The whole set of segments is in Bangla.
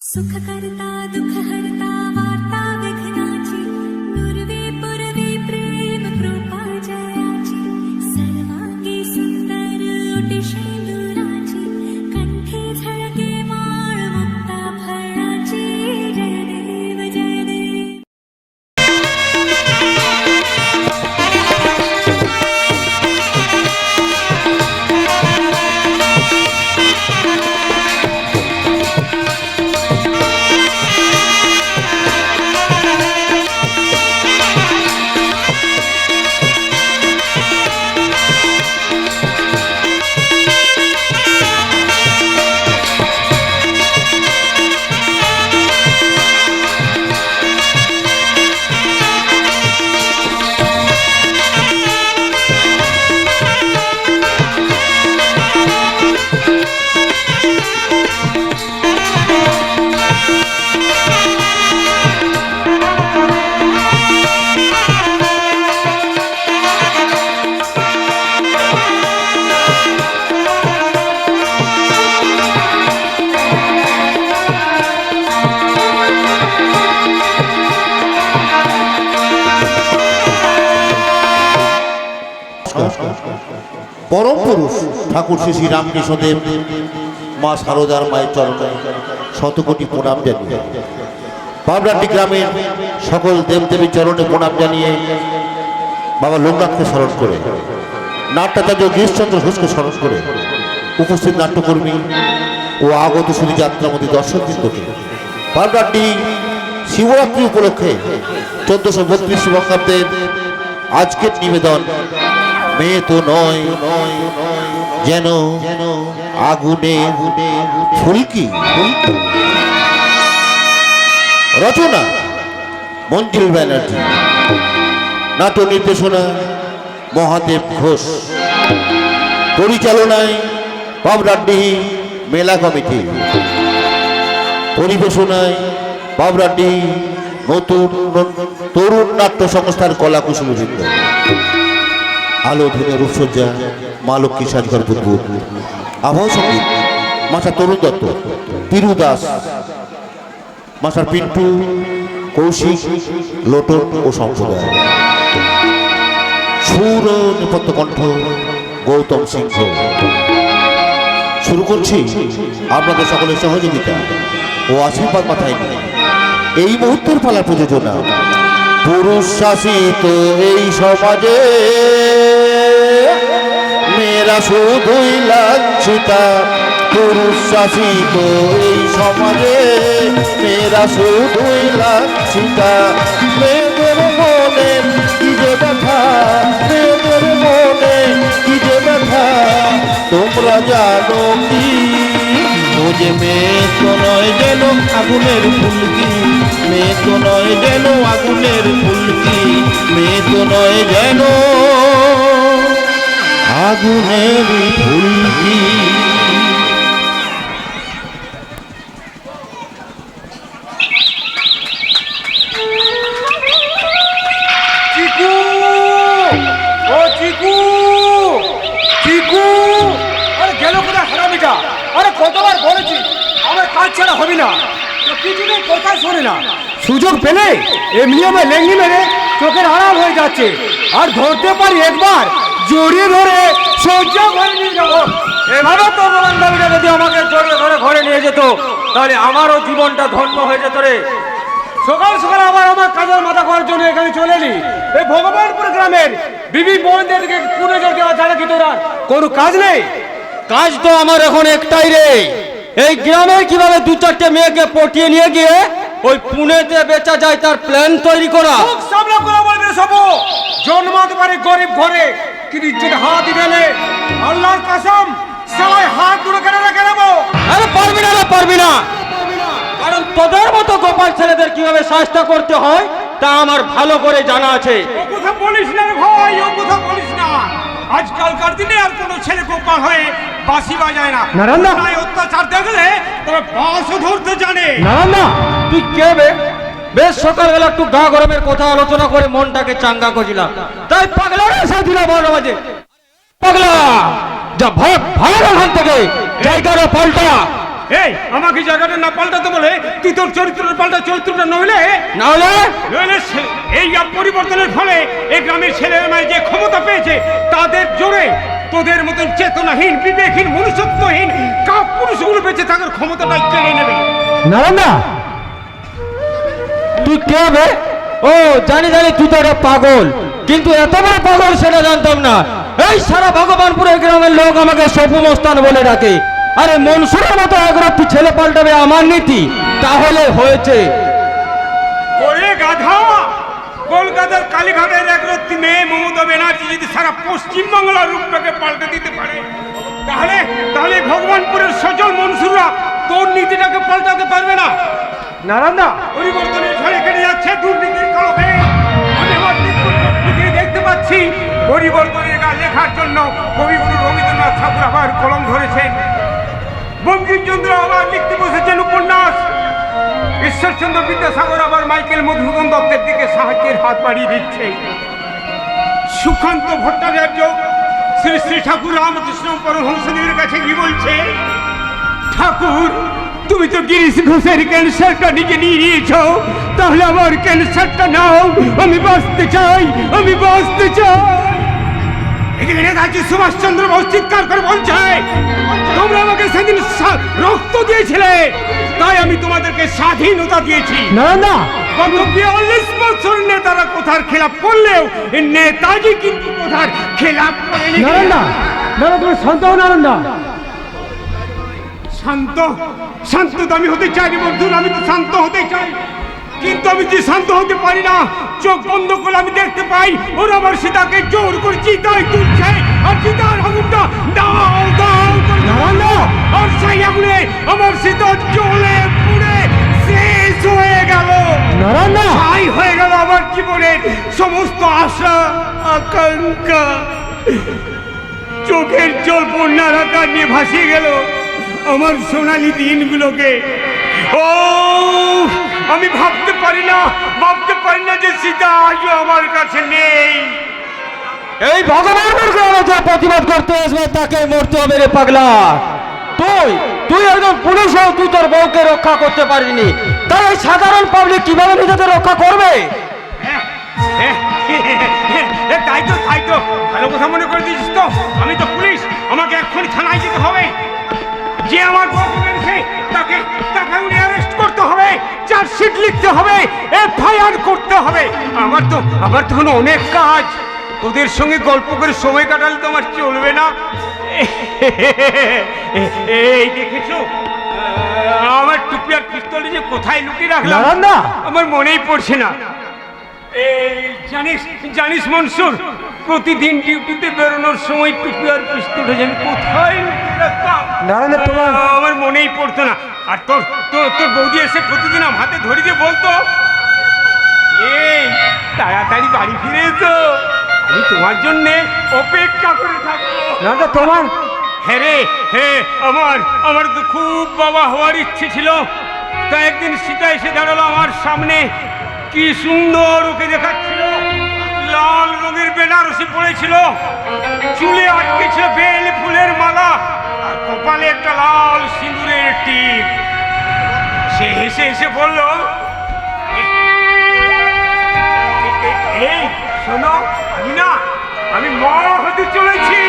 सुख करता दुख हरता वार्ता विघ्नाची नुरवी पुरवी प्रेम कृपा जयाची सर्वांगी सुंदर ओटी शेंदुराची कंठी झळके माळ मुक्ता फळाची जय देव जय देव। परम पुरुष ठाकुर श्री श्री रामकृष्णदेव माँ शारदार माয়ের চরণে শতকোটি প্রণাম জানিয়ে বাবরাটি গ্রামের সকল দেবদেবীর চরণে প্রণাম জানিয়ে বাবা লোকনাথকে স্মরণ করে নাট্যাচার্য গিরিশচন্দ্র ঘোষকে স্মরণ করে উপস্থিত নাট্যকর্মী ও আগত শুধু যাত্রামতী দর্শকবৃন্দকে বাবরাটি শিবরাত্রি উপলক্ষে 1432 বঙ্গাব্দের আজকের নিবেদন মেয়ে তো নয় যেন আগুনে ফুলকি। রচনা মঞ্জিল ব্যানার্জি, নাট্য নির্দেশনা মহাদেব ঘোষ, পরিচালনায় বাবরাড্ডিহি মেলা কমিটি, পরিবেশনায় বাবরাড্ডিহি নতুন তরুণ নাট্য সংস্থার কলাকুশলীবৃন্দ। আলো ধুনে রূপসজ্জা মা লক্ষ্মী সাজঘর বুদ্বুদ, আবহাওয়া সঙ্গীত মাস্টার তরুণ দত্ত, পিরু দাস, মাস্টার পিন্টু, কৌশিক, লোটন ও সম্প্রদায়, সুর ও নেপথ্য কণ্ঠ গৌতম সিংহ। শুরু করছি আপনাদের সকলের সহযোগিতা ও আশীর্বাদ মাথায় নিয়ে এই মুহূর্তের পালা প্রযোজনা পুরুষ শাসিত এই সমাজে মেয়েরা শুধুই লাঞ্ছিতা। পুরুষ শাসিত এই সমাজে মেয়েরা শুধুই লাঞ্ছিতা। মেয়েদের মনে কি যে ব্যথা, মেয়েদের মনে কি যে ব্যথা তোমরা জানো কি? ও যে মেয়ে তো নয় যেন আগুনের ফুলকি, মেয়ে তো নয় যেন আগুনের ফুলকি, মেয়ে তো নয় যেন আগুনের ফুলকি। চিকু, ও চিকু, চিকু, আরে গেল কোথায় হারামিটা? আরে কতবার বলেছি আমার কাজ ছাড়া হবে না, কিছুদিন কথা শোনে না। সুযোগ পেলে এমনি আমার লেঙ্গি মেরে চোখের আড়াল হয়ে যাচ্ছে। আর ধরতে পারি একবার জড়িয়ে ধরে সহ্য করে নিয়ে যাবো। এভাবে তো ভগবান দাবিটা যদি আমাকে জড়িয়ে ধরে ঘরে নিয়ে যেত তাহলে আমারও জীবনটা ধন্য হয়ে যেত রে। সকাল সকাল আবার আমার কাজের মাথা করার জন্য এখানে চলে এলি। এই ভগবানপুর গ্রামের বিবি বোনদেরকে পুনে জোর দেওয়া ছাড়া কি তোরা কোনো কাজ নেই? কাজ তো আমার এখন একটাই রে, এই গ্রামে কিভাবে দু চারটে মেয়েকে পটিয়ে নিয়ে গিয়ে ওই পুনেতে বেচা যায় তার প্ল্যান তৈরি করা। মুখ সামনে করে বলবে সব জন্মাতে পারে গরিব ঘরে, কিন্তু ইজ্জতে হাত দিলে আল্লাহর কসম সবাই হাত দুটো কেন রেখে দেবো। আরে পারবি না রে, পারবি না, কারণ তোদের মতো গোপাল ছেলেদের কিভাবে শাস্তি করতে হয় তা আমার ভালো করে জানা আছে। ও কথা বলিস না রে ভাই, ও কথা বলিস না। আজকালকার দিনে আর কোনো ছেলে গোপাল হয়ে বাঁশি বাজায় না। নারায়ণ অত্যাচার দেখলে তোরা বাঁশও ধরতে জানে না। না তুই কে বে? বেশ সকালবেলা একটু গা গরমের কথা আলোচনা করে মনটাকে চাঙ্গা করছিলাম, তাই পাগলা এসে দিলাম 12 বাজে। পাগলা যা ভাগ ভাগ এখান থেকে, জায়গাটা পাল্টা। এই আমাকে জায়গাটা না পাল্টাতে বলে তুই তোর চরিত্রটা পাল্টা, চরিত্রটা নইলে না হলে নইলে এই পরিবর্তনের ফলে এই গ্রামের ছেলেরা মেয়ে যে ক্ষমতা পেয়েছে তাদের জোরে তোদের মতন চেতনাহীন, বিবেকহীন, মনুষ্যত্বহীন কাপ পুরুষগুলো বেঁচে থাকার ক্ষমতাটাই কেড়ে নেবে। নারায়ণদা, তুই কে বে? ও জানি জানি, তুই তো একটা পাগল, কিন্তু এত বড় পাগল সেটা জানতাম না। এই সারা ভগবানপুরের গ্রামের লোক আমাকে সপু মস্তান বলে ডাকে। আরে মনসুরের মতো একরত্তি ছেলে পাল্টাবে আমার নীতি, তাহলে হয়েছে। ওরে গাধা, কলকাতার কালীঘাটের একরত্তি মেয়ে মমতা ব্যানার্জি যদি সারা পশ্চিমবাংলার রূপটাকে পাল্টে দিতে পারে, তাহলে তাহলে ভগবানপুরের সজল মনসুররা তোর নীতিটাকে পাল্টাতে পারবে না। নারায়ণদা, পরিবর্তনের ঝড়ে কেটে যাচ্ছে দুর্নীতির কালো মেঘ। আমি আমার দিকে দেখতে পাচ্ছি পরিবর্তনের গান লেখার জন্য কবিগুরু রবীন্দ্রনাথ ঠাকুর আবার কলম ধরেছেন, বঙ্কিমচন্দ্র আবার লিখতে বসেছেন উপন্যাস, ঈশ্বরচন্দ্র বিদ্যাসাগর আবার মাইকেল মধুসূদন দত্তের দিকে সাহায্যের হাত বাড়িয়ে দিচ্ছে। সুকান্ত ভট্টাচার্য শ্রী শ্রী ঠাকুর রামকৃষ্ণ পরমহংসদেবের কাছে কি বলছে, ঠাকুর তুমি তো গিরিশ ঘোষের ক্যান্সারটা নিজে নিয়ে নিয়েছো, তাহলে আমার ক্যান্সারটা নাও, আমি বাঁচতে চাই, আমি বাঁচতে চাই। এদিকে নেতাজি সুভাষচন্দ্র বোস চিৎকার করে বলছে, তোমরা আমাকে সেদিন রক্ত দিয়েছিলে, তাই আমি তোমাদেরকে স্বাধীনতা দিয়েছি। নারায়ণদা, গত 42 বছর নেতারা কোথার খেলাপ করলেও নেতাজি কিন্তু কোথার খেলাপ করেনি। নারায়ণদা, নারায়ণ তুমি শান্ত হও। নারায়ণদা, শান্ত শান্ত তো আমি হতে চাই বন্ধু, আমি তো শান্ত হতে চাই, কিন্তু আমি যে শান্ত হতে পারি না। চোখ বন্ধ করে আমি দেখতে পাই ওরা আমার সীতাকে জোর করে চিতায় তুলছে, আর চিতার আগুনটা দাও দাও করে আর সেই আগুনে আমার সীতা জ্বলে পুড়ে শেষ হয়ে গেল। নারায়ণদা, ছাই হয়ে গেল আমার জীবনের সমস্ত আশা আকাঙ্ক্ষা, চোখের জল বন্যার আকার নিয়ে ভাসিয়ে গেল আমার সোনালী দিনগুলোকে। ও আমি ভাবতে পারি না যে সীতা আজও আমার কাছে নেই। এই ভগবানের গ্রামে যে প্রতিবাদ করতে আসবে তাকে মরতে হবে রে পাগলা। তুই একজন পুলিশ হও, তুই তোর বউকে রক্ষা করতে পারিনি, তাই এই সাধারণ পাবলিক কিভাবে নিজেদের রক্ষা করবে? তাই তো ভালো কথা মনে করে দিয়েছিস তো। আমি তো পুলিশ, আমাকে এক্ষুনি থানায় যেতে হবে, যে আমার বউকে মেরেছে তাকে অ্যারেস্ট করতে হবে, চার্জশিট লিখতে হবে, এফআইআর করতে হবে। আমার তো অনেক কাজ, তোদের সঙ্গে গল্প করে সময় কাটালে তো আমার চলবে না। এই দেখেছো আমার টুপি আর পিস্তলটা যে কোথায় লুকিয়ে রাখলাম নারায়ণদা, আমার মনেই পড়ছে না। এই জানিস মনসুর, প্রতিদিন ডিউটিতে বেরোনোর সময় টুপি আর পিস্তলটা যেন কোথায় লুকিয়ে রাখতাম, নারায়ণদা তোমার আমার মনেই পড়তো না। আর তোর তোর তোর বৌদি এসে প্রতিদিন আমার হাতে ধরে দিয়ে বলতো, এই তাড়াতাড়ি বাড়ি ফিরে এসো, আমি তোমার জন্য অপেক্ষা করে থাকবো। নারায়ণদা তোমার হ্যাঁ রে, হ্যাঁ, আমার তো খুব বাবা হওয়ার ইচ্ছে ছিল। তা একদিন সীতা এসে দাঁড়ালো আমার সামনে, কি সুন্দর ওকে দেখাচ্ছিল, লাল রঙের বেনারসি পড়েছিল, চুলে আটকে ছিল বেল ফুলের মালা, আর কপালে একটা লাল সিঁদুরের টিপ। সে হেসে হেসে বলল, এই শোনো, আমি মা হতে চলেছি।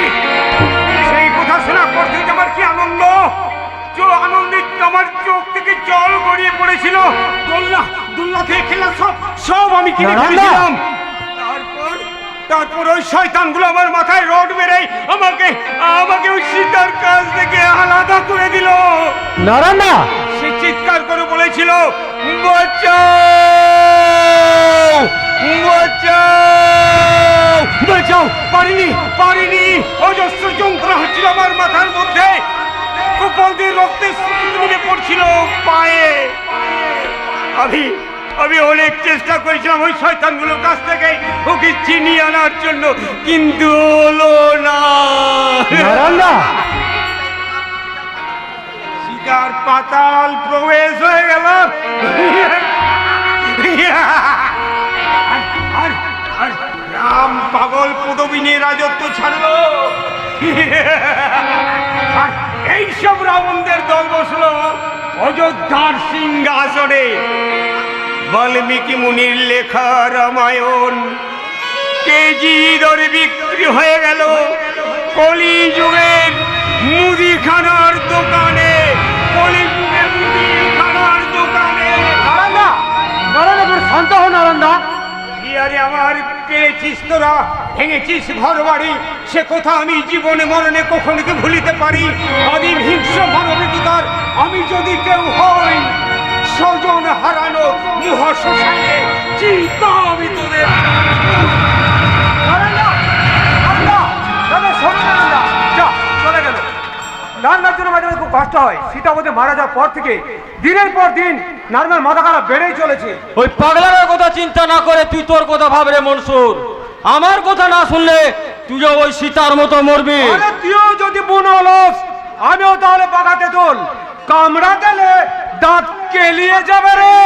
সেই কথা শোনা পর থেকে আমার কি আনন্দ, আনন্দে আমার চোখ থেকে জল গড়িয়ে পড়েছিল। দোলনা থেকে খেলা সব আমি কিনে ফেলেছিলাম। তারপর ওই শয়তানগুলো আমার মাথায় রড মেরে আমাকে ওই সীতার কাছ থেকে আলাদা করে দিল। নারায়ণদা, সে চিৎকার করে বলেছিল, বাঁচাও বাঁচাও বাঁচাও। পারিনি, অজস্র যন্ত্রণা হচ্ছিল আমার মাথার মধ্যে, কপাল দিয়ে রক্তের স্রোত পড়ছিল পায়ে। আমি অনেক চেষ্টা করেছিলাম ওই শয়তানগুলোর কাছ থেকে ওকে চিনিয়ে আনার জন্য, কিন্তু হলো না। নারায়ণদা, সীতার পাতাল প্রবেশ হয়ে গেল। আর রাম পাগল পদবী নিয়ে রাজত্ব ছাড়লো। এইসব রাবণদের দল বসলো অযোধ্যার সিংহাসনে বাল্মীকি মুনির লেখা রামায়ণ কেজি দরে বিক্রি হয়ে গেল কলিযুগের মুদিখানার দোকানে। কলিযুগের মুদিখানার দোকানে। নারায়ণদা, নারায়ণদা, শান্ত হো নারায়ণদা। কি আরে আমার পেয়েছিস তোরা, ভেঙেছিস ঘর বাড়ি, সে কথা আমি জীবনে মরণে কখনো কি ভুলিতে পারি? আদিম হিংস্র মানবিকতার আমি যদি কেউ হই, স্বজন হারানো মুহ শ্মশানে চিন্তা আমি তোদের। নারমার জন্য মাঝে মাঝে খুব কষ্ট হয়। সীতাবতী মারা যাওয়ার পর থেকে দিনের পর দিন নারমার মাথা খারাপ বেড়েই চলেছে। ওই পাগলার কথা চিন্তা না করে তুই তোর কথা ভাব রে মনসুর। আমার কথা না শুনলে তুইও ওই সীতার মতো মরবি। তুইও যদি বুনো অলস, আমিও তাহলে পাকাতে তোল। কামড়া দিলে দাঁত কেলিয়ে যাবে রে।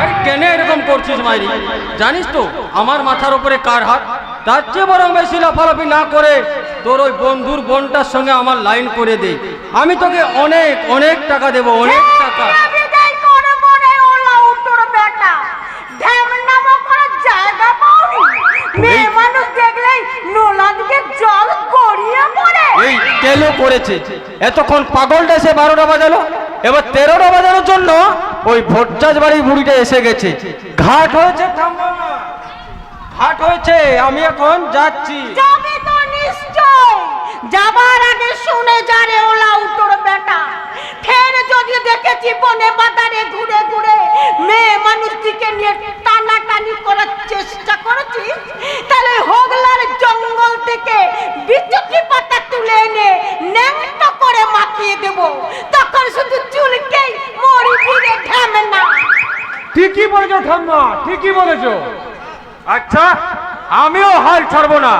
আরে কেন এরকম করছিস মাইরি? জানিস তো আমার মাথার উপরে কার হাত? তার চেয়ে বরং বেশি লাফালাফি না করে তোর ওই বন্ধুর বোনটার সঙ্গে আমার লাইন করে দে। আমি তোকে অনেক অনেক টাকা দেবো, অনেক টাকা। এই কেলো করেছে এতক্ষণ পাগলটা এসে 12টা বাজালো, এবার 13টা বাজানোর জন্য ওই ভোটচাষ বাড়ির বুড়িটা এসে গেছে। ঘাট হয়েছে, ঘাট হয়েছে, আমি এখন যাচ্ছি। যাবে তো নিশ্চয়, যাবার আগে শুনে যা রে ওলা উত্তর বেটা। ফের যদি দেখেছি বনে বাজারে ঘুরে ঘুরে মেয়ে মানুষটিকে নিয়ে টানাটানি করার চেষ্টা করেছিস, তাহলে হোগলার জঙ্গল থেকে বিচুটি পাতা তুলে এনে ন্যাংটা করে মাখিয়ে দেব। তখন শুধু চুলকেই মরি ফিরে থামে না। ঠিকই বলেছো ঠাম্মা, ঠিকই বলেছো। আচ্ছা, আমিও হাল ছাড়বো না।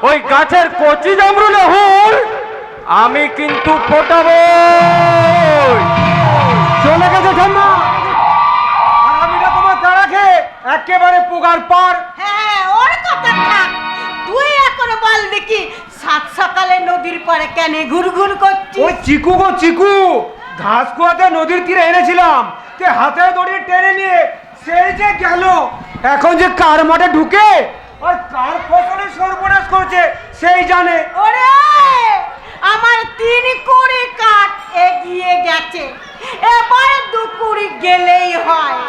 ওই গাছের কচি জামরুলে হুল আমি কিন্তু ফোটাবো। চলে গেছে ঠাম্মা, আর আমি না তোমার তাড়া খেয়ে একেবারে পুগার পার। হ্যাঁ, ওর কথা থাক। তুই এখন বল দেখি, সাত সকালে নদীর পাড়ে কেন ঘুরঘুর করছিস? ওই চিকু গো চিকু, ঘাস কুয়াতে নদীর তীরে এনেছিলাম, তে হাতে দড়ি টেনে নিয়ে সেই যে গেল। এখন যে কার মাঠে ঢুকে আর কার ফসলের সর্বনাশ করছে সেই জানে। ওরে, আমার 3 কুড়ি কাঠ এগিয়ে গেছে, এবার 2 কুড়ি গেলেই হয়।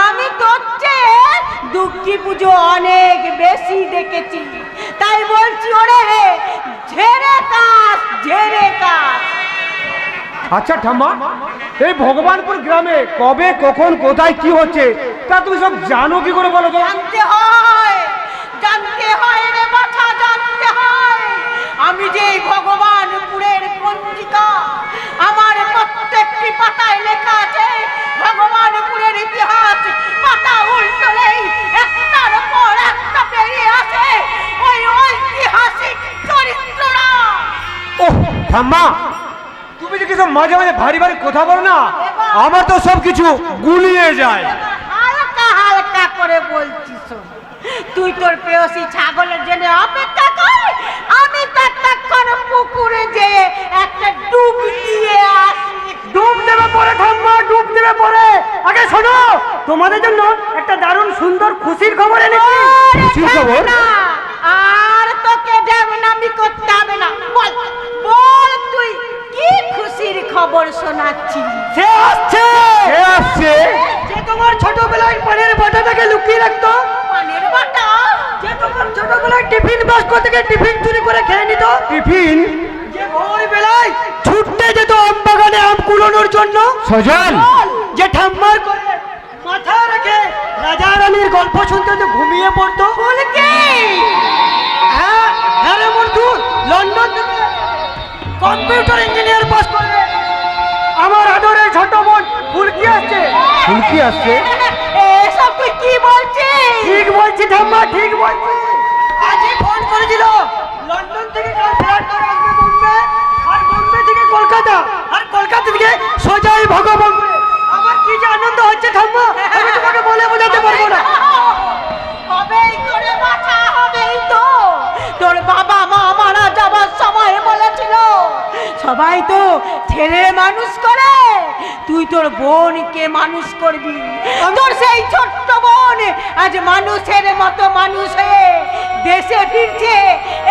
আমি তোর চেয়ে দুঃখী পুজো অনেক বেশি দেখেছি, তাই বলছি ওরে ঝেড়ে কাজ, ঝেড়ে কাজ। আচ্ছা ঠাম্মা, এই ভগবানপুর গ্রামে কবে কখন কোথায় কি হচ্ছে তা তুমি সব জানো কি করে বলো তো? জানতে হয় রে বাছা, জানতে হয়। আমি যে এই ভগবানপুরের পঞ্জিকা, আমার প্রত্যেকটি পাতায় লেখা আছে ভগবানপুরের ইতিহাস। পাতা উল্টলেই একটার পর একটা বেরিয়ে আসে ওই ঐতিহাসিক চরিত্ররা। ওহ ঠাম্মা, তুমি যে কিছু মাঝে মাঝে ভারী ভারী কথা বলো না, আমার তো সব কিছু গুলিয়ে যায়। হালকা হালকা করে বলছিস। তুই তোর প্রেয়সী ছাগলের জন্য অপেক্ষা কর, আমি ততক্ষণ পুকুরে যেয়ে একটা ডুব দিয়ে আসি। ডুব দেবে পরে ঠাম্মা, ডুব দেবে পরে। আগে শোনো, তোমাদের জন্য একটা দারুণ সুন্দর খুশির খবর এনেছি। খুশির খবর? আর তোকে ড্যামনামি করতে হবে না। বল বল, তুই কি খুশির খবর শোনাচ্ছিস? সে আসছে, সে আসছে। যে তোমার ছোটবেলায় পানের বাটাটাকে লুকিয়ে রাখতো, পানের বাটা? যে তোমার ছোটবেলায় টিফিন বাক্স থেকে টিফিন চুরি করে খেয়ে নিত, টিফিন যে ভোর বেলায় ছুটতে যেত আম বাগানে আম কুড়োনোর জন্য, সজন যে ঠাম্মার করে মাথা রেখে রাজা রানীর গল্প শুনতে তো ঘুমিয়ে পড়তো। ফুলকি? হ্যাঁ হ্যাঁ রে বন্ধু, লন্ডন থেকে কম্পিউটার ইঞ্জিনিয়ার পাস করে আমার আদরের ছোট বোন ফুলকি আসছে। ফুলকি আসছে? এসব তুই কি বলছিস? ঠিক বলছি ঠাম্মা, ঠিক বলছি। আজই ফোন করেছিল, লন্ডন থেকে কাল ফ্লাইট ধরে আসবে বোম্বে, আর বোম্বে থেকে কলকাতা, আর কলকাতা থেকে সোজাই ভগবানপুরে। আমার কি যে আনন্দ হচ্ছে ঠাম্মা, আমি তোমাকে বলে বোঝাতে পারবো না। হবেই তোরে বাছা, হবেই তো। তোর বাবা মা মারা যাবার সময় বলেছিল ছেলে মানুষ করে, তুই তোর বোনকে মানুষ করবি। তোর সেই ছোট্ট বোন আজ মানুষের মতো মানুষ হয়ে দেশে ফিরছে,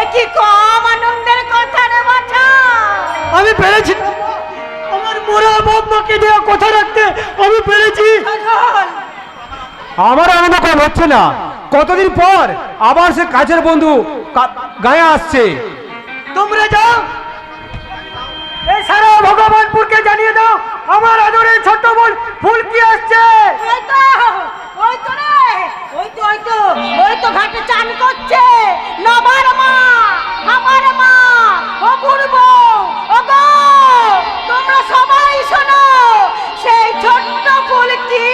এ কি কম আনন্দের কথা রে বাছা। আমি পেরেছি আমার মোরা বাপ মাকে দেওয়া কথা রাখতে, আমি পেরেছি। আমার আনন্দ কম হচ্ছে না। কতদিন পর আবার সে কাছের বন্ধু গায়ে আসছে। তোমরা যাও, এই সারা ভগবানপুরকে জানিয়ে দাও আমার আদরের ছোট্ট বোন ফুলকি আসছে। ওই তো, ওই তো রে, ওই তো, ওই তো, ওই তো ঘাটে চান করছে নবার মা, আমার মা, ও পূর্ব, ও গো, তোমরা সবাই শোনো, সেই ছোট্ট ফুলকি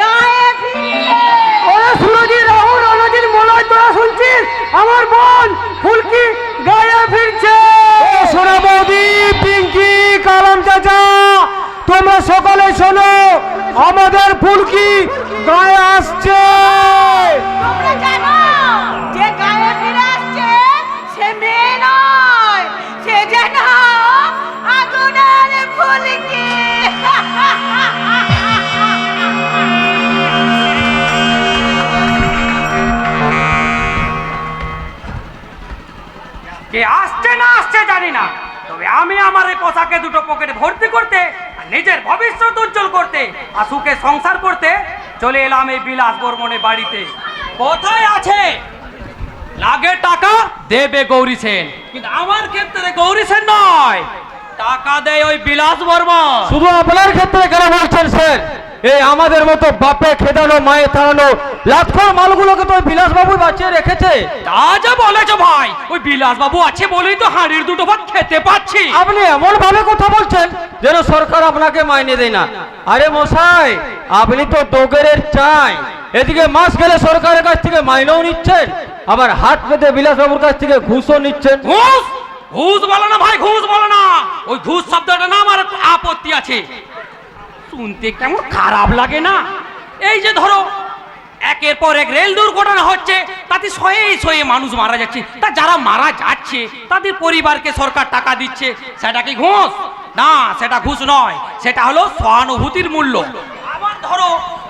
গায়ে ফিরছে। ওরে সুরজি, রাহু, রণজির মলয়, তোরা শুনছিস? আমার বোন ফুলকি গায়ে ফিরছে। সোনা বৌদি, পিঙ্কি, কালাম চাচা, তোমরা সকলে শোনো, আমাদের ফুলকি গায়ে আসছে। তোমরা জানো যে গায়ে ফিরে আসছে সে মেয়ে নয়, সে যেন আগুনের ফুলকি। কে আসছে না আসছে জানি না, তবে আমি আমার এই পোশাকে দুটো পকেটে ভর্তি করতে আর নিজের ভবিষ্যৎ উজ্জ্বল করতে আর সুখে সংসার করতে চলে এলাম এই বিলাস বর্মনের বাড়িতে। কোথায় আছে? লাগে টাকা দেবে গৌরী সেন, কিন্তু আমার ক্ষেত্রে গৌরী সেন নয়, টাকা দেয় ওই বিলাস বর্মন। শুধু আপনার ক্ষেত্রে কেন বলছেন স্যার? এই আমাদের মতো বাপে খেদানো মায়ে তাড়ানো লাখর মালগুলোকে তো বিলাস বাবু বাঁচিয়ে রেখেছে। তা যা বলেছো ভাই, ওই বিলাস বাবু আছে বলেই তো হাঁড়ির দুটো ভাত খেতে পাচ্ছি। আপনি এমন ভাবে কথা বলছেন যেন সরকার আপনাকে মাইনে দেয় না। আরে মশাই, আপনি তো ডোগের চাই, এদিকে মাস গেলে সরকারের কাছ থেকে মাইনেও নিচ্ছেন, আবার হাত পেতে বিলাস বাবুর কাছ থেকে ঘুষও নিচ্ছেন। ঘুষ? ঘুষ বলো না ভাই, ঘুষ বলো না। ওই ঘুষ শব্দটা না আমার আপত্তি আছে, শুনতে কেমন খারাপ লাগে না? এই যে ধরো একের পর এক রেল দুর্ঘটনা হচ্ছে, তাতে শয়ে শয়ে মানুষ মারা যাচ্ছে, তা যারা মারা যাচ্ছে তাদের পরিবারকে সরকার টাকা দিচ্ছে, সেটা কি ঘুষ? না, সেটা ঘুষ নয়, সেটা হলো সহানুভূতির মূল্য। আবার ধরো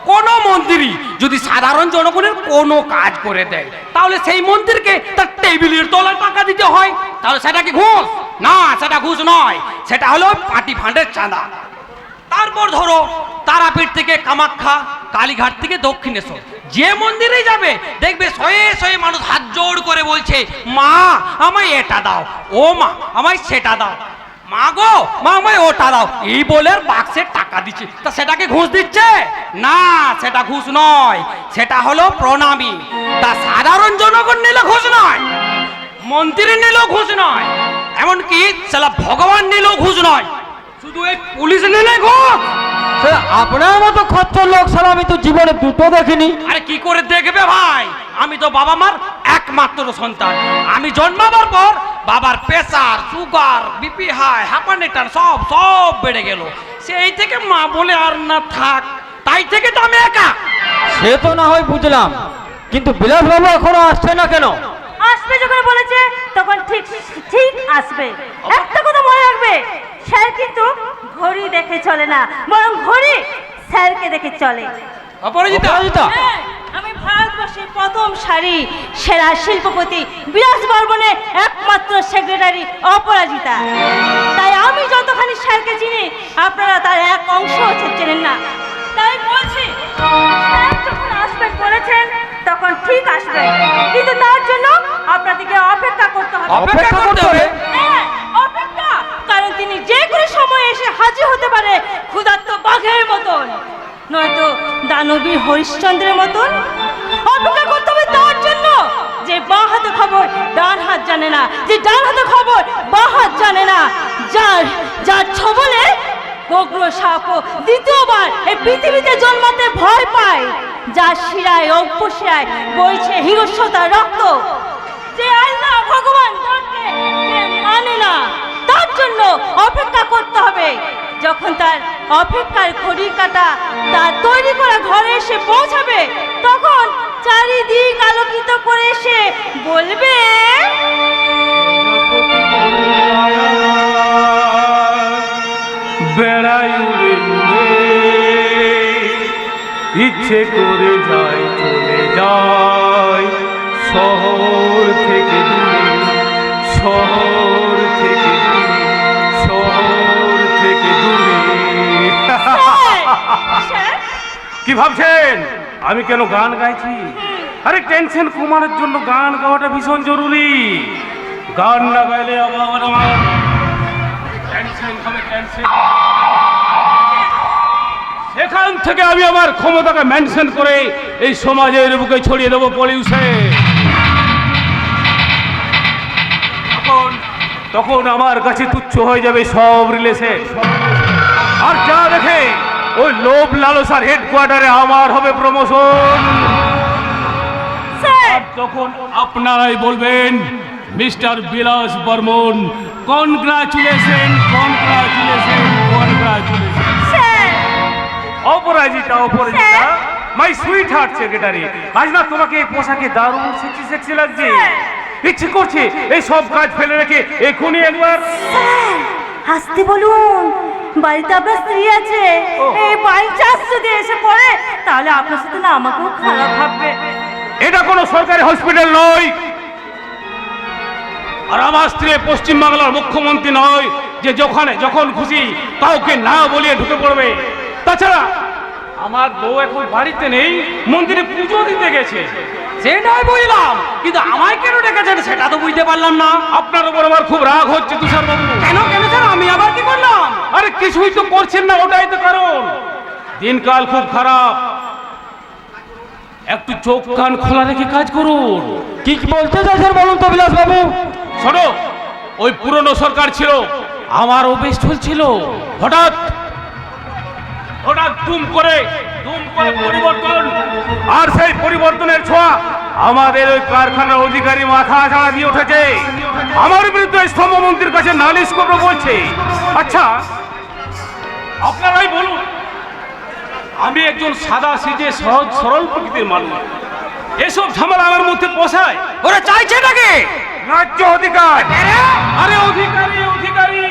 কোনো মন্ত্রী যদি সাধারণ জনগণের কোনো কাজ করে দেয়, তাহলে সেই মন্ত্রীকে তার টেবিলের তলায় টাকা দিতে হয়, তাহলে সেটা কি ঘুষ? না, সেটা ঘুষ নয়, সেটা হলো পার্টি ফান্ডের চাঁদা। তারপর ধরো তারাপীঠ থেকে কামাখ্যা, কালীঘাট থেকে দক্ষিণেশ্বর, যে মন্দিরে যাবে দেখবে শয়ে শয়ে মানুষ হাত জোড় করে বলছে, মা আমায় এটা দাও, ও মা আমায় সেটা দাও, মা গো মা আমায় ওটা দাও, এই বলে বাক্সে টাকা দিচ্ছে, তা সেটাকে ঘুষ দিচ্ছে? না, সেটা ঘুষ নয়, সেটা হলো প্রণামী। তা সাধারণ জনগণ নিলে ঘুষ নয়, মন্ত্রী নিলেও ঘুষ নয়, এমনকি সালা ভগবান নিলেও ঘুষ নয়, শুধু এই পুলিশ নিলে ঘুষ। স্যার, আপনার মতো খচ্চর লোক সালা আমি তো জীবনে দুটো দেখিনি। আরে কি করে দেখবে ভাই, আমি তো বাবা মার একমাত্র সন্তান। আমি জন্মাবার পর বাবার প্রেসার, সুগার, বিপি হাই, হাঁপানিটার সব সব বেড়ে গেল, সেই থেকে মা বলে আর না থাক, তাই থেকে তো আমি একা। সে তো না হয় বুঝলাম, কিন্তু বিলাস বাবু এখনো আসছে না কেন? আসবে যখন বলেছে তখন ঠিক ঠিক আসবে। একটা কথা মনে রাখবে, স্যার কিন্তু ঘড়ি দেখে চলে না, বরং ঘড়ি স্যারকে দেখে চলে। অপরাজিতা, অপরাজিতা, হ্যাঁ, আমি ভারতবর্ষের প্রথম সারি সেরা শিল্পপতি বিলাস বর্মনের একমাত্র সেক্রেটারি অপরাজিতা। তাই আমি যতখানি স্যারকে চিনি, আপনারা তার এক অংশ চেনেন না। তাই বলছি, স্যার যখন আসবেন বলেছেন তখন ঠিক আসবেন, কিন্তু তার জন্য আপনাদেরকে অপেক্ষা করতে হবে। অপেক্ষা করতে হবে? হ্যাঁ, অপেক্ষা, কারণ তিনি যে কোনো সময় এসে হাজির হতে পারে ক্ষুধার্ত বাঘের মতন, নয়তো দানবী হরিশ্চন্দ্রের মতন। অপেক্ষা করতে হবে তার জন্য যে বাঁ হাতে খবর ডান হাত জানে না, যে ডান হাতে খবর বাঁ হাত জানে না, যার ছবলে গোগ্র সাপ দ্বিতীয়বার এই পৃথিবীতে জন্মাতে ভয় পায়, যার শিরায় অভ্যশিরায় বইছে হিরস্বতার রক্ত, যে আল্লাহ ভগবান তাকে মানে না, তার জন্য অপেক্ষা করতে হবে। যখন তার অপেক্ষার ঘড়ির কাঁটা তার তৈরি করা ঘরে এসে পৌঁছাবে, তখন চারিদিক আলোকিত করে এসে বলবে, বেড়াই উড়ে উড়ে ইচ্ছে করে যাই চলে যাই শহর থেকে দূরে, শহর থেকে দূরে, শহর থেকে দূরে। কি ভাবছেন আমি কেন গান গাইছি? আরে টেনশন কমানোর জন্য গান গাওয়াটা ভীষণ জরুরি। গান না গাইলে আবার আমার টেনশন হবে, টেনশন। সেখান থেকে আমি আমার ক্ষমতাকে মেনশন করে এই সমাজের বুকে ছড়িয়ে দেবো পলিউশন। তখন আমার কাছে তুচ্ছ হয়ে যাবে সব রিলেশন। আর যা দেখে ওই লোভ লালসার হেডকোয়ার্টারে আমার হবে প্রমোশন। আর তখন আপনারাই বলবেন mister Vilas Barman, congratulation, congratulation, congratulation. Aparajita, Aparajita, my sweet heart secretary, আজ না তোমাকে এই পোশাকে দারুণ সেক্সি সেক্সি লাগছে। ইচ্ছে করছে এই সব কাজ ফেলে রেখে এখনই একবার হাসতে বলুন, বাড়িতে আপনার স্ত্রী আছে, এই বাই চান্স যদি এসে পড়ে তাহলে আপনার সাথে না আমাকেও খারাপ ভাববে। এটা কোনো সরকারি হসপিটাল নয়, আর আমার স্ত্রী পশ্চিমবাংলার মুখ্যমন্ত্রী নয় যে যখন খুশি কাউকে না বলিয়ে ঢুকে পড়বে। তাছাড়া আমার বউ এখন বাড়িতে নেই, মন্দিরে পুজো দিতে গেছে। সেটাই বুঝলাম, কিন্তু আমায় কেন ডেকেছেন সেটা তো বুঝতে পারলাম না। আপনার উপর আমার খুব রাগ হচ্ছে তুষার বাবু। কেন কেন স্যার, আমি আবার কি করলাম? আরে কিছুই তো করছেন না, ওটাই তো কারণ। দিনকাল খুব খারাপ, একটু চোখ কান খোলা রেখে কাজ করুন। কি বলতে চাইছেন বলুন তো বিলাস বাবু? শোনো, ওই পুরনো সরকার ছিল, আমারও বেশ চলছিল, হঠাৎ দুম করে পরিবর্তন, আর সেই পরিবর্তনের ছোঁয়া আমাদের ওই কারখানার অধিকারী মাথা ঝাড়া দিয়ে উঠেছে। আমার বিরুদ্ধে স্তম্ভমন্ত্রীর কাছে নালিশ করবো বলছে। আচ্ছা আপনারাই বলুন, আমি একজন সাদা সিধে সহজ সরল প্রকৃতির মানুষ, এসব ঝামেলা আমার মধ্যে পোষায়? ওরা চাইছে নাকি ন্যায্য অধিকার। আরে অধিকারী অধিকারী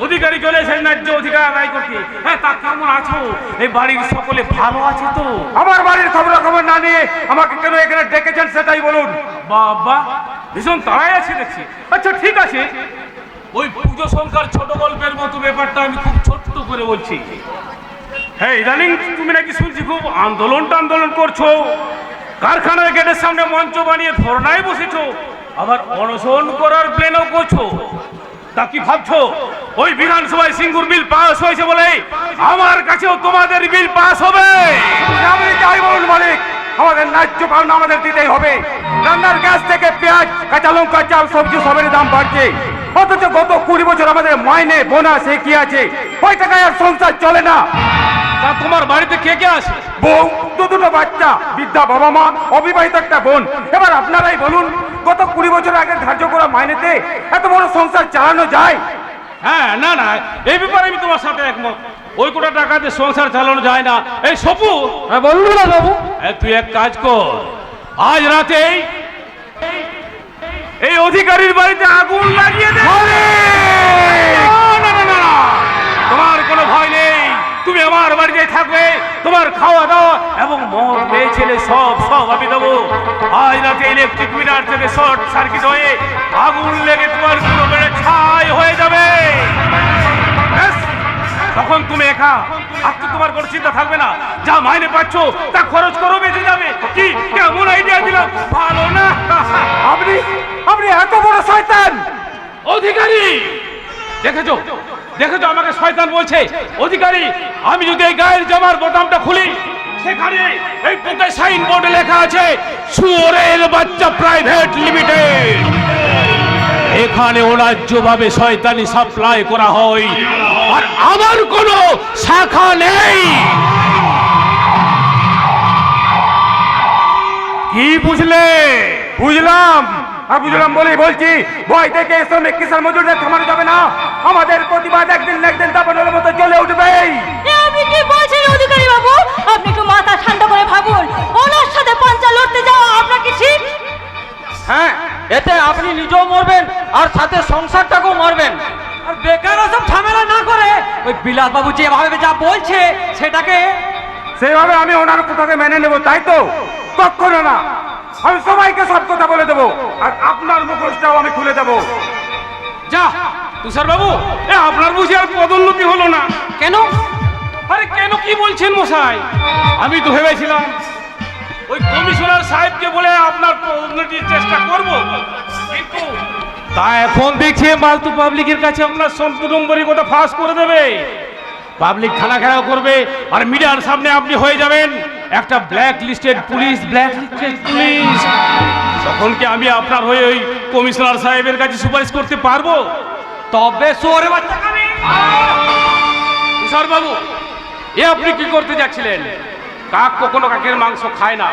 অধিকারী চলে এসে ন্যায্য অধিকার আদায় করতে। হ্যাঁ, তা কেমন আছো? এই বাড়ির সকলে ভালো আছে তো? আমার বাড়ির খবর না নিয়ে আমাকে কেন এখানে ডেকেছেন সেটাই বলুন। বাবা ভীষণ তাড়াই আছে দেখছি। আচ্ছা ঠিক আছে, ওই পুজো সংখ্যার ছোট গল্পের মতো ব্যাপারটা আমি খুব ছোট্ট করে বলছি। হ্যাঁ, ইদানিং তুমি নাকি শুনছি খুব আন্দোলন করছো, কারখানার গেটের সামনে মঞ্চ বানিয়ে ধর্নায় বসেছো, আবার অনশন করার প্ল্যানও করছো। তা কি ভাবছো ওই বিধানসভায় সিঙ্গুর বিল পাস হয়েছে বলে আমার কাছেও তোমাদের বিল পাস হবে? আপনি যাই বলুন মালিক, আমাদের ন্যায্য পাওনা আমাদের দিতেই হবে। রান্নার গ্যাস থেকে পেঁয়াজ, কাঁচা লঙ্কা, চাল, সবজি সবের দাম বাড়ছে, অথচ গত 20 বছর আমাদের মাইনে বোনাস কি আছে, ওই টাকায় আর সংসার চলে না। তা তোমার বাড়িতে কে কে আছে? বউ, দুটো বাচ্চা, বৃদ্ধা বাবা মা, অবিবাহিত একটা বোন। এবার আপনারাই বলুন, গত 20 বছর আগে ধার্য করা মাইনেতে এত বড় সংসার চালানো যায়? হ্যাঁ, না এই ব্যাপারে আমি তোমার সাথে একমত। ওই কোটা টাকাতে সংসার চালানো যায় না। এই সপু, হ্যাঁ বলুন বিলাস বাবু। তুই এক কাজ কর, আজ রাতেই এই অধিকারীর বাড়িতে আগুন লাগিয়ে দে। না, তোমার কোনো ভয় নেই, তুমি আমার বাড়িতে থাকবে, তোমার খাওয়া দাওয়া এবং মদ মেয়ে ছেলে সব আমি দেবো। আজ রাতে ইলেকট্রিক মিটার থেকে শর্ট সার্কিট হয়ে আগুন লেগে তোমার পুরো বেড়ে ছাই হয়ে যাবে। ব্যাস, তখন তুমি একা, আর তো তোমার কোনো চিন্তা থাকবে না। যা মাইনে পাচ্ছ তা খরচ করো, বেঁচে যাবে। কি কেমন আইডিয়া দিলাম, ভালো না? আপনি এত বড় শয়তান অধিকারী! দেখেছো আমাকে শয়তান বলছে। অধিকারী, আমি যদি এই গায়ের জামার বোতামটা খুলি, সেখানে এই বুকে সাইন বোর্ডে লেখা আছে শুয়োরের বাচ্চা প্রাইভেট লিমিটেড। এখানে অন্যায্যভাবে শয়তানি সাপ্লাই করা হয়, আর আমার কোনো শাখা নেই। কি বুঝলে? বুঝলাম বলেই বলছি, ভয় থেকে শ্রমিক কিষাণ মজুরদের থামানো যাবে না। আমাদের প্রতিবাদ একদিন না একদিন দাবানোর মতো চলে উঠবে। আপনি কি বলছেন অধিকারী বাবু? আপনি একটু মাথা ঠান্ডা করে ভাবুন, ওনার সাথে পাঞ্চা লড়তে যাওয়া আপনার কি ঠিক? হ্যাঁ, এতে আপনি নিজেও মরবেন আর সাথে সংসারটাকেও মারবেন। আর বেকার ওসব ঝামেলা না করে ওই ওই বিলাসবাবু যেভাবে যা বলছে সেটাকে সেইভাবে আমি ওনার কথাকে মেনে নেব, তাই তো? কখনো না, আমি সবাইকে সব কথা বলে দেবো, আর আপনার মুখোশটাও আমি খুলে দেবো। যা তুষার বাবু, আপনার বুঝি আর পদোন্নতি হলো না? কেন? আরে কেন কি বলছেন মশাই? আমি তো ভেবেছিলাম ওই কমিশনার সাহেবকে বলে আপনার পদোন্নতির চেষ্টা করব, কিন্তু তা এখন দেখছি মালতু পাবলিকের কাছে আপনার সম্পূর্ণম্বরী কথা ফাঁস করে দেবে। পাবলিক খানা খেলাও করবে, আর মিডিয়ার সামনে আপনি হয়ে যাবেন একটা ব্ল্যাক লিস্টেড পুলিশ, তখন কি আমি আপনার হয়ে ওই কমিশনার সাহেবের কাছে সুপারিশ করতে পারবো? তবে সোরে বাচ্চা খাবে। তুষার বাবু, এ আপনি কি করতে যাচ্ছিলেন? কাক কখনো কাকের মাংস খায় না।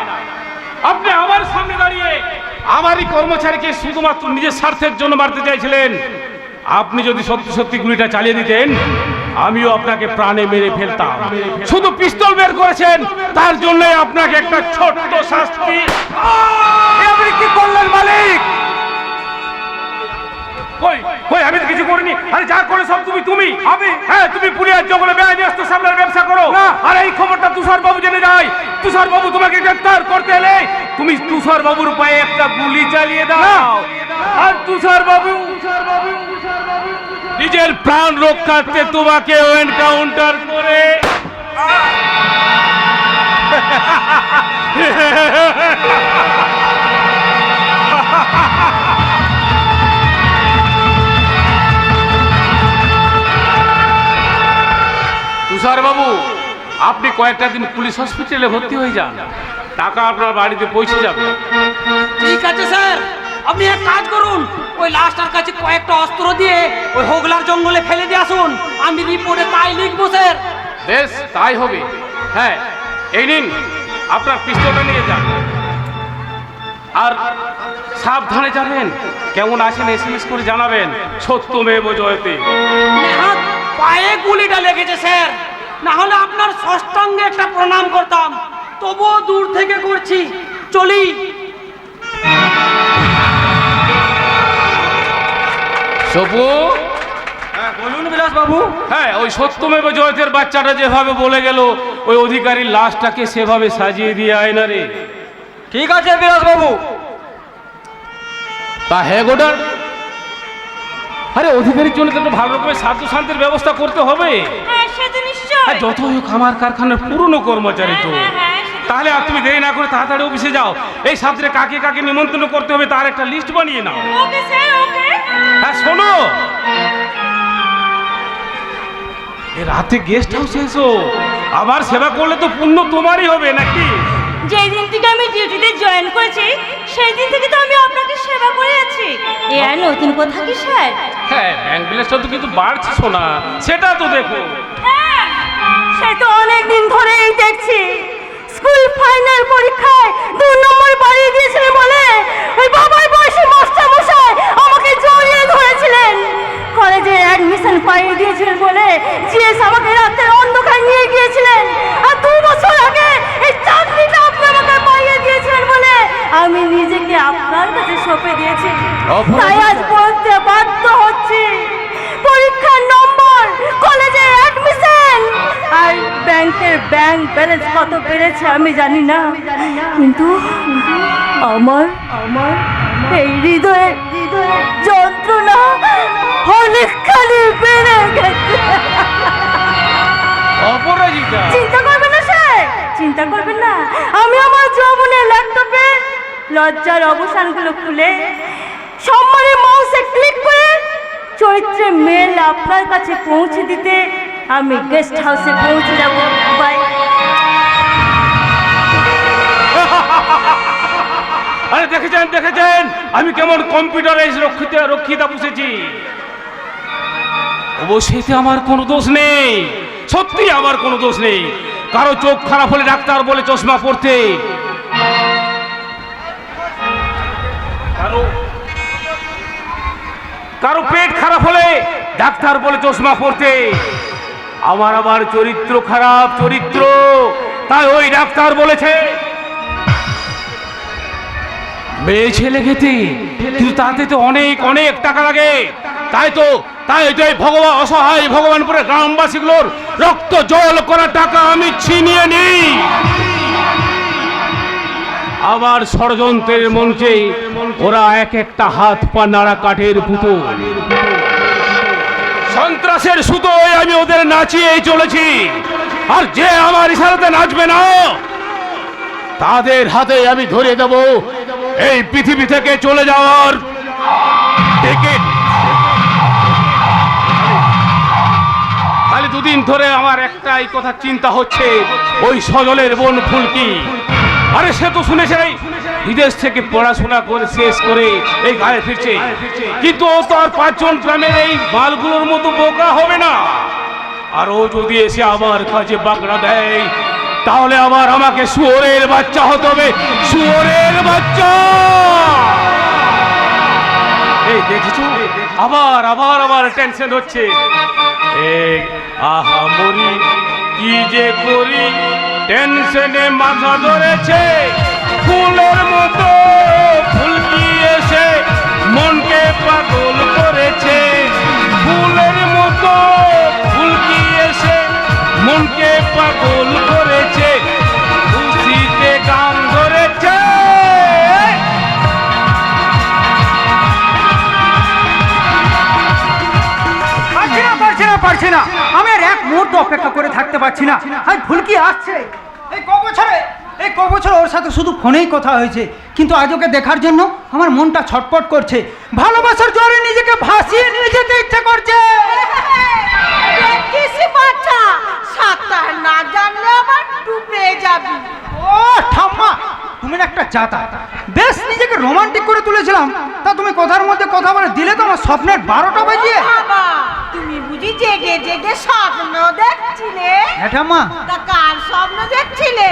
আপনি আমার সামনে দাঁড়িয়ে আমারই কর্মচারীকে শুধুমাত্র নিজের স্বার্থের জন্য মারতে চাইছিলেন। আপনি যদি সত্যি সত্যি গুলিটা চালিয়ে দিতেন, আমিও আপনাকে প্রাণে মেরে ফেলতাম। শুধু পিস্তল বের করেছেন, তার জন্যই আপনাকে একটা ছোট্ট শাস্তি। আপনি কি করলেন মালিক? কই কই, আমি তো কিছু করিনি। আরে যা করে সব তুমি আমি? হ্যাঁ, তুমি পুলিশের জঙ্গলে বেআইনি অস্ত্র সামলার ব্যবসা করো। আর এই খবরটা তুষার বাবু জেনে যায়। তুষার বাবু তোমাকে গ্রেফতার করতে এলে তুমি তুষার বাবুর পায়ে একটা গুলি চালিয়ে দাও, আর তুষার বাবু নিজের প্রাণ রক্ষার্থে তোমাকে এনকাউন্টার করে তুষার বাবু, আপনি কয়েকটা দিন পুলিশ হসপিটালে ভর্তি হয়ে যান, টাকা আপনার বাড়িতে পৌঁছে যাবে। ঠিক আছে স্যার, আপনি এক কাজ করুন, ওই লাস্টার কাছে কয়েকটা অস্ত্র দিয়ে ওই হোগলার জঙ্গলে ফেলে দিয়ে আসুন। আমি রিপোর্টে তাই লিখবো স্যার। বেশ, তাই হবে। হ্যাঁ, এই নিন, আপনার পিস্তলটা নিয়ে যান, আর সাবধানে যাবেন। কেমন আছেন SMS করে জানাবেন। সত্যমেব জয়তে। নেহাত পায়ে গুলিটা লেগেছে স্যার, না হলে আপনার ষষ্ঠাঙ্গে একটা প্রণাম করতাম, তবুও দূর থেকে করছি। চলি। সপু, বলুন বিলাস বাবু। হ্যাঁ, ওই সত্যমেব জয়তের বাচ্চাটা যেভাবে বলে গেল, ওই অধিকারীর লাশটাকে সেভাবে সাজিয়ে দিয়ে আয় না রে। ঠিক আছে বিলাস বাবু। তা হ্যাঁ গোডার, আরে অধিকারীর জন্য তো একটা ভালো রকমের সাহায্য শান্তির ব্যবস্থা করতে হবে। হ্যাঁ সে তো নিশ্চয়। আর যত হোক আমার কারখানার পুরনো কর্মচারী তো। তাহলে আর তুমি দেরি না করে তাড়াতাড়ি অফিসে যাও। এই সাথে কাকে কাকে নিমন্ত্রণ করতে হবে তার একটা লিস্ট বানিয়ে নাও। ওকে স্যার, ওকে। হ্যাঁ শোনো, এই রাতে গেস্ট হাউসে এসো। আমার সেবা করলে তো পুণ্য তোমারই হবে নাকি? যেই দিন থেকে আমি ডিউটিতে জয়েন করেছি সেই দিন থেকে তো আমি আপনাকে সেবা করে যাচ্ছি। এ আর নতুন কথা কি স্যার? হ্যাঁ, ব্যাংক ব্যালেন্সটা তো কিন্তু বাড়ছে শোনা, সেটা তো দেখো। হ্যাঁ, সে তো অনেক দিন ধরেই দেখছি। স্কুল ফাইনাল পরীক্ষায় 2 নম্বর বাড়িয়ে দিয়েছিলেন বলে ওই বাবার বয়সী মাস্টার মশাই আমাকে জড়িয়ে ধরেছিলেন। কলেজে অ্যাডমিশন পাইয়ে দিয়েছিলেন বলে জিএস আমাকে রাতের অন্ধকার নিয়ে গিয়েছিলেন। আর 2 বছর আগে এই চাকরিটা আপনি আমাকে পাইয়ে দিয়েছিলেন বলে আমি নিজেকে আপনার কাছে সঁপে দিয়েছি। তাই আজ বলতে বাধ্য হচ্ছি, পরীক্ষার নম্বর, কলেজে অ্যাডমিশন আর ব্যাংকের ব্যাংক ব্যালেন্স কত বেড়েছে আমি জানি না, কিন্তু আমার এই হৃদয়ে যন্ত্রণা অনেকখানি বেড়ে গেছে। অপরাজিতা, চিন্তা করবেন না স্যার, চিন্তা করবেন না। আমি আমার যৌবনের ল্যাপটপে লজ্জার অবসানগুলো খুলে সম্মানের মাউসে ক্লিক করে চরিত্রে মেল আপনার কাছে পৌঁছে দিতে আমি গেস্ট হাউসে পৌঁছে যাব। বাই। আরে দেখেছেন আমি কেমন কম্পিউটারাইজ রক্ষিতা বসেছি। অবশ্যই আমার কোনো দোষ নেই, সত্যি আমার কোনো দোষ নেই। কারো চোখ খারাপ হলে ডাক্তার বলে চশমা পড়তে, কারো পেট খারাপ হলে ডাক্তার বলে চশমা পড়তে। আমার আবার চরিত্র খারাপ, চরিত্র, তাই ওই ডাক্তার বলেছে মেয়ে ছেলে খেতে, কিন্তু তাতে তো অনেক টাকা লাগে। তাই তো তাই এটাই ভগবান অসহায় ভগবানপুরের গ্রামবাসীগুলোর রক্ত জল করা টাকা আমি ছিনিয়ে নিই। আবার ষড়যন্ত্রের মঞ্চে ওরা এক একটা হাত পা নাড়া কাঠের পুতুল, সন্ত্রাসের সুতোয় আমি ওদের নাচিয়ে চলেছি। আর যে আমার ইশারাতে নাচবে না তাদের হাতে আমি ধরে দেব এই পৃথিবী থেকে চলে যাওয়ার টিকিট। খালি দুদিন ধরে আমার একটাই কথা চিন্তা হচ্ছে, ওই সজলের বোন ফুলকি। আরে সে তো শুনেছে বিদেশ থেকে পড়াশোনা করে শেষ করে এই গায়ে ফিরছে, কিন্তু ও তো আর 5 জন গ্রামের এই বালগুলোর মতো বোকা হবে না। আর ও যদি এসে আমার কাছে বাগড়া দেয় তাহলে আবার আমাকে শুয়োরের বাচ্চা হতে হবে, শুয়োরের বাচ্চা। এই দেখেছো, আবার আবার আবার টেনশন হচ্ছে। আহা মরি কি যে করি, টেনশনে মাথা ধরেছে। ফুলের মতো ফুলকি এসে মনকে পাগল করেছে, ফুলের মতো ফুলকি এসে মনকে পাগল করেছে, খুশিতে গান ধরেছে। পারছি না, আমি আর এক মুহূর্ত অপেক্ষা করে থাকতে পারছি না। আজ ফুলকি আসছে, এই ক বছর ওর সাথে শুধু ফোনেই কথা হয়েছে, কিন্তু আজ ওকে দেখার জন্য আমার মনটা ছটপট করছে। ভালোবাসার জোরে নিজেকে ভাসিয়ে নিয়ে যেতে ইচ্ছা করছে। কিসি বাচ্চা, সাঁতার না জানলে আবার ডুবে যাবি। ও ঠাম্মা, তুমি না একটা জাতা। বেশ নিজেকে রোমান্টিক করে তুলেছিলাম, তা তুমি কথার মধ্যে কথা বলে দিলে তো আমার স্বপ্নের 12টা বাজিয়ে। বাবা, তুমি বুঝি জেগে জেগে স্বপ্ন দেখছিলে? হ্যাঁ ঠাম্মা। তা কার স্বপ্ন দেখছিলে?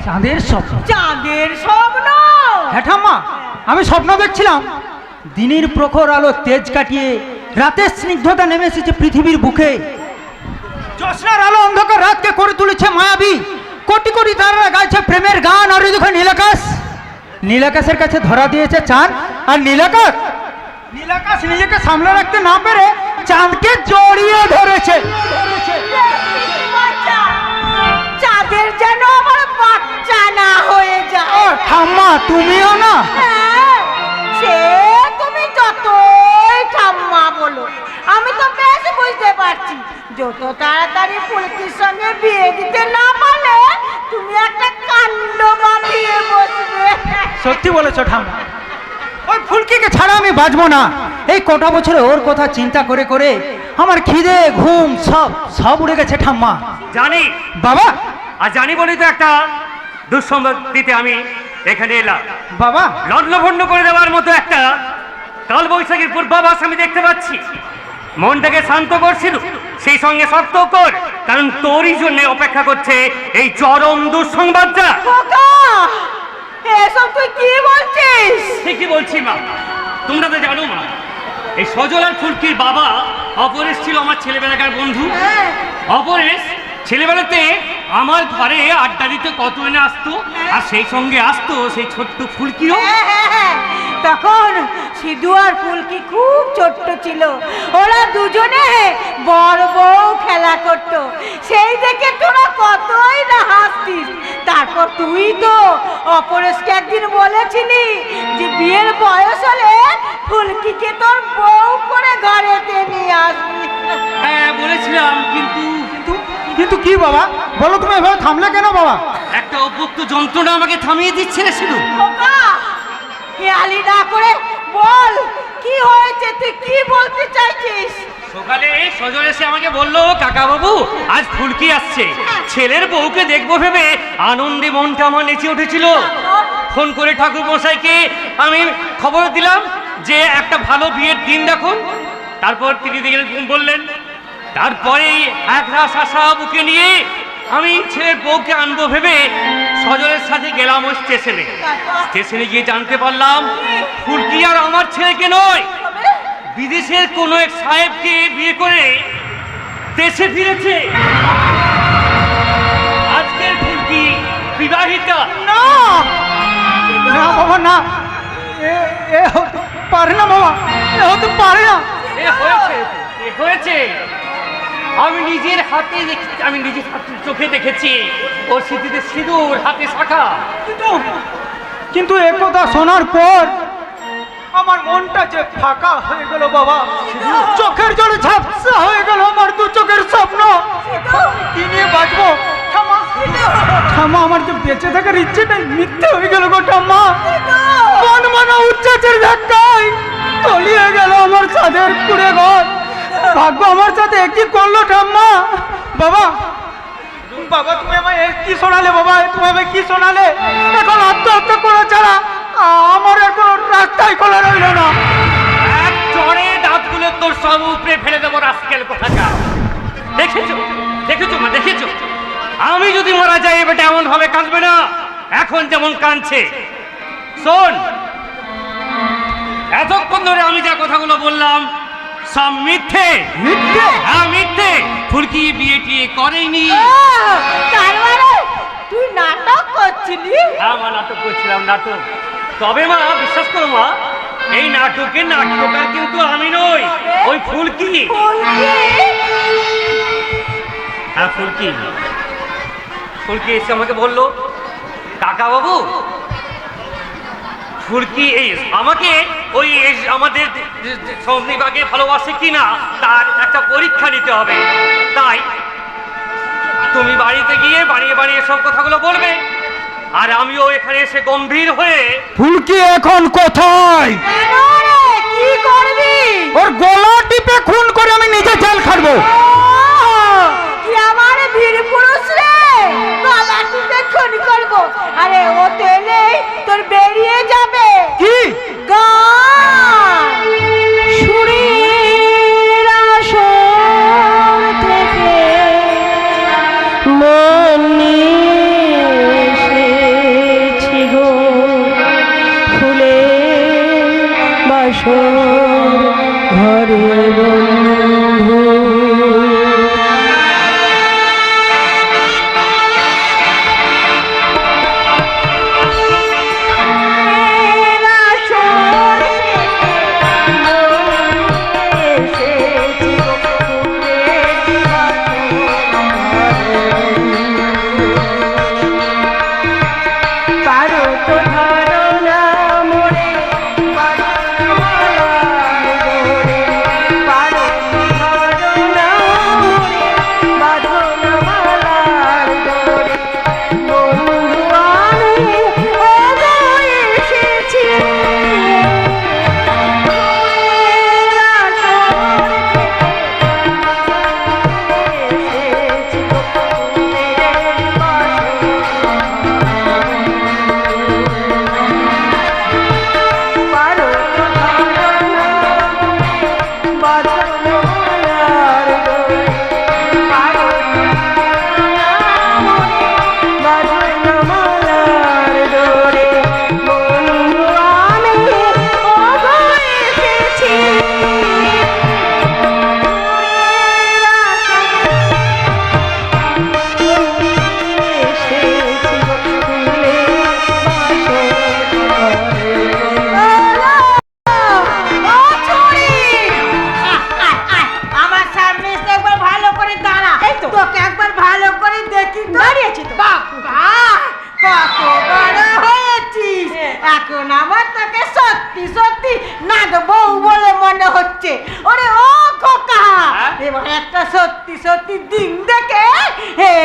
চাঁদের স্বপ্ন। চাঁদের স্বপ্ন? হ্যাঁ ঠাম্মা, আমি স্বপ্ন দেখছিলাম দিনের প্রখর আলো তেজ কাটিয়ে রাতের স্নিগ্ধতা নেমে এসেছে পৃথিবীর বুকে। জ্যোৎস্নার আলো অন্ধকার রাতকে করে তুলেছে মায়াবী, কোটি কোটি তারারা গাইছে প্রেমের গান। আর দেখো নীলাকাশের কাছে ধরা দিয়েছে চাঁদ, আর নীলাকাশ নিজেকে সামলে রাখতে না পেরে চাঁদকে জড়িয়ে ধরেছে। বাচ্চা, চাঁদের যেন আমার বাচ্চা না হয়ে যায়। ঠাম্মা তুমিও না? হ্যাঁ, সে তুমি যতই ঠাম্মা বলো, আমি তো বেশ বুঝতে পারছি যত তাড়াতাড়ি ফুলকির সঙ্গে বিয়ে দিতে না পারলে তুমি একটা কাণ্ড বাঁধিয়ে বসবে। সত্যি বলেছো ঠাম্মা, ওই ফুলকিকে ছাড়া আমি বাঁচবো না। এই কটা বছরে ওর কথা চিন্তা করে করে আমার খিদে ঘুম সব উড়ে গেছে ঠাম্মা। জানি বাবা। আর জানি বলি তো একটা দুঃসংবাদ দিতে আমি এখানে এলাম। বাবা, লণ্ডভণ্ড করে দেওয়ার মতো একটা কাল বৈশাখীর পূর্বাভাস আমি দেখতে পাচ্ছি। মনটাকে শান্ত করছিল, সেই সঙ্গে শক্ত কর, কারণ তোরই জন্য অপেক্ষা করছে এই চরম দুঃসংবাদটা। খোকা, এসব তুই কি বলছিস? ঠিকই বলছি মা, তোমরা তো জানো মা, এই সজল আর ফুলকির বাবা অপরেশ ছিল আমার ছেলেবেলাকার বন্ধু। হ্যাঁ। অপরেশ ছেলেবেলাতে আমার ঘরে আড্ডা দিতে কত এনে আসতো, আর সেই সঙ্গে আসতো সেই ছোট্ট ফুলকিও। হ্যাঁ, তখন সিধু আর ফুলকি খুব ছোট্ট ছিল, ওরা দুজনে বড় বউ খেলা করত, সেই দেখে তোরা কতই না হাসতিস। তারপর তুই তো অপরেশকে একদিন বলেছিলি যে বিয়ের বয়স হলে ফুলকিকে তোর বউ করে ঘরেতে নিয়ে আসবি। হ্যাঁ বলেছিলাম, কিন্তু কিন্তু কি বাবা বলো, তুমি এভাবে থামলে কেন বাবা? একটা অভুক্ত যন্ত্রণা আমাকে থামিয়ে দিচ্ছে না শুধু। খোকা, হেয়ালি না করে বল কি হয়েছে, তুই কি বলতে চাইছিস? সকালে সজল এসে আমাকে বললো, কাকা বাবু আজ ফুলকি আসছে, ছেলের বউকে দেখবো ভেবে আনন্দে মনটা আমার নেচে উঠেছিল। ফোন করে ঠাকুর মশাইকে আমি খবর দিলাম যে একটা ভালো বিয়ের দিন দেখুন। তারপর তিনি বললেন, তারপরে এক রাস আশা বুকে নিয়ে আমি ছেলের বউকে আনবো ভেবে সজলের সাথে গেলাম ওই স্টেশনে গিয়ে জানতে পারলাম ফুলকি আর আমার ছেলেকে নয়, বিদেশের কোন এক সাহেবকে বিয়ে করে দেশে ফিরেছে। আজকের ফুলকি বিবাহিতা। না না বাবা, না, এ হতে পারে না বাবা, এ হতে পারে না। এ হয়েছে, হয়েছে আমি নিজের হাতে আমি নিজের চোখে দেখেছি ওর স্মৃতিতে সিঁদুর হাতে শাখা। কিন্তু একথা শোনার পর আমার মনটা যে ফাঁকা হয়ে গেল বাবা, চোখের জলে ঝাপসা হয়ে গেল আমার দু চোখের স্বপ্ন। কি নিয়ে বাঁচবো ঠাম্মা? ঠাম্মা, আমার যে বেঁচে থাকার ইচ্ছেটাই মিথ্যে হয়ে গেল গো ঠাম্মা। মন মানা উচ্চাচের ধাক্কায় তলিয়ে গেল আমার ছাদের কুড়ে ঘর। ভাগ্য আমার সাথে কি করলো ঠাম্মা? বাবা, বাবা তুমি আমায় কি শোনালে? বাবা তুমি আমায় কি শোনালে? এখন আত্মহত্যা করা ছাড়া আমার এখন রাস্তায় খোলা রইল না। এক চড়ে দাঁতগুলো তোর সব উপরে ফেলে দেবো রাস্কেল কোথাকার। দেখেছো দেখেছো মা, দেখেছো আমি যদি মারা যাই এবারে এমন ভাবে কাঁদবে না এখন যেমন কাঁদছে। শোন, এতক্ষণ ধরে আমি যা কথাগুলো বললাম সব মিথ্যে। মিথ্যে? হ্যাঁ মিথ্যে। ফুলকি বিয়ে টিয়ে করেনি। তার মানে তুই নাটক করছিলি? হ্যাঁ মা, নাটক করছিলাম, নাটক। তবে মা বিশ্বাস করো মা, এই নাটকের নাট্যকার কিন্তু আমি নই, ওই ফুলকি। হ্যাঁ ফুলকি। ফুলকি এসে আমাকে বললো, কাকা বাবু ফুলকি এই আমাকে ওই আমাদের সন্ধিবাগে ভালোবাসে কিনা তার একটা পরীক্ষা নিতে হবে, তাই তুমি বাড়িতে গিয়ে বানিয়ে বানিয়ে সব কথাগুলো বলবে আর আমিও এখানে এসে গম্ভীর হয়ে। ফুলকি এখন কোথায়? কেন রে, কি করবি? ওর গলা টিপে খুন করে আমি নিজে জেল খাটবো। কি আমার বীর পুরুষ রে, গলা টিপে খুন করবো? আরে ও তেলে তোর বেরিয়ে যাবে। কি গান সুরের আসর থেকে মন নিয়ে এসেছি গো, ফুলের বাসর ঘরে বন্ধু। এখন আমার তোকে সত্যি সত্যি নাগ বউ বলে মনে হচ্ছে। ওরে ও খোকা, এবার একটা সত্যি সত্যি দিন দেখে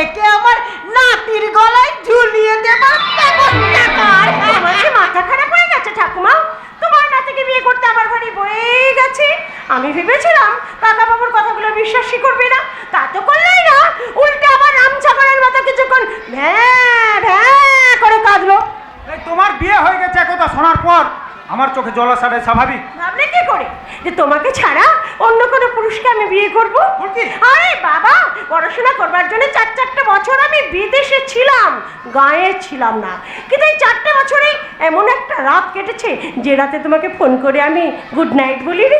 একে আমার নাতির গলায় ঝুলিয়ে দেবার ব্যবস্থা কর। আমার কি মাথা খারাপ হয়ে গেছে ঠাকুমা? তোমার নাতিকে বিয়ে করতে আমার ঘরে বয়ে গেছে। আমি ভেবেছিলাম কাকা বাবুর কথাগুলো বিশ্বাসই করবে না, তা তো করলেই না, উল্টে আবার রামছাগলের মতো কিছুক্ষণ ভ্যাঁ ভ্যাঁ করে কাঁদলো। তোমার বিয়ে হয়ে গেছে একথা শোনার পর আমার চোখে জল আসাটাই স্বাভাবিক। ভাবলে কি করে যে তোমাকে ছাড়া অন্য কোনো পুরুষকে আমি বিয়ে করবো? আরে বাবা, পড়াশোনা করবার জন্য 4 বছর আমি বিদেশে ছিলাম, গাঁয়ে ছিলাম না। কিন্তু এই 4 বছরে এমন একটা রাত কেটেছে যে রাতে তোমাকে ফোন করে আমি গুড নাইট বলিনি।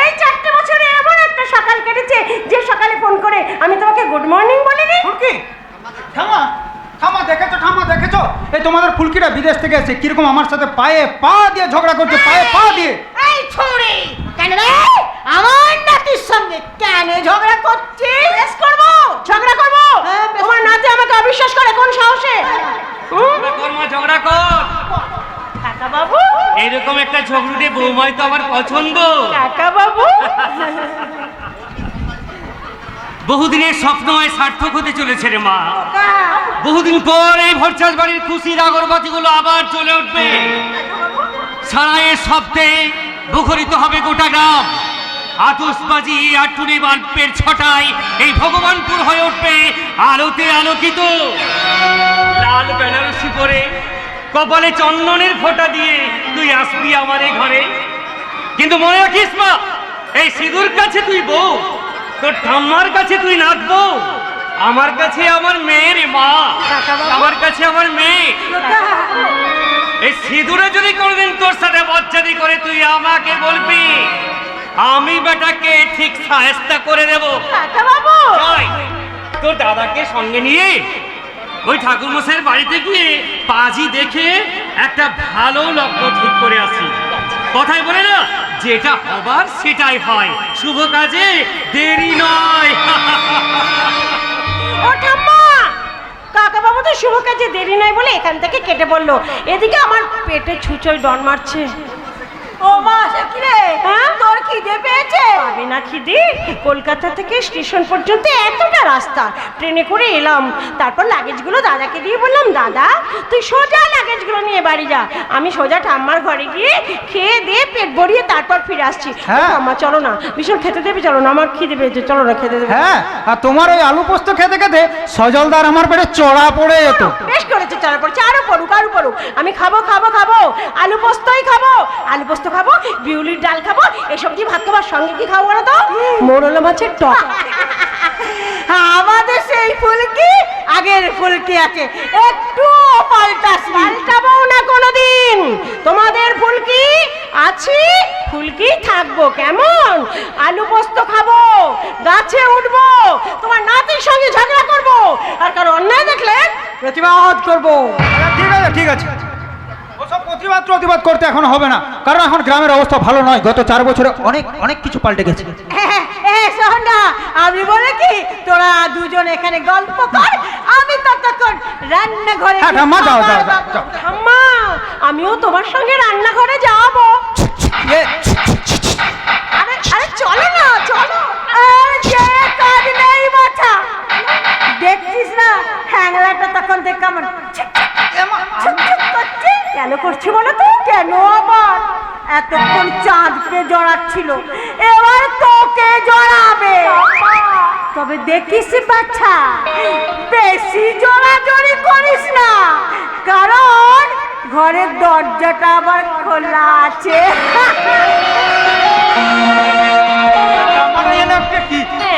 এই 4 বছরে এমন একটা সকাল কেটেছে যে সকালে ফোন করে আমি তোমাকে গুড মর্নিং বলিনি। থামা থামা, দেখেছো ঠাম্মা, দেখেছো এই তোমাদের ফুলকিটা বিদেশ থেকে এসে কিরকম আমার সাথে পায়ে পা দিয়ে ঝগড়া করছে, পায়ে পা দিয়ে। এই ছুরি কেন রে? আমার নাতির সঙ্গে কেন ঝগড়া করছিস? বেশ করবো, ঝগড়া করবো। তোমার নাতি আমাকে অবিশ্বাস করে কোন সাহসে? ঝগড়া কর কাকা বাবু, এরকম একটা ঝগড়ুটে বৌমাই তো আমার পছন্দ। কাকা বাবু, বহুদিনের স্বপ্ন হয় সার্থক হতে চলেছে রে মা। বহুদিন পর এই ভরচাষ বাড়ির খুশির আগরবাতিগুলো আবার চলে উঠবে। সারায়ের শব্দে মুখরিত হবে গোটা গ্রাম। আতশবাজি আর টুনি বাল্বের ছটায় এই ভগবানপুর হয়ে উঠবে আলোতে আলোকিত। লাল বেনারসি পরে কপালে চন্দনের ফোঁটা দিয়ে তুই আসবি আমার এই ঘরে। কিন্তু মনে রাখিস মা, এই সিঁদুর কাছে তুই বউ, তোর ঠাম্মার কাছে তুই নাচবো, আমার কাছে আমার মেয়ে রে মা, আমার কাছে আমার মেয়ে। এই সিঁদুরে যদি কোনোদিন তোর সাথে বচ্চাদি করে তুই আমাকে বলবি, আমি বেটাকে ঠিক সাহেস্তা করে দেব। কাকা বাবু, তাই তোর দাদাকে সঙ্গে নিয়ে ওই ঠাকুরমশাইয়ের বাড়িতে গিয়ে পাজি দেখে একটা ভালো লগ্ন ঠিক করে আসি। কথায় বলে না, যেটা হবার সেটাই হয়, শুভ কাজে দেরি নয়। ও ঠাম্মা, কাকা বাবু তো শুভ কাজে দেরি নাই বলে এখান থেকে কেটে পড়লো। এদিকে আমার পেটে ছুঁচোয় ডন মারছে। ও মা, সে কি রে? হ্যাঁ, তোর খিদে পেয়েছে? পাবি না খিদে? কলকাতা থেকে স্টেশন পর্যন্ত এতটা রাস্তা ট্রেনে করে এলাম। তারপর লাগেজগুলো দাদাকে দিয়ে বললাম, দাদা তুই সোজা লাগেজগুলো নিয়ে বাড়ি যা, আমি সোজা ঠাম্মার ঘরে গিয়ে খেয়ে দিয়ে পেট ভরিয়ে তারপর ফিরে আসছি। ঠাম্মা চলো না, ভীষণ খেতে দেবে, চলো না, আমার খিদে পেয়েছে, চলো না খেতে দেবে। হ্যাঁ, আর তোমার ওই আলু পোস্ত খেতে খেতে সজলদার আমার পেটে চড়া পড়ে যেত। বেশ করেছে, চড়া পড়ছে, আরো পড়ুক আরো পড়ুক। আমি খাবো খাবো খাবো, আলু পোস্তই খাবো, আলু পোস্ত খাবো, বিউলির ডাল খাবো, এসব দিয়ে ভাত খাবার সঙ্গে কি খাবো বলো তো? মোরলা মাছের টক। আমাদের সেই ফুলকি আগের ফুলকি আছে, একটু পাল্টাবো না কোনোদিন। তোমাদের ফুলকি আছি, ফুলকি থাকবো, কেমন? আলু পোস্ত খাবো, গাছে উঠবো, তোমার নাতির সঙ্গে ঝগড়া করবো, আর কারো অন্যায় দেখলে প্রতিবাদ করবো। ঠিক আছে ঠিক আছে, ওসব প্রতিবাদ করতে এখন হবে না, কারণ এখন গ্রামের অবস্থা ভালো নয়। গত 4 বছরে অনেক অনেক কিছু পাল্টে গেছে। শোন না, আমি বলে কি, তোরা দুজন এখানে গল্প কর, আমি ততক্ষণ রান্নাঘরে। হ্যাঁ ঠাম্মা, যাও যাও যাও। ঠাম্মা, আমিও তোমার সঙ্গে রান্নাঘরে যাবো। আরে আরে চলো না, চলো। আরে যে কাজ নেই বাছা, দেখছিস না হ্যাংলাটা তখন দেখ কেমন করছে। কেন করছি বলো তো? কেন আবার? এতক্ষণ চাঁদকে জড়াচ্ছিল, এবার তোকে জড়াবে। তবে দেখিস বাচ্চা, বেশি জড়াজড়ি করিস না, কারণ ঘরের দরজাটা আবার খোলা আছে।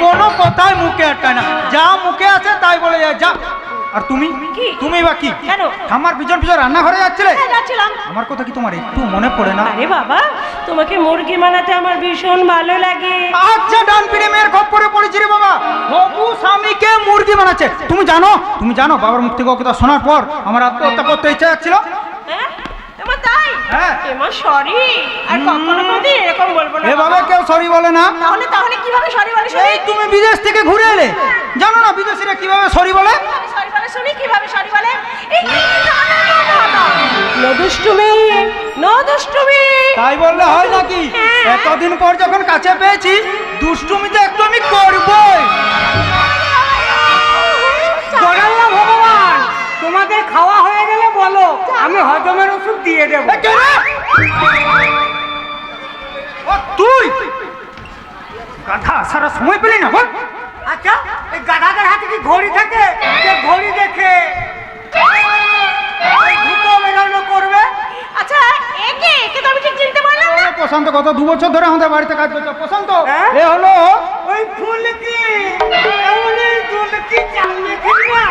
কোনো কথাই মুখে আটকায় না, যা মুখে আছে তাই বলে যায়। যা। আর তুমি কি? তুমি বা কি? কেন? আমার পিছন পিছন রান্নাঘরে যাচ্ছিলে? হ্যাঁ, যাচ্ছিলাম। আমার কথা কি তোমার একটু মনে পড়ে না? আরে বাবা, তোমাকে মুরগি বানাতে আমার ভীষণ ভালো লাগে। আচ্ছা, ডান পিড়ে মেয়ের খপ্পরে পড়েছি রে বাবা, হবু স্বামীকে মুরগি বানাচ্ছে। তুমি জানো বাবার মুখ থেকে কথা শোনার পর আমার আত্মহত্যা করতে ইচ্ছা যাচ্ছিল। হ্যাঁ, এমা তাই? হ্যাঁ। এমা সরি, আর কখনো কোনোদিন এরকম বলবো না। এভাবে কেউ সরি বলে না। তাহলে কিভাবে সরি বলে শুনি? এই তুমি বিদেশ থেকে ঘুরে এলে, জানো না বিদেশিরা কিভাবে সরি বলে? সরি বলে শুনি, কিভাবে সরি বলে? এই নো দুষ্টুমি, নো দুষ্টুমি। তাই বললে হয় নাকি? হ্যাঁ। এতদিন পর যখন কাছে পেয়েছি, দুষ্টুমি তো একটু আমি করবই। বলাল্লা ভগবান, তোমাদের খাওয়া হয়ে গেলে বলো, আমি হজমের ওষুধ দিয়ে দেবো। তুই গাধা, সারা সময় পেলি না বল। আচ্ছা, এই গাধাদের হাতে কি ঘড়ি থাকে? যে ঘড়ি দেখে ঢুকো বেরোনো করবে। আচ্ছা, একে তো আমি ঠিক চিনতে পারলাম না। প্রশান্ত গত 2 বছর ধরে আমাদের বাড়িতে কাজ করছে। প্রশান্ত হ্যাঁ? এ হলো ওই ফুলকি, এমনই ফুলকি চালিয়েছিস না,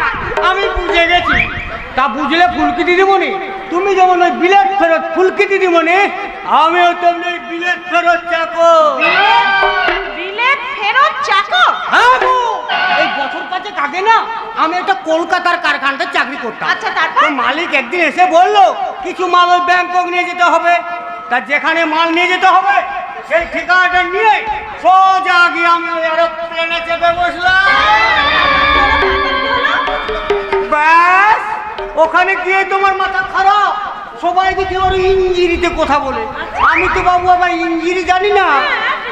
আমি বুঝে গেছি। তা বুঝলে ফুলকি দিদিমণি, তুমি যেমন ওই বিলেট ফেরত ফুলকি দিদিমণি, আমিও তেমনি ওই বিলেট ফেরত চাকর। বিলেত ফেরত চাকর? হ্যাঁ গো, এই বছর কাছেক আগে না আমি একটা কলকাতার কারখানাতে চাকরি করতাম। আচ্ছা, তারপর? তো মালিক একদিন এসে বললো কিছু মাল ওই ব্যাংকক নিয়ে যেতে হবে। তা যেখানে মাল নিয়ে যেতে হবে সেই ঠিকানাটা নিয়ে সোজা গিয়ে আমি ওই এরোপ্লেনে চেপে বসলাম। ব্যাস ওখানে গিয়ে তোমার মাথা খারাপ, সবাই দেখি ওর ইঞ্জিরিতে কথা বলে। আমি তো বাবু আবার ইঞ্জিরি জানি না,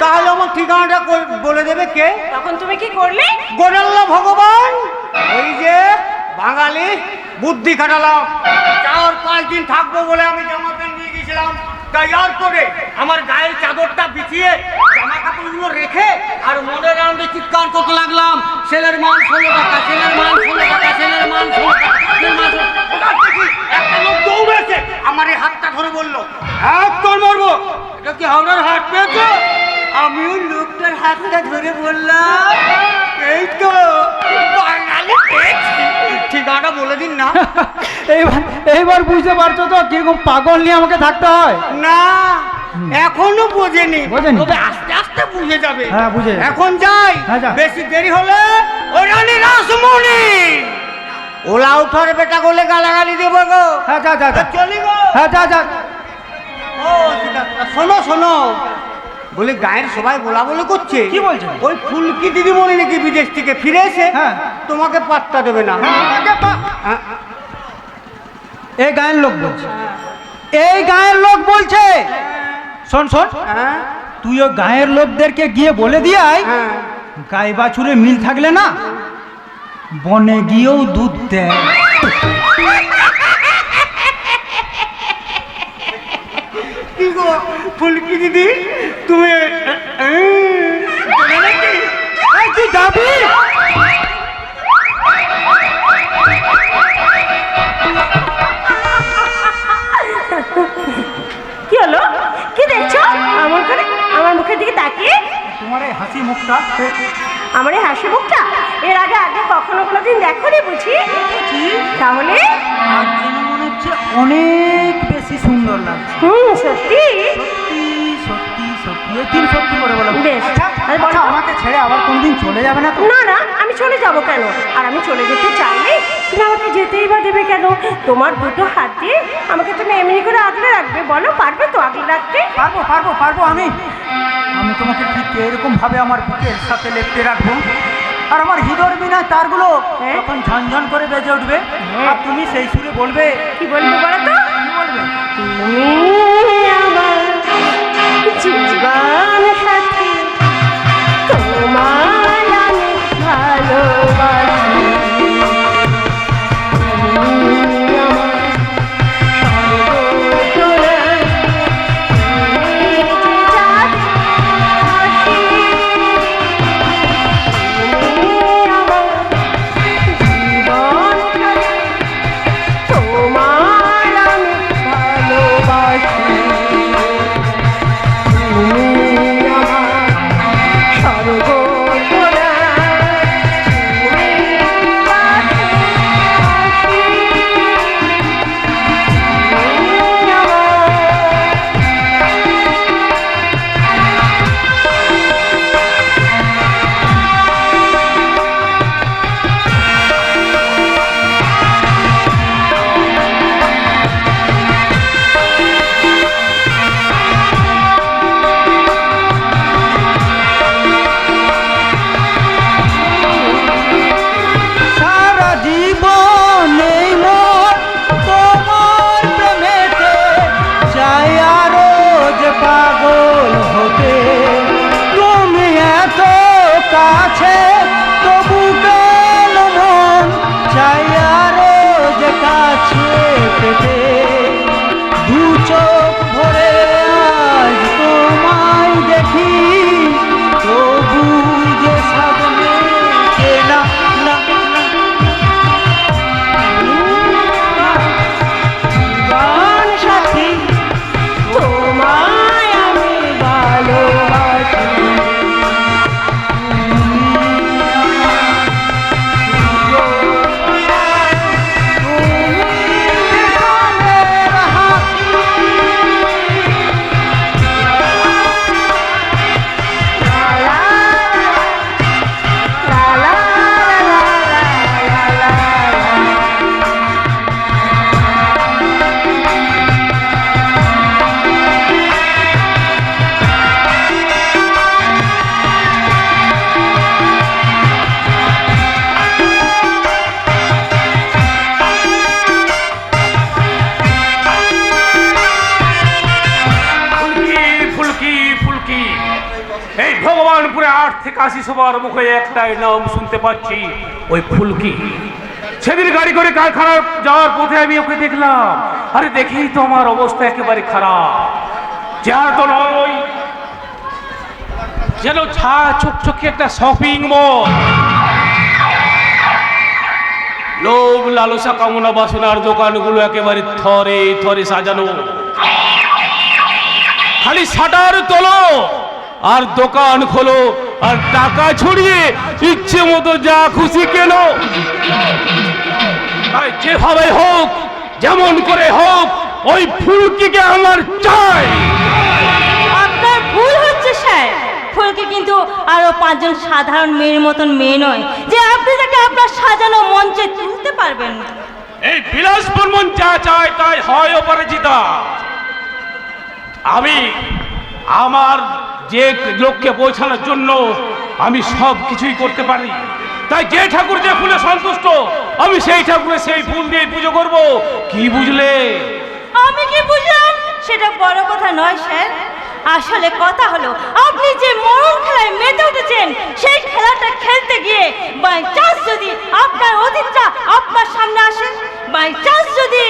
তাহলে আমার ঠিকানাটা বলে দেবে কে? তখন তুমি কি করলে? গোনাল্লা ভগবান, ওই যে বাঙালি বুদ্ধি খাটালাম। 4-5 দিন থাকবো বলে আমি জামা প্যান্ট নিয়ে গেছিলাম, তাই আর করে আমার গায়ের চাদরটা বিছিয়ে জামা কাপড়গুলো রেখে আর মনের আনন্দে চিৎকার করতে লাগলাম, ছেলের মান 16 টাকা, ছেলের মান 16 টাকা, ছেলের মান 16 টাকা, ছেলের মান 16 টাকা। হঠাৎ দেখি একটা লোক দৌড়েছে, আমার এই হাতটা ধরে বললো, একদম মারবো, এটা কি হাওড়ার হাট পেয়েছো? আমিও লোকটার হাতটা ধরে বললাম, এই তো বাঙালি পেয়েছি। ঠিকানা বলে দিন না। এইবার বুঝতে পারছো তো কিরকম পাগল নিয়ে আমাকে থাকতে হয়? না এখনো বোঝেনি, বোঝেনি? তবে আস্তে আস্তে বুঝে যাবে। হ্যাঁ, বুঝে যাবে। এখন যাই, হ্যাঁ, যা। বেশি দেরি হলে ওই রানী রাসমণি ওলা উঠার বেটা বলে গালাগালি দেবো গো। হ্যাঁ, যা যা যা। চলি গো। হ্যাঁ, যা যা। ও শোনো শোনো, বলে গায়ের সবাই বলা বলে করছে। কি বলছে? ওই ফুলকি দিদিমণি নাকি বিদেশ থেকে ফিরে এসে হ্যাঁ। তোমাকে পাত্তা দেবে না। হ্যাঁ। এই গায়ের লোক বলছে, এই গায়ের লোক বলছে। শোন শোন, হ্যাঁ তুই ওই গায়ের লোকদেরকে গিয়ে বলে দিয়ে আয়, হ্যাঁ গাই বাছুরে মিল থাকলে না বনে গিয়েও দুধ দেয়। কি গো ফুলকি দিদি, তুমি এই তুই যাবি? কি হলো? কি দেখছো আমার করে? আমার মুখের দিকে তাকিয়ে তোমার এই হাসি মুখটা, আমার এই হাসি মুখটা এর আগে আগে কখনো কোনোদিন দেখোনি বুঝি? তাহলে আজ যেন মনে হচ্ছে অনেক বেশি সুন্দর লাগছে। সত্যি সত্যি সত্যি সত্যি, একদিন সত্যি করে বলো। বেশ, তাহলে বলো। আচ্ছা, আমাকে ছেড়ে আবার কোনদিন চলে যাবে না তো? না না, আমি চলে যাব কেন? আর আমি চলে যেতে চাইলে তুমি আমাকে যেতেই বা দেবে কেন? তোমার দুটো হাত দিয়ে আমাকে তুমি এমনি করে আগলে রাখবে, বলো পারবে তো আগলে রাখতে? পারবো পারবো পারবো। আমি তোমাকে ঠিক এরকম ভাবে আমার বুকের সাথে লেপটে রাখবো, আর আমার হৃদয়ের বিনায় তারগুলো হ্যাঁ। তখন ঝনঝন করে বেজে উঠবে, আর তুমি সেই সুরে বলবে। কি বলবে বলো তো? কি বলবে? তুমি আমার জীবন সাথী, তোমায় আমি ভালোবাসি। তুমি আমার সর্বসোনা, তুমি যে যাকে বাসি। তুমি আমার জীবন সাথী, তোমায় আমি ভালোবাসি। তুমি আমার সর্বসোনা, তুমি যাকে বাসি। তুমি আমার সারা জীবন এই মন তোমার প্রেমেতে চাই আরো যে পাগল হতে। তুমি এত কাছে তবু কেন মন চাই আরো যে কাছে পেতে। দু চোখ ভরে আজ তোমায় দেখি, তবু যে সামনে না না জীবন সাথী, তোমায় আমি ভালোবাসি। তুমি আমার ষাট থেকে 80 সবার মুখে একটাই নাম শুনতে পাচ্ছি, ওই ফুলকি। সেদিন গাড়ি করে কারখানা যাওয়ার পথে আমি ওকে দেখলাম। আরে দেখেই তো আমার অবস্থা একেবারে খারাপ। যা তো নয়, যেন চকচকে একটা শপিং মল। লোভ লালসা কামনা বাসনার দোকানগুলো একেবারে থরে থরে সাজানো। খালি শাটার তোলো আর দোকান খোলো আর টাকা ছড়িয়ে ইচ্ছে মতো যা খুশি কেন। তাই যেভাবে হোক, যেমন করে হোক, ওই ফুলকিকে আমার চাই। আপনার ভুল হচ্ছে স্যার। ফুলকি কিন্তু আরো 5 জন সাধারণ মেয়ের মতন মেয়ে নয় যে আপনি তাকে আপনার সাজানো মঞ্চে তুলতে পারবেন। এই বিলাস বর্মন যা চায় তাই হয় অপরাজিতা। আমি আমার যে লক্ষ্যে পৌঁছানোর জন্য আমি সব কিছুই করতে পারি। তাই যে ঠাকুর যে ফুলে সন্তুষ্ট, আমি সেই ঠাকুরে সেই ফুল দিয়ে পুজো করব। কি বুঝলে? আমি কি বুঝলাম সেটা বড় কথা নয় স্যার। আসলে কথা হলো আপনি যে মরণ খেলায় মেতে উঠেছেন, সেই খেলাটা খেলতে গিয়ে বাই চান্স যদি আপনার অতীতটা আপনার সামনে আসে, বাই চান্স যদি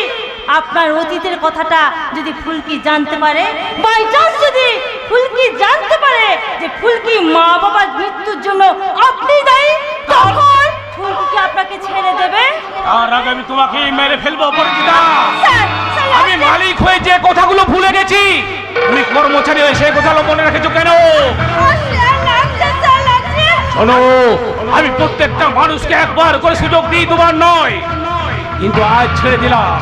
আপনার অতীতের কথাটা যদি ফুলকি জানতে পারে, বাই চান্স যদি ফুলকি জানতে পারে যে ফুলকি মা বাবার মৃত্যুর জন্য আপনি দায়ী, তখন ফুলকি আপনাকে ছেড়ে দেবে। আর আগে আমি তোমাকে মেরে ফেলবো অপরাজিতা। স্যার, স্যার, আমি মালিক হয়ে যে কথাগুলো ভুলে গেছি, তুমি কর্মচারী হয়ে সেই কথাগুলো মনে রেখেছো কেন? শোনো, আমি প্রত্যেকটা মানুষকে একবার করে সুযোগ দিই, তোমার নয়। কিন্তু আজ ছেড়ে দিলাম।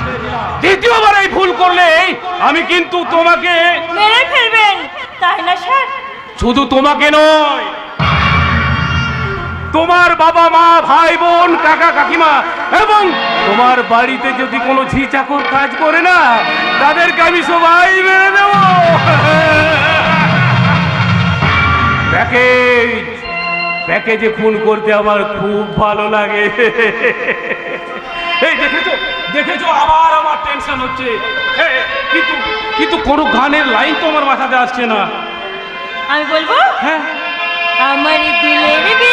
দ্বিতীয়বার এই ভুল করলে আমি কিন্তু তোমাকে মেরে ফেলবেন, তাই না স্যার? শুধু তোমাকে নয়, তোমার বাবা মা ভাই বোন কাকা কাকিমা এবং তোমার বাড়িতে যদি কোনো ঝি চাকর কাজ করে না, তাদেরকে আমি সবাই মেরে দেব। প্যাকেজে খুন করতে আমার খুব ভালো লাগে। এই দেখেছো আবার আমার টেনশন হচ্ছে। কিন্তু কোনো গানের লাইন তো আমার মাথাতে আসছে না। আমি বলবো, হ্যাঁ, আমার দিলের বিলে,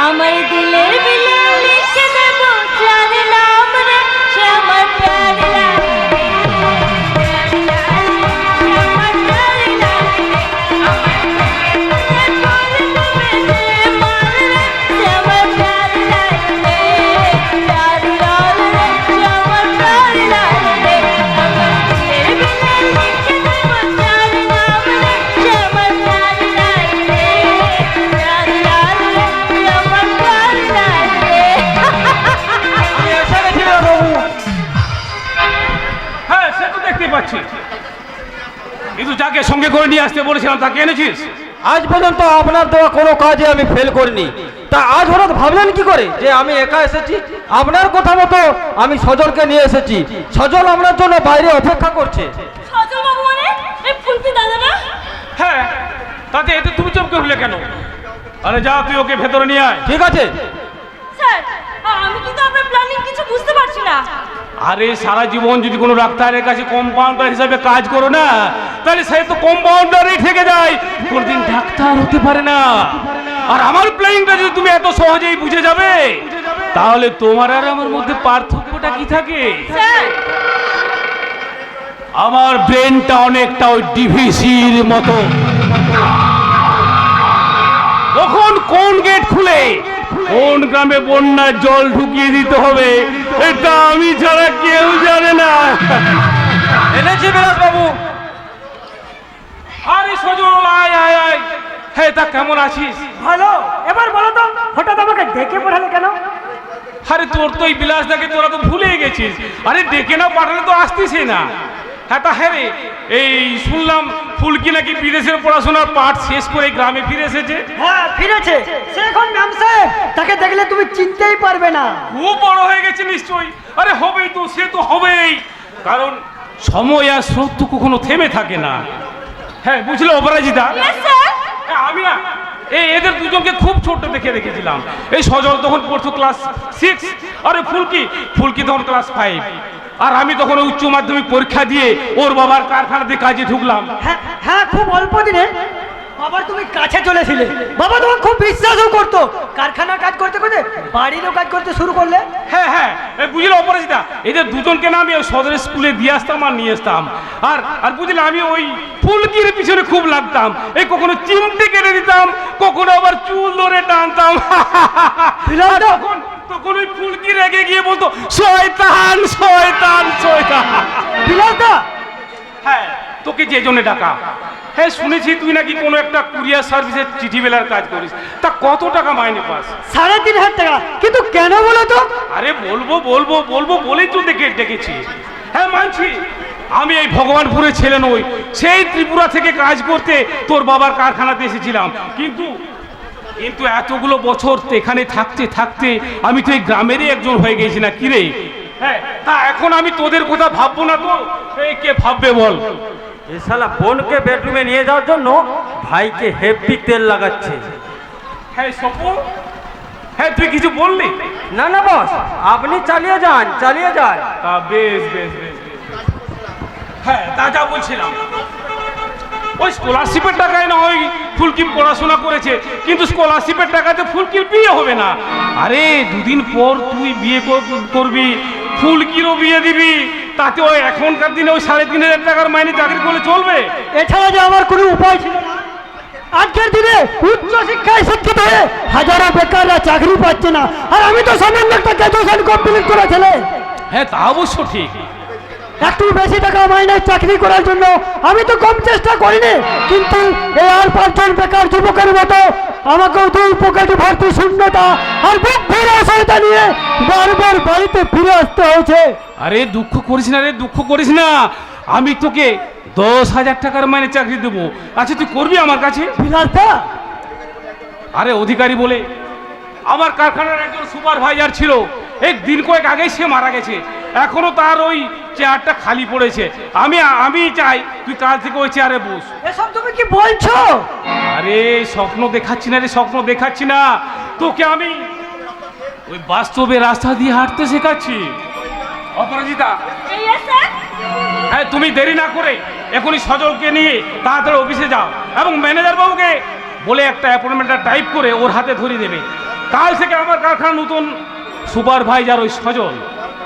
আমার দিলের বিলে লিখে দেব চার নাম রে, সে আমার প্যার লাগে, প্যার লাগে, আমার প্যার লাগে, আমার পাচ্ছি। কিন্তু যাকে সঙ্গে করে নিয়ে আসতে বলেছিলাম তাকে এনেছিস? আজ পর্যন্ত আপনার দেওয়া কোনো কাজে আমি ফেল করিনি। তা আজ হঠাৎ ভাবলেন কি করে যে আমি একা এসেছি? আপনার কথা মতো আমি সজলকে নিয়ে এসেছি। সজল আপনার জন্য বাইরে অপেক্ষা করছে। সজল বাবু মানে এই ফুলকি দাদা না? হ্যাঁ, তাতে এতে তুমি চুপ করলে কেন? আরে যা, তুই ওকে ভেতরে নিয়ে আয়। ঠিক আছে স্যার, আমি কিন্তু আপনার প্ল্যানিং কিছু বুঝতে পারছি না। আরে সারা জীবন যদি কোনো ডাক্তারের কাছে কম্পাউন্ডার হিসাবে কাজ করো না, তাহলে সে তো কম্পাউন্ডারই থেকে যায়, কোনদিন ডাক্তার হতে পারে না। আর আমার প্ল্যানিংটা যদি তুমি এত সহজেই বুঝে যাবে, তাহলে তোমার আর আমার মধ্যে পার্থক্যটা কি থাকে? স্যার, আমার ব্রেনটা অনেকটা ওই ডিভিসির মতো। কখন কোন গেট খুলে কোন গ্রামে বন্যার জল ঢুকিয়ে দিতে হবে, এটা আমি ছাড়া কেউ জানে না। এনেছি বিলাস বাবু। আরে সজল, আয় আয় আয়। হ্যাঁ, তা কেমন আছিস? ভালো। এবার বলো তো, হঠাৎ আমাকে ডেকে পাঠালে কেন? আরে তোর তো এই বিলাস দেখে তোরা তো ভুলে গেছিস। আরে ডেকে না পাঠালে তো আসতিসই না। হ্যাঁ, তা হ্যাঁ রে, এই শুনলাম ফুলকি নাকি বিদেশের পড়াশোনার পাঠ শেষ করে গ্রামে ফিরে এসেছে। হ্যাঁ, ফিরেছে। সে এখন ম্যাম সাহেব, তাকে দেখলে তুমি চিনতেই পারবে না। খুব বড় হয়ে গেছে নিশ্চয়ই। আরে হবেই তো, সে তো হবেই, কারণ সময় আর স্রোত তো কখনো থেমে থাকে না। হ্যাঁ, বুঝলে অপরাজিতা? Yes sir. হ্যাঁ, আমি না এদের দুজনকে খুব ছোট দেখে রেখেছিলাম। এই সজল তখন পড়তো ক্লাস 6, আরে ফুলকি তখন ক্লাস 5, আর আমি তখন উচ্চ মাধ্যমিক পরীক্ষা দিয়ে ওর বাবার কারখানাতে কাজে ঢুকলাম। হ্যাঁ হ্যাঁ, খুব অল্প দিনে। বাবা তুমি কাছে চলেছিলে, বাবা তোমার খুব বিশ্বাসও করতো, কারখানার কাজ করতে করতে বাড়িরও কাজ করতে শুরু করলে। হ্যাঁ হ্যাঁ, বুঝলে অপরাজিতা, এদের দুজনকে না আমি ওই সদরের স্কুলে দিয়ে আসতাম আর নিয়ে আসতাম। আর আর বুঝলে আমি ওই ফুলকির পিছনে খুব লাগতাম, এই কখনো চিমটে কেটে দিতাম, কখনো আবার চুল ধরে টানতাম। আর তখন তখন ওই ফুলকি রেগে গিয়ে বলতো শয়তান শয়তান শয়তান। বিলাসদা, হ্যাঁ, তোকে যে জন্য ডাকা। হ্যাঁ, শুনেছি তুই নাকি কোনো একটা কুরিয়ার সার্ভিসের চিঠি বেলার কাজ করিস, তা কত টাকা মাইনে পাস? 3,500 টাকা। কিন্তু কেন বলো তো? আরে বলবো বলবো বলবো বলেই তো ডেকেছি। হ্যাঁ মানছি, আমি এই ভগবানপুরের ছেলে নই, সেই ত্রিপুরা থেকে কাজ করতে তোর বাবার কারখানাতে এসেছিলাম। কিন্তু কিন্তু এতগুলো বছর এখানে থাকতে থাকতে আমি তো এই গ্রামেরই একজন হয়ে গেছি না কি রে? হ্যাঁ, তা এখন আমি তোদের কথা ভাববো না তো এই কে ভাববে বল? এ শালা বোনকে বেডরুমে নিয়ে যাওয়ার জন্য ভাইকে হেভি তেল লাগাচ্ছে। হ্যাঁ সপু, হ্যাঁ তুই কিছু বললি? না না বস, আপনি চালিয়ে যান চালিয়ে যান। তা বেশ বেশ বেশ বেশ। হ্যাঁ, তা যা বলছিলাম, ওই স্কলারশিপের টাকায় না ওই ফুলকি পড়াশোনা করেছে, কিন্তু স্কলারশিপের টাকাতে ফুলকির বিয়ে হবে না। আরে দুদিন পর তুই বিয়ে করবি, ফুলকিরও বিয়ে দিবি, তাতে ওই এখনকার দিনে ওই 3,500 টাকার মাইনে চাকরি করলে চলবে? এছাড়া যে আমার কোনো উপায় ছিল না। আজকের দিনে উচ্চ শিক্ষায় শিক্ষিত হয়ে হাজারো বেকাররা চাকরি পাচ্ছে না, আর আমি তো সামান্য একটা গ্রাজুয়েশন কমপ্লিট করা ছেলে। হ্যাঁ, তা অবশ্য ঠিক। একটু বেশি টাকা মাইনে চাকরি করার জন্য আমি তো কম চেষ্টা করিনি, কিন্তু এই আর 5জন বেকার যুবকের মতো আমাকেও দুই পকেটে ভর্তি শূন্যতা আর বুক ভরে অসহায়তা নিয়ে বারবার বাড়িতে ফিরে আসতে হয়েছে। আরে দুঃখ করিস না রে, দুঃখ করিস না, আমি তোকে 10,000 টাকার মাইনে চাকরি দেবো। আচ্ছা তুই করবি আমার কাছে? বিলাসদা, আরে অধিকারী বলে আমার কারখানার একজন সুপারভাইজার ছিল, দিন কয়েক আগেই সে মারা গেছে, এখনো তার ওই চেয়ারটা খালি পড়েছে। আমি চাই তুই কাল থেকে ওই চেয়ারে বস। এসব তুমি কি বলছো? আরে স্বপ্ন দেখাচ্ছি না রে, স্বপ্ন দেখাচ্ছি না, তোকে আমি ওই বাস্তবে রাস্তা দিয়ে হাঁটতে শেখাচ্ছি। অপরাজিতা, হ্যাঁ তুমি দেরি না করে এখনই সজলকে নিয়ে তাড়াতাড়ি অফিসে যাও এবং ম্যানেজার বাবুকে বলে একটা অ্যাপয়েন্টমেন্টটা টাইপ করে ওর হাতে ধরিয়ে দেবে। কাল থেকে আমার কারখানা নতুন সুপারভাইজার ওই সজল।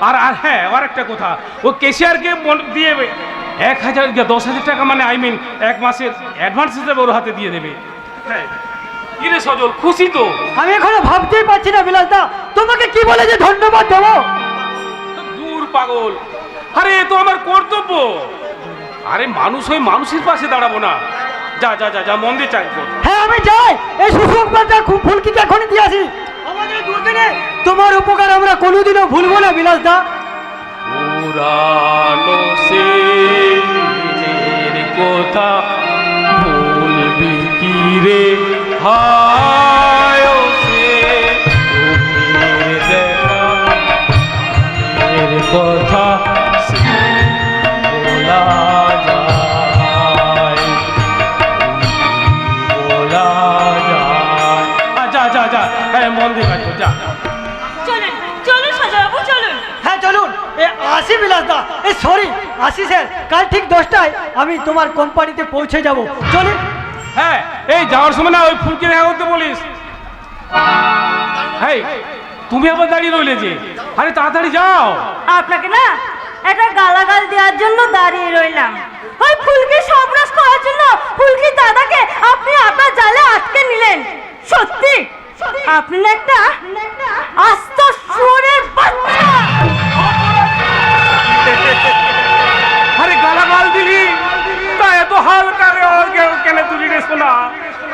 আর আর হ্যাঁ, আর একটা কথা, ও ক্যাশিয়ারকে দিয়ে 10,000 টাকা, মানে এক মাসের অ্যাডভান্স হিসেবে ওর হাতে দিয়ে দেবে। হ্যাঁ, কি রে সজল, খুশি তো? আমি এখনো ভাবতেই পারছি না বিলাসদা, তোমাকে কি বলে যে ধন্যবাদ দেবো। দূর পাগল, আরে এ তো আমার কর্তব্য। আরে মানুষ হয়ে মানুষের পাশে দাঁড়াবো না? যা যা যা যা, মন দিয়ে চাই কর। হ্যাঁ আমি যাই, এই সুসংবাদটা খুব ফুলকিকে এখনই দিয়ে আসি। আমাদের দুর্দিনে তোমার উপকার আমরা কোনোদিনও ভুলবো না বিলাসদা। পুরানো সেদিনের কথা বলবি কি রে, হায় ও সে চোখের দেখা, এর কথা বলা যায়, বলা যায়। যা যা যা, হ্যাঁ মন দিয়ে কাজ কর, যা। চলুন চলুন সজলবাবু চলুন। হ্যাঁ চলুন, আসি বিলাসদা, সরি আসি স্যার, কাল ঠিক 10টায় আমি তোমার কোম্পানিতে পৌঁছে যাব। চলুন। হ্যাঁ, এই যাওয়ার সময় না ওই ফুলকে দেখা করতে বলিস। হ্যাঁ, তুমি আবার দাঁড়িয়ে রইলে যে, আরে তাড়াতাড়ি যাও। আপনাকে না একটা গালাগাল দেওয়ার জন্য দাঁড়িয়ে রইলাম। ওই ফুলকি সর্বনাশ করার জন্য ফুলকি দাদাকে আপনি আপনার জালে আটকে নিলেন। সত্যি আপনি না একটা আস্ত শুয়োরের বাচ্চা। আরে গালাগাল দিলি, তা এত হালকা রে কেন তুলি রে শোনা?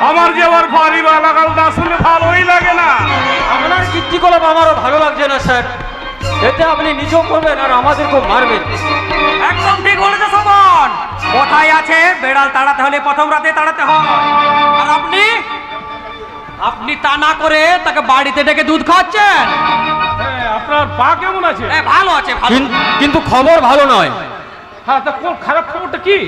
আমার যে আবার ভারী গালাগাল না শুনলে ভালোই লাগে না। আপনার কীর্তিকলাপ আমারও ভালো লাগছে না স্যার, এতে আপনি নিজেও করবেন আর আমাদেরকেও মারবেন। একদম ঠিক বলেছে শোভন, কোথায় আছে বেড়াল তাড়াতে হলে প্রথম রাতে তাড়াতে হয়। আর আপনি তা না করে তাকে বাড়িতে ডেকে দুধ খাওয়াচ্ছেন। হ্যাঁ, আপনার পা কেমন আছে? ভালো আছে, ভালো। কিন্তু খবর ভালো নয়। হ্যাঁ, তা কোন খারাপ খবরটা কি?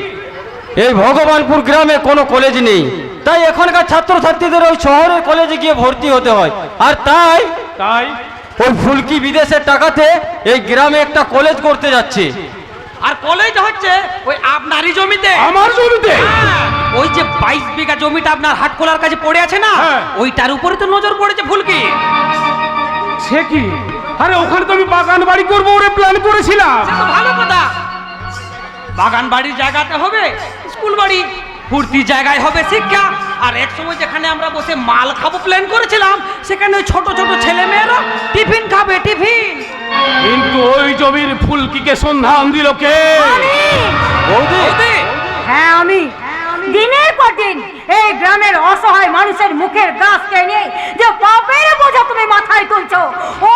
এই ভগবানপুর গ্রামে কোনো কলেজ নেই, তাই এখানকার ছাত্রছাত্রীদের ওই শহরের কলেজে গিয়ে ভর্তি হতে হয়। আর তাই ওই ফুলকি বিদেশের টাকাতে এই গ্রামে একটা কলেজ করতে যাচ্ছে। আর কলেজ হচ্ছে ওই আপনারই জমিতে। আমার জমিতে? হ্যাঁ। ওই যে 22 বিঘা জমিটা আপনার হাটখোলার কাছে পড়ে আছে না, হ্যাঁ। ওইটার উপরে তো নজর পড়েছে ফুলকি। সে কি? আরে ওখানে তো আমি বাগান বাড়ি করবো ওরে প্ল্যান করেছিলাম। সে তো ভালো কথা, বাগান বাড়ির জায়গাতে হবে স্কুল বাড়ি, ফুর্তি জায়গায় হবে শিক্ষা। আর এক সময় যেখানে আমরা বসে মাল খাবো প্ল্যান করেছিলাম, সেখানে ওই ছোট ছোট ছেলে মেয়েরা টিফিন খাবে, টিফিন। কিন্তু ওই জমির ফুলকিকে সন্ধান দিল কে? বৌদি, হ্যাঁ আমি। দিনের পর দিন এই গ্রামের অসহায় মানুষের মুখের গাছ টেনে যে পাপের বোঝা তুমি মাথায় তুলছো,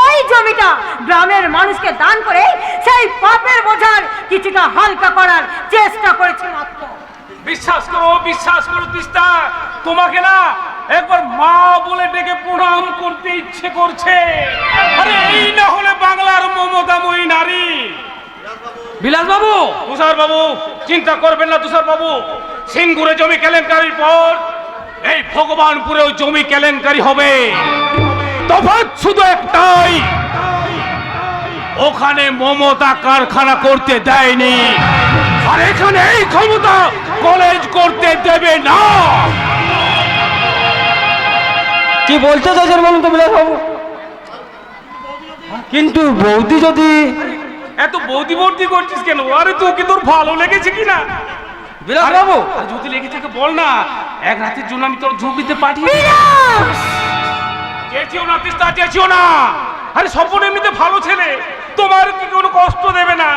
ওই জমিটা গ্রামের মানুষকে দান করে সেই পাপের বোঝার কিছুটা হালকা করার চেষ্টা করেছি মাত্র। বিশ্বাস করো তিস্তা, তোমাকে না একবার মা বলে ডেকে প্রণাম করতে ইচ্ছে করছে। আরে এই না হলে বাংলার মমতাময়ী নারী। বিলাস বাবু, তুষার বাবু চিন্তা করবেন না তুষার বাবু, সিঙ্গুরে জমি কেলেঙ্কারির পর এই ভগবানপুরেও জমি কেলেঙ্কারি হবে। তফাৎ শুধু একটাই, ওখানে মমতা কারখানা করতে দেয়নি, আর এখানে এই ক্ষমতা কলেজ করতে দেবে না। কি বলতে চাইছেন বলুন তো বিলাস বাবু? কিন্তু বৌদি যদি... এত বৌদি বৌদি করছিস কেন? আরে তোকে তোর ভালো লেগেছে কিনা? বিলাস বাবু, আর যদি লেগে থাকে বল না, এক রাতের জন্য আমি তোর ঝুঁকিতে পাঠিয়ে। চেয়েছিও না তিস্তা, চেয়েছিও না। আরে স্বপন এমনিতে ভালো ছেলে, তোমার কি কোনো কষ্ট দেবে না।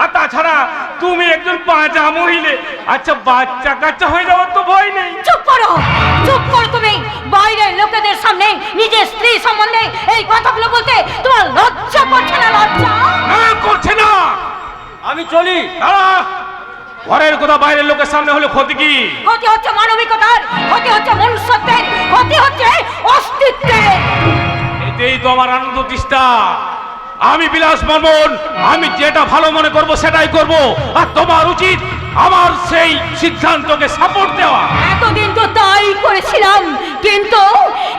আর তাছাড়া তুমি একজন বাঁচা মহিলা, আচ্ছা বাচ্চা কাচ্চা হয়ে যাওয়ার তো ভয় নেই। চুপ করো তুমি। বাইরের লোকেদের সামনে নিজের স্ত্রী সম্বন্ধে এই কথাগুলো বলতে তোমার লজ্জা করছে না? লজ্জা করছে না। আমি চলি। ঘরের কথা বাইরের লোকের সামনে হলে ক্ষতি কি? ক্ষতি হচ্ছে মানবিকতার, ক্ষতি হচ্ছে মনুষ্যত্বের, ক্ষতি হচ্ছে অস্তিত্বের। এতেই তো আমার আনন্দ তিস্তা। আমি বিলাস বর্মন, আমি যেটা ভালো মনে করব সেটাই করব, আর তোমার উচিত আমার সেই সিদ্ধান্তকে সাপোর্ট দেওয়া। এতদিন তো তাই করেছিলাম,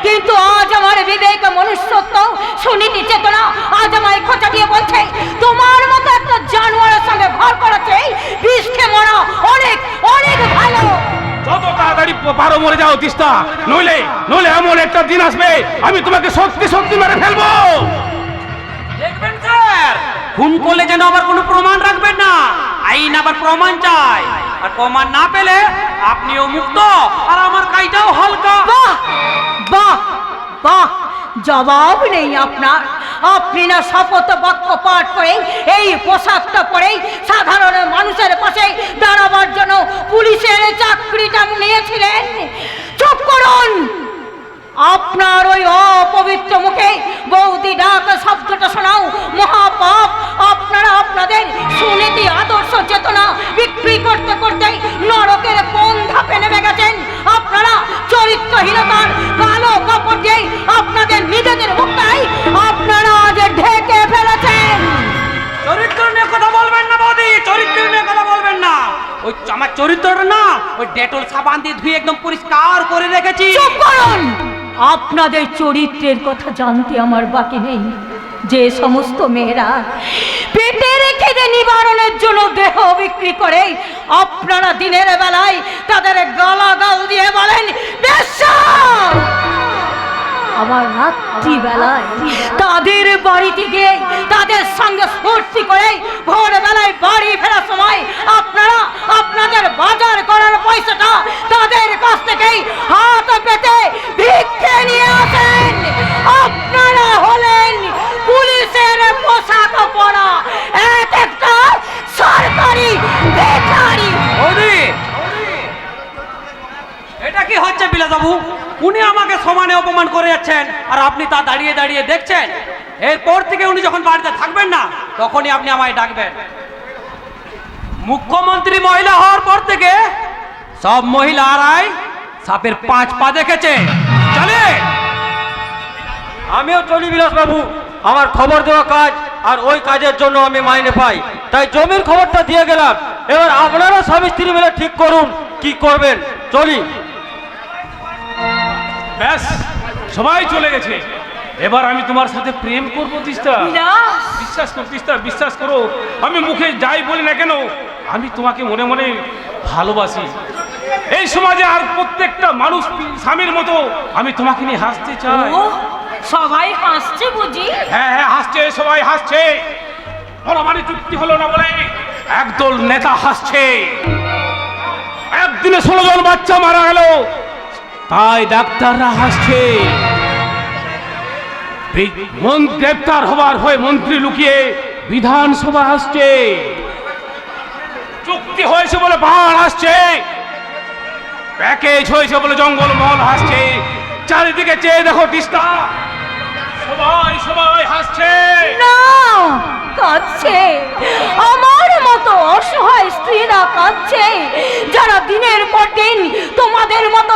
কিন্তু আজ আমার বিবেক, মনুষ্যত্ব, সুনীতি, চেতনা আজ আমায় খোঁচা দিয়ে বলছে তোমার মতো একটা জানোয়ারের সঙ্গে ঘর করাচ্ছে বিষ খেয়ে মরা অনেক অনেক ভালো। যত তাড়াতাড়ি পারো মরে যাও তিস্তা, নইলে এমন একটা দিন আসবে আমি তোমাকে সত্যি মেরে ফেলবো। দেখবেন স্যার, খুন করলে যেন আবার কোনো প্রমাণ রাখবেন না, আইন আবার প্রমাণ চাই, আর প্রমাণ না পেলে আপনিও মুক্ত আর আমার কাজটাও হালকা। বাহ বাহ বাহ, জবাব নেই আপনার। আপনি না শপথ বাক্য পাঠ করে এই পোশাকটা পরেই সাধারণ মানুষের পাশে দাঁড়াবার জন্য পুলিশের চাকরিটা নিয়েছিলেন। চুপ করুন। আপনার ওই অপবিত্র মুখে বৌদি ডাক শব্দটা শোনাও মহাপাপ। আপনারা আপনাদের সুনীতি, আদর্শ, চেতনা বিক্রি করতে করতে নরকের কোন ধাপে নেমে গেছেন। আপনারা চরিত্রহীনতার কালো কাপড় দিয়ে আপনাদের নিজেদের মুখটাই আপনারা আজ ঢেকে ফেলেছেন। চরিত্র নিয়ে কথা বলবেন না বৌদি, চরিত্র নিয়ে কথা বলবেন না। ওই আমার চরিত্রটা না ওই ডেটল সাবান দিয়ে ধুয়ে একদম পরিষ্কার করে রেখেছি। চুপ করুন। আপনাদের চরিত্রের কথা জানতে আমার বাকি নেই। যে সমস্ত মেয়েরা পেটের খিদে নিবারণের জন্য দেহ বিক্রি করে, আপনারা দিনের বেলায় তাদের গালাগাল দিয়ে বলেন বেশ্যা, আবার রাত্রি বেলায় তাদের বাড়িতে গিয়ে তাদের সঙ্গে ফুর্তি করে ভোরবেলায় বাড়ি ফেরার সময় আপনারা আপনাদের বাজার করার পয়সাটা তাদের কাছ থেকেই হাত পেতে ভিক্ষে নিয়ে আসেন। আপনারা হলেন পুলিশের পোশাক পরা এক একটা সরকারি বেকারি। এটা কি হচ্ছে বিলাসবাবু? উনি আমাকে সমানে অপমান করে যাচ্ছেন আর আপনি তা দাঁড়িয়ে দাঁড়িয়ে দেখছেন। এরপর থেকে উনি যখন বাড়িতে থাকবেন না তখনই আপনি আমায় ডাকবেন। মুখ্যমন্ত্রী মহিলা হওয়ার পর থেকে সব মহিলারাই সাপের 5 পা দেখেছে। চলে আমিও চলি বিলাস বাবু। আমার খবর দেওয়া কাজ, আর ওই কাজের জন্য আমি মাইনে পাই, তাই জমির খবরটা দিয়ে গেলাম। এবার আপনারা স্বামী স্ত্রী মিলে ঠিক করুন কি করবেন। চলি। ব্যাস সবাই চলে গেছে, এবার আমি তোমার সাথে প্রেম করবো তিস্তা। বিশ্বাস করো তিস্তা, বিশ্বাস করো। আমি মুখে যাই বলি না কেন, আমি তোমাকে মনে মনে ভালোবাসি। এই সমাজে আর প্রত্যেকটা মানুষ স্বামীর মতো আমি তোমাকে নিয়ে হাসতে চাই। ও সবাই হাসছে বুঝি? হ্যাঁ হ্যাঁ হাসছে, সবাই হাসছে। পরমাণু চুক্তি হলো না বলে একদল নেতা হাসছে। একদিনে 16 জন বাচ্চা মারা গেল তাই ডাক্তাররা হাসছে। গ্রেপ্তার হবার হয়ে মন্ত্রী লুকিয়ে বিধানসভা হাসছে। চুক্তি হয়েছে বলে পাহাড় হাসছে, প্যাকেজ হয়েছে বলে জঙ্গলমহল হাসছে। চারিদিকে চেয়ে দেখো তিস্তা, সবাই সবাই হাসছে। না, কাঁদছে আমার মতো অসহায় স্ত্রীরা কাঁদছে, যারা দিনের পর দিন তোমাদের মতো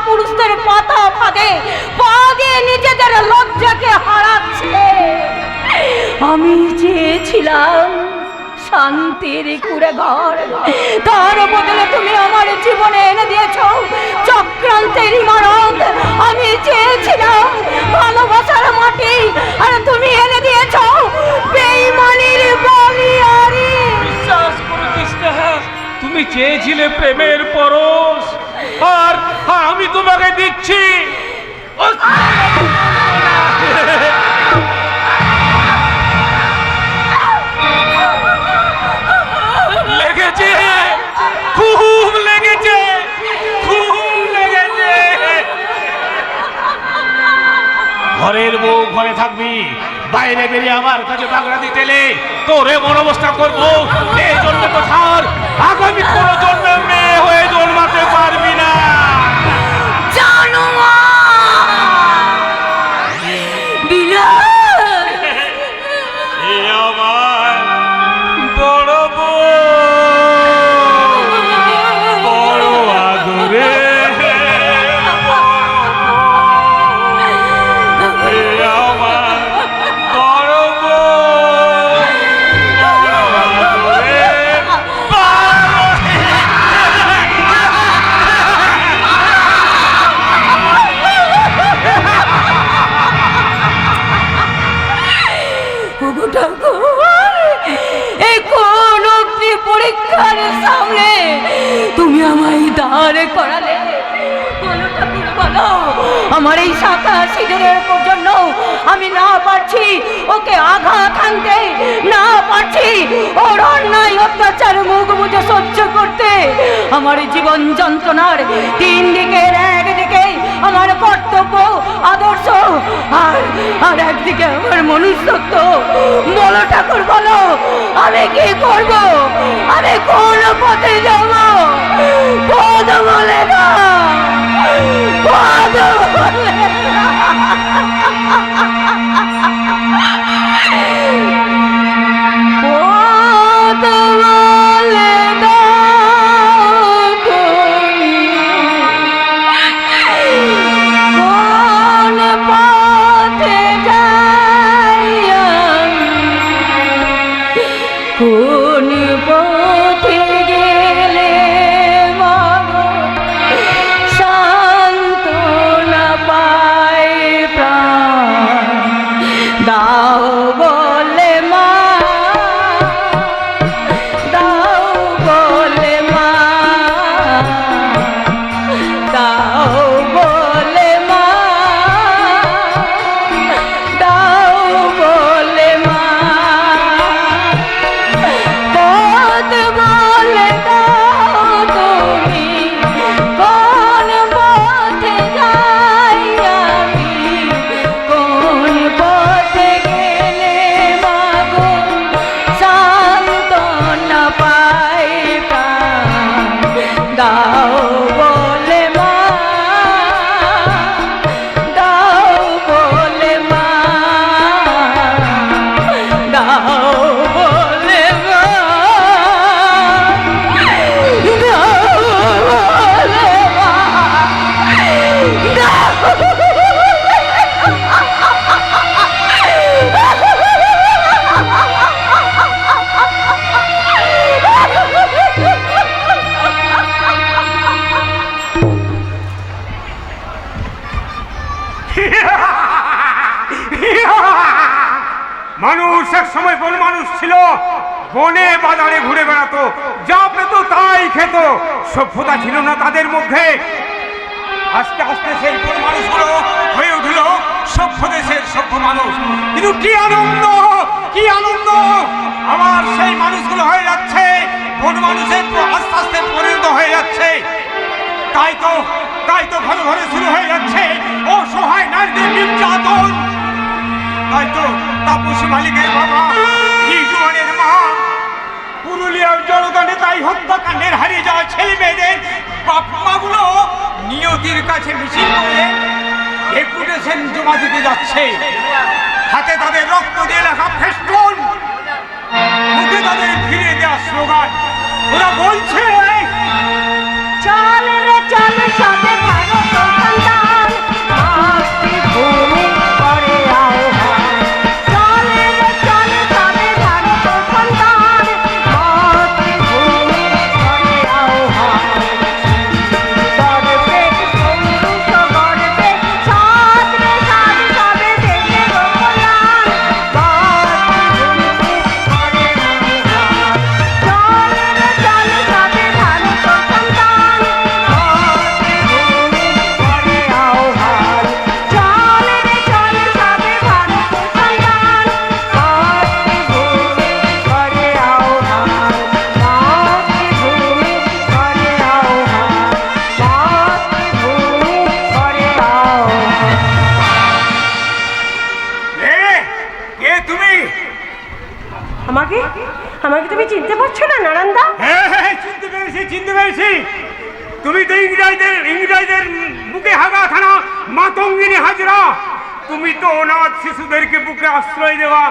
পুরুষদের পাতা ফাঁদে পা দিয়ে নিজেদের লজ্জাকে হারাচ্ছে। আমি চেয়েছিলাম শান্তির কুড়ে ঘর, তার বদলে তুমি আমার জীবনে এনে দিয়েছ চক্রান্তের ইমারত। আমি চেয়েছিলাম ভালোবাসার মাটি, আর তুমি এনে দিয়েছ বেঈমানির বলিয়ারি। বিশ্বাস করো তিস্তা, তুমি চেয়েছিলে প্রেমের পরশ, আর আমি তোমাকে দিচ্ছি লেগেছে, খুব লেগেছে, খুব লেগেছে। ঘরের বউ ঘরে থাকবি, বাইরে বেরিয়ে আমার কাছে বাগড়া দিতে এলে তোর এমন অবস্থা করবো, এই জন্য তো ছাড়, আগামী কোনো জন্মে মেয়ে হয়ে জন্মাতে পারবি না। আমার বড় বউ, বড় আদরে আমার বড় বউ, বড় এই কোন অগ্নি পরীক্ষার সামনে তুমি আমায় দাঁড় করালে? বলো ঠাকুর বলো, আমার এই শাখা সিঁদুরের জন্য আমি না পারছি ওকে আঘাত আনতে, না পারছি ওর অন্যায় অত্যাচার মুখ বুঝে সহ্য করতে। আমার জীবন যন্ত্রণার তিন দিকের একদিকে আমার কর্তব্য আদর্শ, আর একদিকে আমার মনুষ্যত্ব। বলো ঠাকুর বলো, আমি কি করব? আমি কোন পথে যাব? পদ বলে না, পদ বলে না। পদ বলে দাও তুমি, কোন পথে যাই আমি, কোন পথে গেলে মাগো সান্ত্বনা পায় প্রাণ। দাও বলে মা, দাও বলে মা, দাও বলে মা, দাও বলে মা। পথ বলে দাও তুমি, কোন পথে যাই আমি, কোন পথে গেলে মাগো সান্ত্বনা পাই প্রাণ। দাও বলে মা, দাও বলে মা, দাও বলে মা, দাও বলে মা, মানুষ এক সময় বন মানুষ ছিল, বনে বাজারে ঘুরে বেড়াতো, যা পেত তাই খেত, সভ্যতা ছিল না তাদের মধ্যে। আস্তে আস্তে সেই বন মানুষগুলো হয়ে উঠল সভ্য দেশের সভ্য মানুষ। কিন্তু কি আনন্দ, কি আনন্দ! আবার সেই মানুষগুলো হয়ে যাচ্ছে বন মানুষের, আস্তে আস্তে পরিণত হয়ে যাচ্ছে। তাই তো ঘরে ঘরে শুরু হয়ে যাচ্ছে অসহায় নারীদের নির্যাতন। তাই তো তাপসী মালিকের বাবা, রিজওয়ানের মা, পুরুলিয়ার জলদানে তাই হত্যাকাণ্ডের হারিয়ে যাওয়া ছেলে মেয়েদের বাপ মাগুলো নিয়তির কাছে মিছিল করে ডেপুটেশন জমা দিতে যাচ্ছে। হাতে তাদের রক্ত দিয়ে লেখা ফেস্টুন, মুখে তাদের ফিরে দেওয়া স্লোগান। ওরা বলছে, চল রে চল সবে ভারত সন্তান, মাতৃভূমি করে আহ্বান। চল রে চল সবে ভারত সন্তান, মাতৃভূমি করে আহ্বান। গর্বে পৌরুষ গর্বে সাত রে সাত সবে দেশে কল্যাণ, মাতৃভূমি করে আহ্বান। চল রে চল সবে ভারত সন্তান, মাতৃভূমি করে আহ্বান। চল রে চল সবে ভারত সন্তান, মাতৃভূমি করে আহ্বান। মাতৃভূমি করে আহ্বান, মাতৃভূমি করে আহ্বান। কে তুমি? আমাকে আমাকে তুমি চিনতে পারছো না নারায়ণদা? হ্যাঁ, চিনতে পেরেছি। তুমি তো ইংরেজদের বুকে হাগা থানা মাতঙ্গিনী হাজরা। তুমি তো অনাথ শিশুদেরকে বুকে আশ্রয় দেওয়া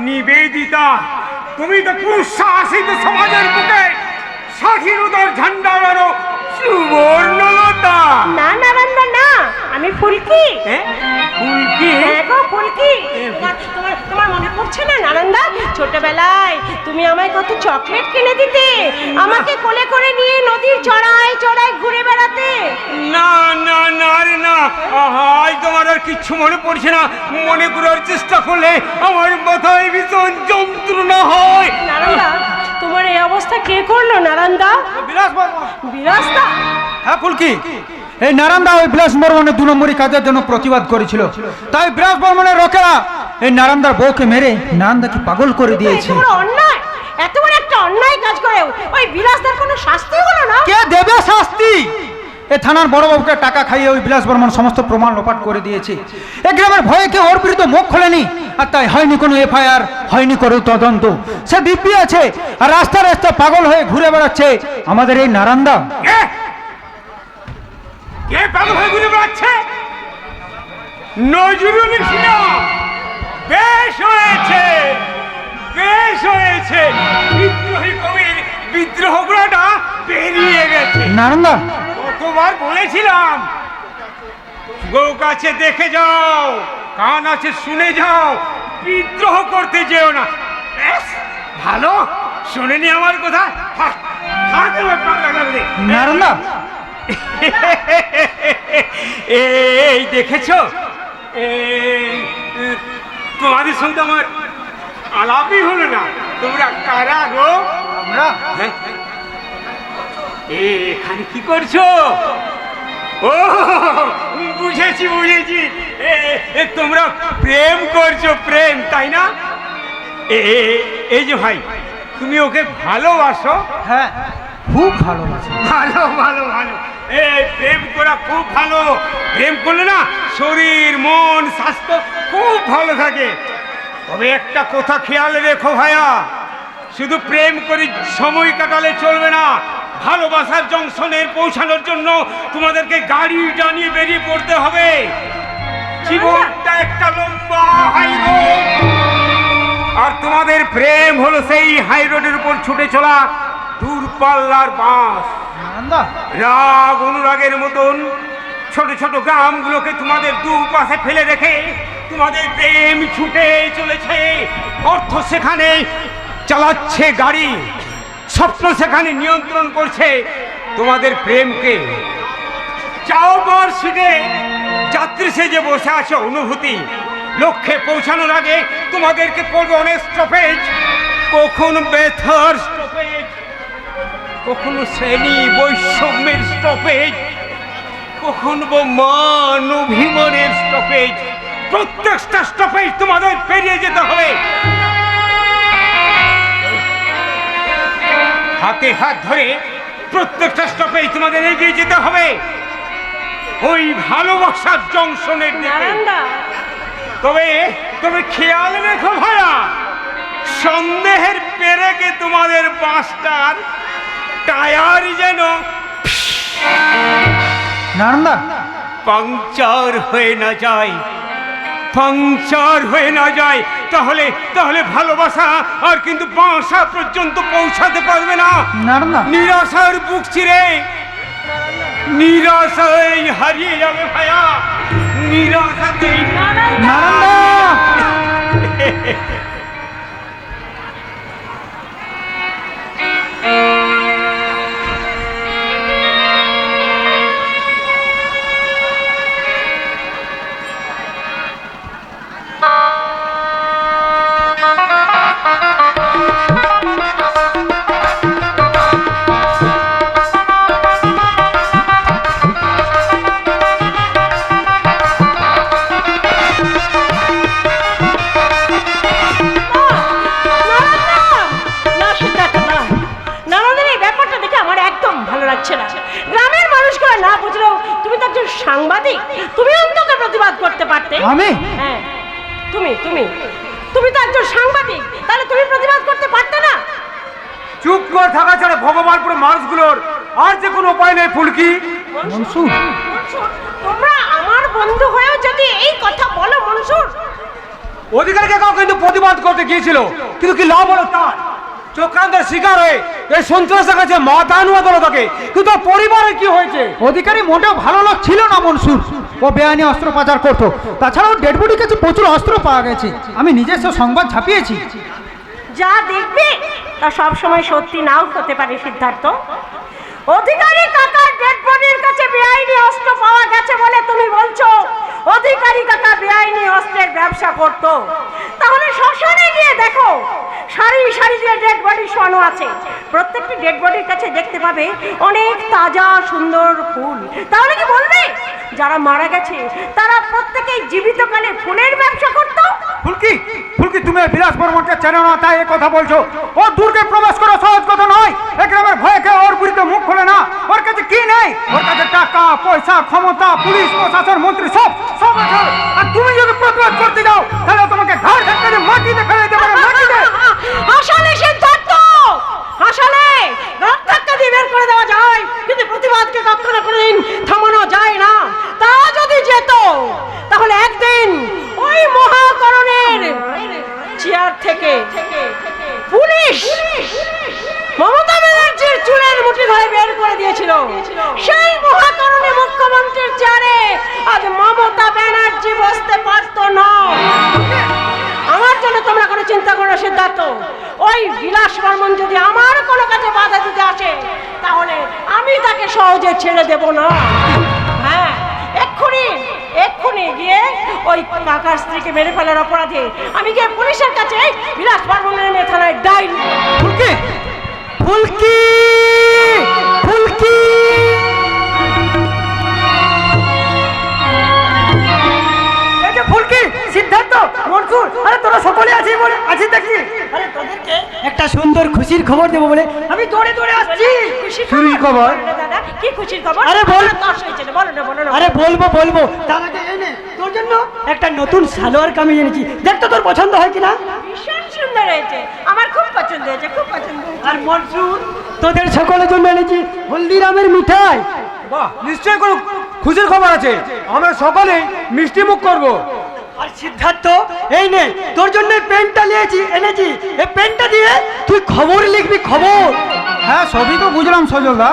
নিবেদিতা। তুমি তো কুশাসিত সমাজের বুকে স্বাধীনতার ঝান্ডা বানো সুবর্ণলতা। না নারায়ণদা না, আমি ফুলকি। ফুলকি? হ্যাঁ গো ফুলকি। তোমার মনে পড়ছে না নারায়ণদা, ছোটবেলায় তুমি আমায় কত চকলেট কিনে দিতে, আমাকে কোলে করে নিয়ে নদীর চড়ায় চড়ায় ঘুরে বেড়াতে। না না না রে না, আজ তোমার আর কিচ্ছু মনে পড়ছে না। মনে করার চেষ্টা করলে আমার মাথায় ভীষণ যন্ত্রণা হয়। নারায়ণদা, তোমার এই অবস্থা কে করলো নারায়ণদা? বিলাসদা? হ্যাঁ ফুলকি, এই নারায়ণদা ওই বিলাস বর্মনের 2 নম্বরী কাজের জন্য প্রতিবাদ করেছিল। তাই বিলাস বর্মনের লোকেরা এই নারায়ণদার বউকে মেরে নারায়ণদাকে পাগল করে দিয়েছে। এত বড় অন্যায়, এত বড় একটা অন্যায় কাজ করে ওই বিলাসদার কোনো শাস্তি হলো না? কে দেবে শাস্তি? এ থানার বড়বাবুকে টাকা খাইয়ে ওই বিলাস বর্মন সমস্ত প্রমাণ লোপাট করে দিয়েছে। এ গ্রামের ভয়ে কেউ ওর বিরুদ্ধে মুখ খোলেনি, আর তাই হয়নি কোনো এফআইআর, হয়নি কোনো তদন্ত। সে দিব্যি আছে আর রাস্তা রাস্তা পাগল হয়ে ঘুরে বেড়াচ্ছে আমাদের এই নারায়ণদা। কে পাগল হয়ে ঘুরে বেড়াচ্ছে? নজরুল ইসলাম। বেশ হয়েছে, বেশ হয়েছে। বিদ্রোহী কবির বিদ্রোহগুলোটা বেরিয়ে গেছে। নারায়ণদা, কতবার বলেছিলাম গো কাছে দেখে যাও, কান আছে শুনে যাও, বিদ্রোহ করতে যেও না। বেশ ভালো, শোনেনি আমার কথা? নারায়ণদা, এই দেখেছো, তোমাদের সঙ্গে আমার আলাপই হলো না। তোমরা কারা গো? আমরা এখানে কি করছো? ও বুঝেছি বুঝেছি, তোমরা প্রেম করছো, প্রেম তাই না? এই যে ভাই, তুমি ওকে ভালোবাসো? হ্যাঁ, খুব ভালোবাসি। ভালো ভালো ভালো, প্রেম করা খুব ভালো। প্রেম করলে না শরীর মন স্বাস্থ্য খুব ভালো থাকে। তবে একটা কথা খেয়াল রেখো ভাইয়া, শুধু প্রেম করে সময় কাটালে চলবে না। ভালোবাসার জংশনে পৌঁছানোর জন্য তোমাদেরকে গাড়িটা নিয়ে বেরিয়ে পড়তে হবে। জীবনটা একটা লম্বা হাই রোড, আর তোমাদের প্রেম হলো সেই হাই রোডের উপর ছুটে চলা দূরপাল্লার বাস। রাগ অনুরাগের মতন ছোট ছোট গ্রামগুলোকে তোমাদের দুপাশে ফেলে রেখে তোমাদের প্রেম ছুটে চলেছে। অর্থ সেখানে চালাচ্ছে গাড়ি, স্বপ্ন সেখানে নিয়ন্ত্রণ করছে তোমাদের প্রেমকে। চাও পর সিটে যাত্রী সেজে বসে আছে অনুভূতি। লক্ষ্যে পৌঁছানোর আগে তোমাদেরকে পড়বে অনেক স্টপেজ। কখন ব্যথার স্টপেজ, কখনো শ্রেণী বৈষম্যের স্টপেজ, কখনো বা মান অভিমানের স্টপেজ। প্রত্যেকটা স্টপেজ তোমাদের পেরিয়ে যেতে হবে। হাতে হাত ধরে প্রত্যেকটা স্টপেজ তোমাদের এগিয়ে যেতে হবে ওই ভালোবাসার জংশনের দিকে। নারায়ণদা, তবে তবে খেয়াল রেখো ভাইয়া, সন্দেহের পেরেকে তোমাদের বাসটার টায়ার যেন নারায়ণদা, পাংচার হয়ে না যায়, পাংচার হয়ে না যায়। তাহলে তাহলে ভালোবাসা আর কিন্তু বাসা পর্যন্ত পৌঁছাতে পারবে না। নারায়ণদা, নিরাশার বুক চিরে নিরাশায় হারিয়ে যাবে ভাইয়া, নিরাশাতেই। নারায়ণদা, না সিদ্ধার্থ, না। নানাদের এই ব্যাপারটা দেখে আমার একদম ভালো লাগছে না। গ্রামের মানুষগুলো না বুঝলেও তুমি তো একজন সাংবাদিক, তুমি অন্তত প্রতিবাদ করতে পারতে। আমি? হ্যাঁ, তুমি তুমি তুমি তো একজন সাংবাদিক, তাহলে তুমি প্রতিবাদ করতে পারতে না? চুপ করে থাকা ছাড়া ভগবানপুরের মানুষগুলোর আর যে কোনো উপায় নেই। ফুলকি, মনসুর, তোমরা আমার বন্ধু হয়েও যদি এই কথা বলো মনসুর। অধিকারী কাকাও কিন্তু প্রতিবাদ করতে গিয়েছিল, কিন্তু কি লাভ হলো তার? চক্রান্তের শিকার হয়ে এই সন্ত্রাসের কাছে মাথা আনুয়া দল থাকে, কিন্তু পরিবারের কি হয়েছে? অধিকারী মোটেও ভালো লোক ছিল না মনসুর। ও বেআইনি অস্ত্র পাচার করতো। তাছাড়াও ডেড বডির কাছে প্রচুর অস্ত্র পাওয়া গেছে। আমি নিজস্ব সংবাদ ছাপিয়েছি। যা দেখবে তা সব সময় সত্যি নাও হতে পারে সিদ্ধার্থ। অধিকারী কাকার ডেড বডির কাছে বেআইনি অস্ত্র পাওয়া গেছে বলে তুমি বলছো অধিকারী কাকা বেআইনি অস্ত্রের ব্যবসা করত। তাহলে শ্মশানে গিয়ে দেখো, সারি সারি দিয়ে ডেড বডি শোয়ানো আছে। প্রত্যেকটি ডেড বডির কাছে দেখতে পাবে অনেক তাজা সুন্দর ফুল। তাহলে কি বলবে যারা মারা গেছে তারা প্রত্যেকেই জীবিতকালে ফুলের ব্যবসা করত? ফুলকি, ফুলকি, তুমি বিলাস বর্মনকে চেনো না তাই এ কথা বলছো? ও দুর্গে প্রবেশ করা সহজ কথা নয়। এক গ্রামের ভয়ে খেয়ে ওর বিরুদ্ধে মুখ খোলে না। ওর কাছে কি নেই? ওর কাছে টাকা, পয়সা, ক্ষমতা, পুলিশ, প্রশাসন, মন্ত্রী সব সব আছে। আর তুমি যদি প্রতিবাদ করতে যাও তাহলে তোমাকে ঘাড় ধাক্কা দিয়ে মাটিতে ফেলে দিতে পারে, মাটিতে। আসলে সিদ্ধার্থ, আসলে ঘাড় ধাক্কা দিয়ে বের করে দেওয়া যায়, কিন্তু প্রতিবাদকে কখনো কোনোদিন থামানো যায় না। তা যদি যেত তাহলে একদিন ওই মহাকরণের চেয়ার থেকে পুলিশ মমতা ব্যানার্জির চুলের মুঠি ধরে বের করে দিয়েছিল। সেই মহাকরণে মুখ্যমন্ত্রীর চেয়ারে আজ মমতা ব্যানার্জি বসতে পারত না। আমার জন্য তোমরা কোনো চিন্তা করো সিদ্ধার্থ। ওই বিলাস বর্মন যদি আমার কোনো কাজে বাধা দিতে আসে তাহলে আমি তাকে সহজে ছেড়ে দেব না। হ্যাঁ, এক্ষুনি এক্ষুনি গিয়ে ওই কাকার স্ত্রীকে মেরে ফেলার অপরাধে আমি গিয়ে পুলিশের কাছে বিলাস বর্মনের মেয়ে থানায় ডায়েরি। ফুলকি, ফুলকি, ফুলকি, এই যে ফুলকি, সিদ্ধার্থ, মনসুর, আরে তোরা সকলে আছিস বলে আছিস দেখছি। আরে তোদেরকে একটা সুন্দর খুশির খবর দেবো বলে আমি দৌড়ে দৌড়ে আসছি। খুশির খবর? দাদা, কি খুশির খবর? আরে বল। দশ হয়েছে, বলো না, বলো না। আরে বলবো বলবো, তার আগে এই নে তোর জন্য একটা নতুন সালোয়ার কামিজ এনেছি। দেখ তো তোর পছন্দ হয় কিনা। ভীষণ সুন্দর হয়েছে, আমার খুব পছন্দ হয়েছে, খুব পছন্দ হয়েছে। আর মনসুর, তোদের সকলের জন্য এনেছি হলদিরামের মিঠাই। বাহ, নিশ্চয়ই কোনো খুশির খবর আছে। আমরা সকলে মিষ্টি মুখ করবো। আর সিদ্ধার্থ, এই নে তোর জন্য পেনটা এনেছি। এই পেনটা দিয়ে তুই খবর লিখবি, খবর। হ্যাঁ, সবই তো বুঝলাম সজলদা,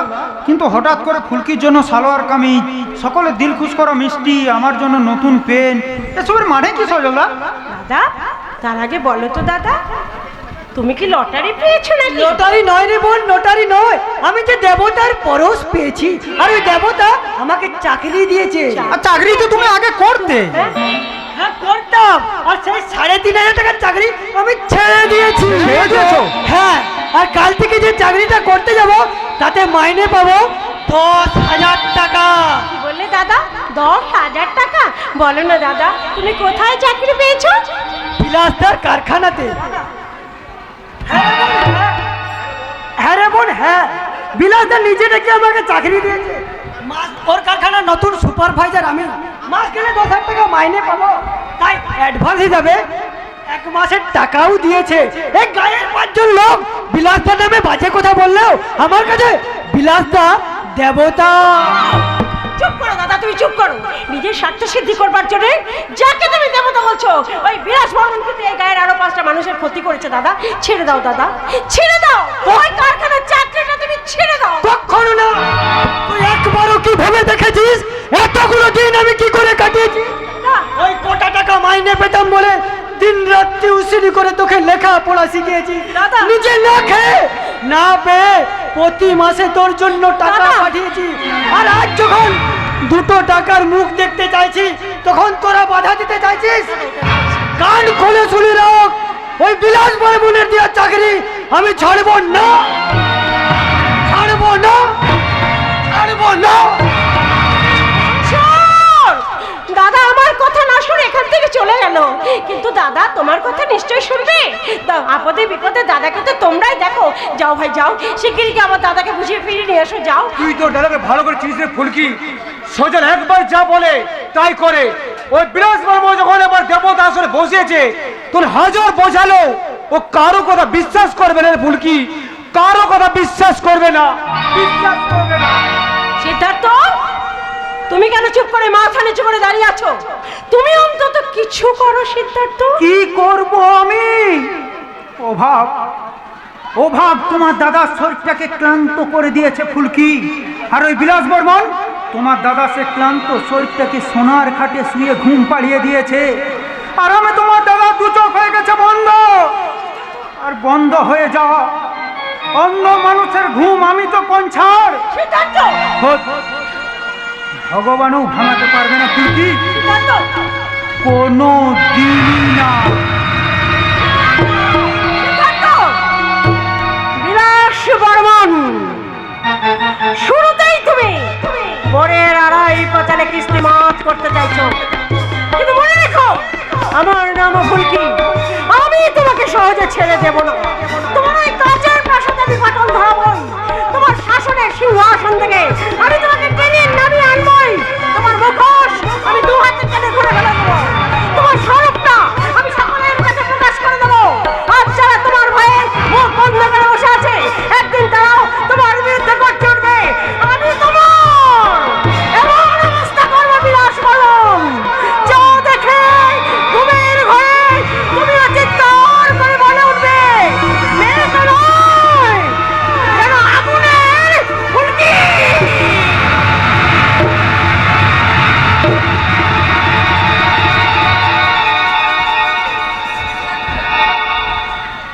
কিন্তু হঠাৎ করে ফুলকির জন্য সালোয়ার কামিজ, সকলে দিল খুশ করা মিষ্টি, আমার জন্য নতুন পেন, এসবের মানে কি সজলদা? দাদা, তার আগে বলো তো দাদা, তুমি কি লটারি পেয়েছো নাকি? লটারি নয় রে বোন, লটারি নয়। আমি যে দেবতার পরশ পেয়েছি, আর ওই দেবতা আমাকে চাকরি দিয়েছে। আর চাকরি তো তুমি আগে করতে। হ্যাঁ করতাম, আর সেই 3,500 টাকার চাকরি আমি ছেড়ে দিয়েছি। ছেড়ে দিয়েছো? হ্যাঁ, আর কাল থেকে যে চাকরিটা করতে যাব তাতে মাইনে পাবো 10,000 টাকা। কি বললে দাদা? 10,000 টাকা? বলো না দাদা, তুমি কোথায় চাকরি পেয়েছো? বিলাসদার কারখানাতে। হ্যাঁ রে বোন, হ্যাঁ, বিলাসদা নিজে ডেকে আমাকে চাকরি দিয়েছে। ওর কারখানার নতুন সুপারভাইজার আমি। মাস গেলে 10,000 টাকা মাইনে পাবো, তাই অ্যাডভান্স হিসাবে 1 মাসের টাকাও দিয়েছে। এই গায়ের 5 জন লোক বিলাসদা নামে বাজে কথা বললেও আমার কাছে বিলাসদা দেবতা। চুপ করো দাদা, তুমি চুপ করো। নিজের স্বার্থ সিদ্ধি করবার জন্য যাকে তুমি দেবতা বলছো, ওই বিলাস বর্মন কিন্তু এই গায়ের আরো 5টা মানুষের ক্ষতি করেছে। দাদা ছেড়ে দাও, দাদা ছেড়ে দাও, ওই কারখানার চাকরিটা তুমি ছেড়ে দাও। কখনো না। তুই একবারও কি ভেবে দেখেছিস এতগুলো দিন আমি কি করে কাটিয়েছি? ওই কোটা টাকা মাইনে পেতাম বলে দিন রাত টিউশনি করে তোকে লেখাপড়া শিখিয়েছি। দাদা। নিজে না খেয়ে না পেয়ে প্রতি মাসে তোর জন্য টাকা দাদা। পাঠিয়েছি। আর আজ যখন 2 টাকার মুখ দেখতে চাইছি তখন তোরা বাধা দিতে চাইছিস। কান খুলে শুনে রাখ, ওই বিলাস বর্মনের দেওয়া চাকরি আমি ছাড়বো না, ছাড়বো না, ছাড়বো না। চোর! দাদা আমার কথা না শুনে এখান থেকে চলে গেল, কিন্তু দাদা তোমার কথা নিশ্চয়ই শুনবে। আপদে বিপদে দাদাকে তো তোমরাই দেখো। যাও ভাই যাও, শিগগিরই গিয়ে আমার দাদাকে বুঝিয়ে ফিরিয়ে নিয়ে এসো, যাও। তুই তোর দাদাকে ভালো করে চিনিস রে ফুলকি। সজল একবার যা বলে তাই করে। ওই বিলাস বর্মা যখন এবার দেবতা আসরে বসিয়েছে, তোর হাজার বোঝালো ও কারো কথা বিশ্বাস করবে না রে ফুলকি, কারো কথা বিশ্বাস করবে না, বিশ্বাস করবে না। সিদ্ধার্থ, তুমি কেন চুপ করে মাথা নিচু করে দাঁড়িয়ে আছো? তুমি অন্তত কিছু করো সিদ্ধার্থ। কি করব আমি? অভাব, অভাব তোমার দাদার শরীরটাকে ক্লান্ত করে দিয়েছে ফুলকি। আর ওই বিলাস বর্মন তোমার দাদা সে ক্লান্ত শরীরটাকে সোনার খাটে শুয়ে ঘুম পাড়িয়ে দিয়েছে। আর আমি তোমার দাদা 2 চোখ হয়ে গেছে বন্ধ। আর বন্ধ হয়ে যাওয়া অন্য মানুষের ঘুম আমি তো কোন ছাড়। সিদ্ধার্থ, ভগবানও ভাঙাতে পারবে না ফুলকি, সিদ্ধার্থ, কোনো দিনই না। সিদ্ধার্থ! বিলাস বর্মন, শুরুতেই তুমি বরের 2.5 পাঁচালে কিস্তি মাফ করতে চাইছো, কিন্তু মনে রেখো আমার নাম ফুলকি, আমি তোমাকে সহজে ছেড়ে দেব না। তোমার ওই কাজের প্রাসাদে আমি ফাটল ধরাবই, তোমার শাসনের সিংহাসন থেকে আমি তোমাকে টেনে নামিয়ে আনবই, তোমার মুখোশ আমি 2 হাতে টেনে ঘুরে ফেলে দেবো, তোমার স্বরূপটা আমি সকলের কাছে প্রকাশ করে দেবো। আজ যারা তোমার ভয়ে মুখ বন্ধ করে বসে আছে, একদিন তারাও তোমার বিরুদ্ধে গর্জে উঠবে। আমি তোমার এমন অবস্থা করবো বিলাস বর্মন, যা দেখে ঘুমের ঘরে তুমিও চিৎকার করে বলে উঠবে, মেয়ে তো নয়, যেন আগুনের ফুলকি।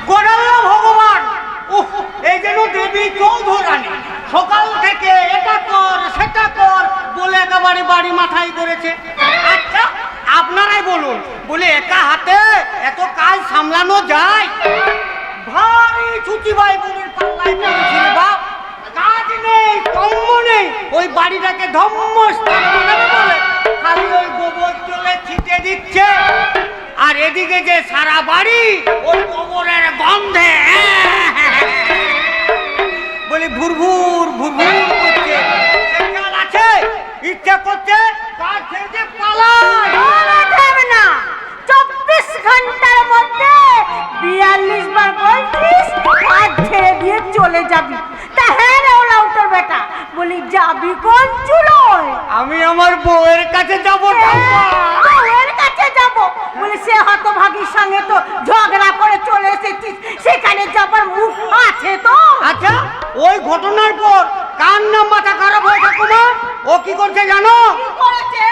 গোড়াল্লা ভগবান, উফ, এই যেন দেবী চৌধুরানী সকাল থেকে এটা কর সেটা কর বলে একেবারে বাড়ি মাথায় করেছে। আচ্ছা আপনারাই বলুন, বলে একা হাতে এত কাজ সামলানো যায়? ভারী ছুটিবাই বুড়ির পাল্লায় পড়েছি রে বাপ। কাজ নেই, কম্ম নেই, ওই বাড়িটাকে ধম্মস্থান বানাবে বলে খালি ওই গোবর জলে ছিটে দিচ্ছে। আর এদিকে যে সারা বাড়ি ওই গোবরের গন্ধে বলি ভুরভুর ভুরভুর করছে। সে খেয়াল আছে? ইচ্ছা করছে কাজ ছেড়ে পালায়। হবে না, 24 ঘন্টার মধ্যে 42 বার বলছিস কাজ ছেড়ে দিয়ে চলে যাবি। তা হ্যাঁ রে ওলা উঠোর বেটা, বলি যাবি কোন চুলোয়? আমি আমার বউয়ের কাছে যাবো। বউয়ের কাছে যাব বলি, সে হতভাগীর সঙ্গে তো ঝগড়া করে চলে এসেছিস, সেখানে যাবার মুখ আছে তো? আচ্ছা ওই ঘটনার পর কার নাম মাথা খারাপ হয়ে ঠাকুমা? ও কি করছে জানো? কি করেছে?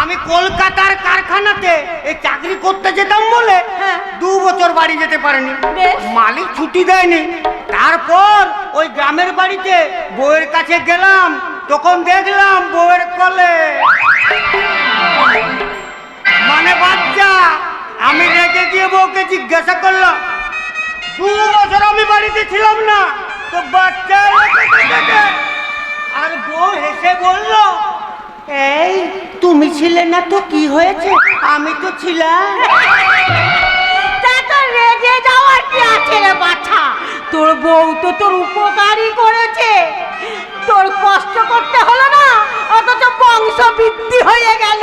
আমি কলকাতার কারখানাতে এই চাকরি করতে যেতাম বলে 2 বছর বাড়ি যেতে পারেনি, বেশ। মালিক ছুটি দেয়নি। তারপর ওই গ্রামের বাড়িতে বউয়ের কাছে গেলাম, তখন দেখলাম বউয়ের কলে মানে বাচ্চা। আমি রেগে গিয়ে বউকে জিজ্ঞাসা করলাম, 2 বছর আমি বাড়িতে ছিলাম না, তো বাচ্চা আর বউ হেসে বলল, এই তুমি ছিলে না তো কি হয়েছে, আমি তো ছিলাম। তা তো রেগে যাওয়ার কি আছে রে বাছা? তোর বউ তো তোর উপকারই করেছে, তোর কষ্ট করতে হলো না, অথচ বংশ বৃদ্ধি হয়ে গেল।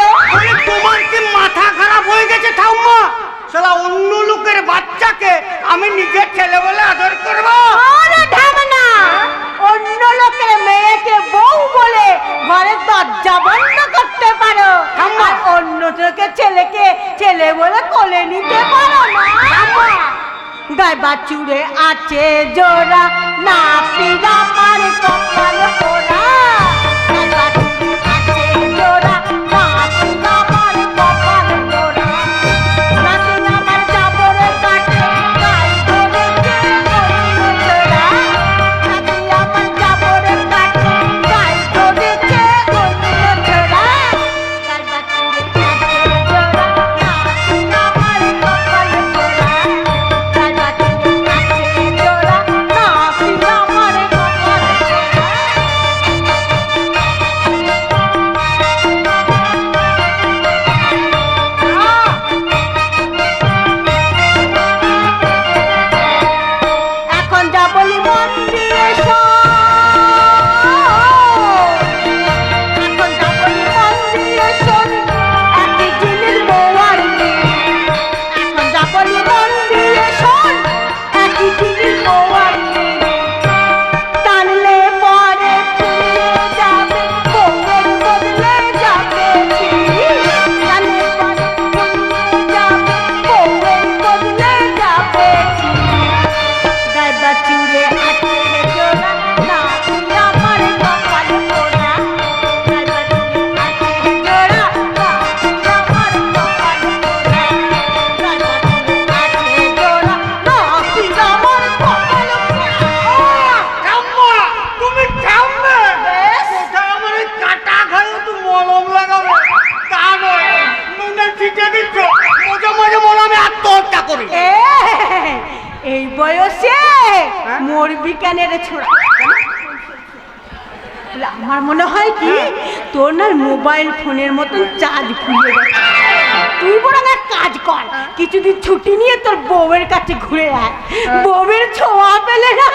তোমার কি মাথা খারাপ হয়ে গেছে ঠাম্মা? শালা অন্য লোকের বাচ্চাকে আমি নিজের ছেলে বলে আদর করবো? আরে ঢামনা, অন্য লোকের মেয়েকে বউ বলে ঘরের দরজা বন্ধ করতে পারো, আর অন্য লোকের ছেলেকে ছেলে বলে কোলে নিতে পারো না। গায়ে বাছুরে আছে জোড়া, না পিরা পার কপাল পোড়া। গায়ে বাছুরে আছে জোড়া, না পিরা পার কপাল পোড়া। নাতি আমার জাবরে কাটে, গায়ে ধরেছে অন্য ছোড়া। নাতি আমার জাবরে কাটে, গায়ে ধরেছে অন্য ছোড়া। গায়ে বাছুরে আছে জোড়া, না পিরা পার কপাল পোড়া। গায়ে বাছুরে আছে জোড়া, না পিরা পার কপাল এখন যা বলি মন দিয়ে শোন, এখন যা বলি মন দিয়ে শোন, একই জিনিস বউ আর মেয়ে। এখন যা বলি মন দিয়ে শোন, একই জিনিস বউ আর মেয়ে। টানলে পরে ফুলে যাবে, বউয়ের বদলে যাবে ছিঁড়ি। টানলে পরে ফুলে যাবে, বউয়ের বদলে যাবে ছিঁড়ি। গায়ে বাছুরে আছে জোড়া, না তুই আমার কপাল পোড়া। গায়ে বাছুরে আছে জোড়া, না তুই আমার কপাল পোড়া। গায়ে বাছুরে আছে জোড়া, না তুই আমার কপাল পোড়া। ঠাম্মা, তুমি থামবে? বেশ। কোথায় আমার ওই কাটা খায় একটু মলম লাগাবে? তা নয়, নুনে ছিটে দিচ্ছ, মাঝে মাঝে বলো আমি আত্মহত্যা করি। এই বয়সে মরবি কেন রে ছোড়া? আমার মনে হয় কি তোর না মোবাইল ফোনের মতন চার্জ ফুরিয়ে গেছে। তুই বরং এক কাজ কর, কিছুদিন ছুটি নিয়ে তোর বউয়ের কাছে ঘুরে আয়। বউয়ের ছোঁয়া পেলে না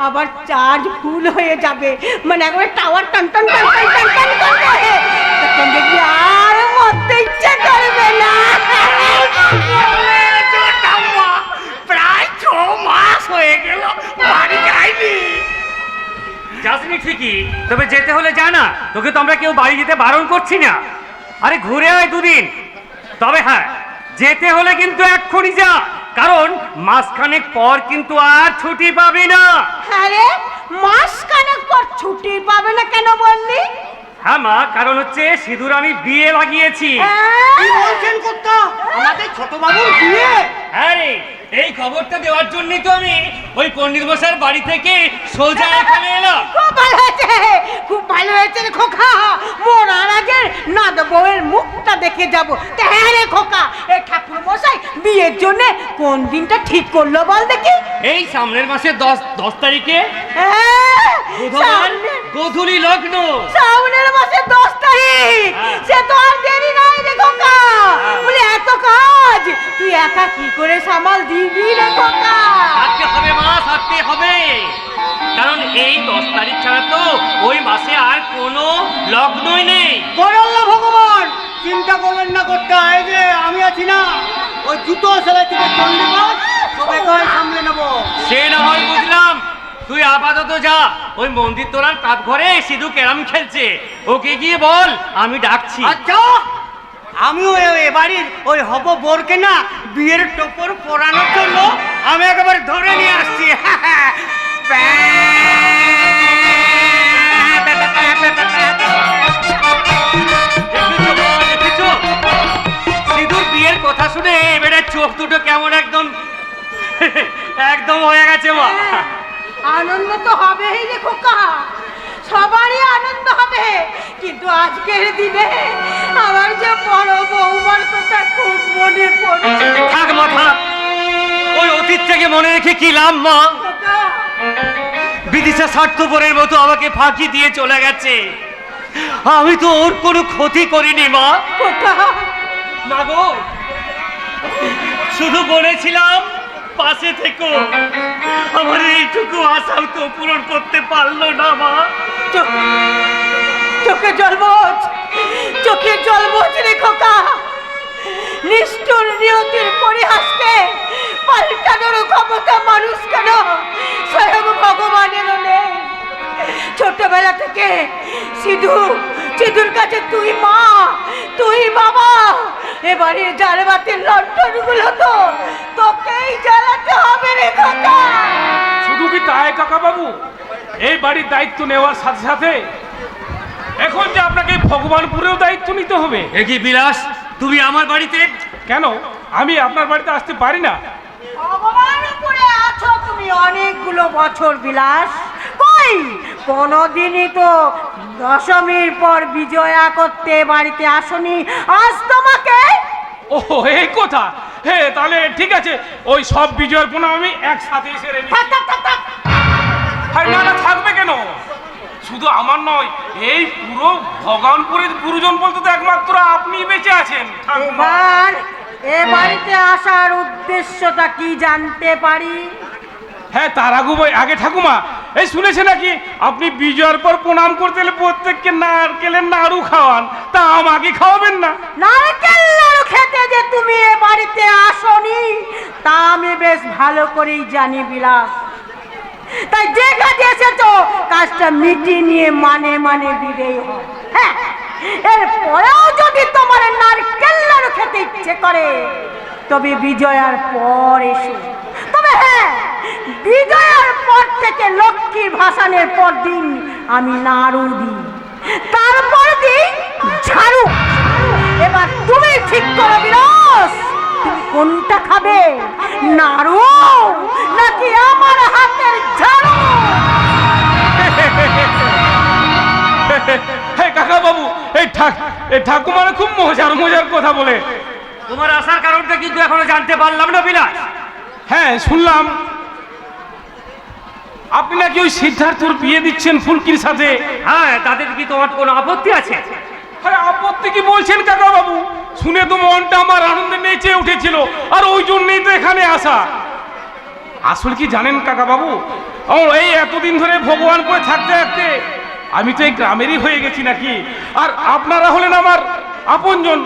আবার চার্জ ফুল হয়ে যাবে, মানে একবারে টাওয়ার টান টান টান টান টান টান করবে, তখন দেখবি আর মরতে ইচ্ছে করবে না। ঠাম্মা, প্রায় 6 মাস হয়ে গেল বাড়ি যাইনি। যাসনি ঠিকই, তবে যেতে হলে যা না, তোকে তো আমরা কেউ বাড়ি যেতে বারণ করছি না। আরে ঘুরে আয় 2 দিন। তবে হ্যাঁ, যেতে হলে কিন্তু এক্ষুনি যা, কারণ মাসখানেক পর কিন্তু আর ছুটি পাবি না। আরে মাসখানেক পর ছুটি পাবে না কেন বললি? হ্যাঁ মা, কারণ হচ্ছে সিঁদুর আমি বিয়ে লাগিয়েছি। কি বলছেন কর্তা? আমাদের ছোট বাবুর বিয়ে? হ্যাঁ রে, এই খবরটা দেওয়ার জন্যই তো আমি ওই পণ্ডিত মশাইয়ের বাড়ি থেকে সোজা এখানে এলাম। খুব ভালো হয়েছে, খুব ভালো হয়েছে রে খোকা। মরার আগে নাদ বউয়ের মুখটা দেখে যাব। তা হ্যাঁ রে খোকা, এই ঠাকুর মশাই বিয়ের জন্য কোন দিনটা ঠিক করলো বল দেখি? এই সামনের মাসের 10 তারিখে হ্যাঁ, বুধবার গোধূলি লগ্ন। সামনের মাসে 10 তারিখ। সে তো আর দেরি নাই রে খোকা। বলে এত কাজ তুই একা কি করে সামাল দিবি রে খোকা? থাকতে হবে মা, থাকতে হবে, কারণ এই 10 তারিখ ছাড়া তো ওই মাসে আর কোনো লগ্নই নেই। করল্লা ভগবান, চিন্তা করবেন না করতে হয় যে আমি আছি না, ওই জুতো সেলাই থেকে চন্ডীগড় সবাই সামলে নেবো। সে না হয় বুঝলাম, তুই আপাতত যা, ওই মন্দির তোলার কাপ ঘরে সিধু ক্যারাম খেলছে, ওকে গিয়ে বল আমি ডাকছি। আচ্ছা, আমিও এ বাড়ির ওই হব বোরকে না বিয়ের টোপর পরানোর জন্য আমি একেবারে ধরে নিয়ে আসছি। দেখেছো? সিধুর বিয়ের কথা শুনে এবারে চোখ দুটো কেমন একদম একদম হয়ে গেছে মা। আনন্দ তো হবেই রে খোকা। সবারই আনন্দ হবে, কিন্তু আজকের দিনে আমার যে বড় বৌমার কথা খুব মনে পড়ছে। থাক মা থাক, ওই অতীতটাকে মনে রেখে কি লাভ মা? খোকা, বিদিশা স্বার্থপরের মতো আমাকে ফাঁকি দিয়ে চলে গেছে। আমি তো ওর কোনো ক্ষতি করিনি মা। খোকা, মা গো, শুধু বলেছিলাম পাশে থেকো। আমার এইটুকু আশাও তো পূরণ করতে পারলো না মা। চোখে জলবোঝ, চোখে জলবোঝ রে খোকা। নিষ্ঠুর নিয়তির পরিহাসকে পাল্টানোর ক্ষমতা মানুষ কেন স্বয়ং ভগবানেরও নেই। ছোটবেলা থেকে সিধুর কাছে তুই মা, তুই বাবা, এবারে জ্বালাবাতির লণ্ঠন গুলো তো তোকেই জ্বালাতে হবে রে খোকা। শুধু কি তাই কাকা বাবু, এই বাড়ির দায়িত্ব নেওয়ার সাথে সাথে এখন যে আপনাকে ভগবানপুরেও দায়িত্ব নিতে হবে। এ কি বিলাস, তুমি আমার বাড়িতে? কেন, আমি আপনার বাড়িতে আসতে পারি না? ভগবান উপরে আছো তুমি অনেকগুলো বছর বিলাস, কই কোনদিনই তো দশমীর পর বিজয়া করতে বাড়িতে আসনি। আজ তোমাকে ও এই কথা, হ্যাঁ তাহলে ঠিক আছে, ওই সব বিজয়ের কোনো আমি একসাথে সেরে নিই। হ্যাঁ না না, থাকবে কেন? শুধু আমার নয়, এই পুরো ভগবানপুরের গুরুজন বলতে তো একমাত্র আপনি বেঁচে আছেন। এবার এ বাড়িতে আসার উদ্দেশ্যটা কি জানতে পারি? হ্যাঁ তার আগে ঠাকুমা, এই শুনেছে নাকি আপনি বিজয়ের পর প্রণাম করতে গেলে প্রত্যেককে নারকেলের নাড়ু খাওয়ান, তা আমাকে খাওয়াবেন না? নারকেল নাড়ু খেতে যে তুমি এ বাড়িতে আসনি তা আমি বেশ ভালো করেই জানি বিলাস। তাই যে কাজে এসেছো কাজটা মিটিয়ে নিয়ে মানে বিদেয় হয়। হ্যাঁ, এরপরেও যদি তোমার নারকেল নাড়ু খেতে ইচ্ছে করে তবে বিজয়ার পর এসো। তবে হ্যাঁ, বিজয়ার পর থেকে লক্ষ্মী ভাসানের পর দিন আমি নাড়ু দিই, তারপর দিই ঝাড়ু। এবার তুমি ঠিক করো বিলাস, তুমি কোনটা খাবে, নাড়ু নাকি আমার হাতের ঝাড়ু? কাকা বাবু, এই ঠাকুমার খুব মজার কথা বলে। তোমার আসার কারণটা কিন্তু এখনো জানতে পারলাম না বিলাস। হ্যাঁ শুনলাম আপনি নাকি ওই সিদ্ধার্থর বিয়ে দিচ্ছেন ফুলকির সাথে। হ্যাঁ, তাদের কি তোমার কোনো আপত্তি আছে? আরে আপত্তি কি বলছেন কাকা বাবু, শুনে তো মনটা আমার আনন্দে নেচে উঠেছিল, আর ওই জন্যই তো এখানে আসা। আসলে কি জানেন কাকা বাবু, এই এতদিন ধরে ভগবানপুরে থাকতে থাকতে আমি তো এই গ্রামেরই হয়ে গেছি নাকি, আর আপনারা হলেন আমার আপনজন,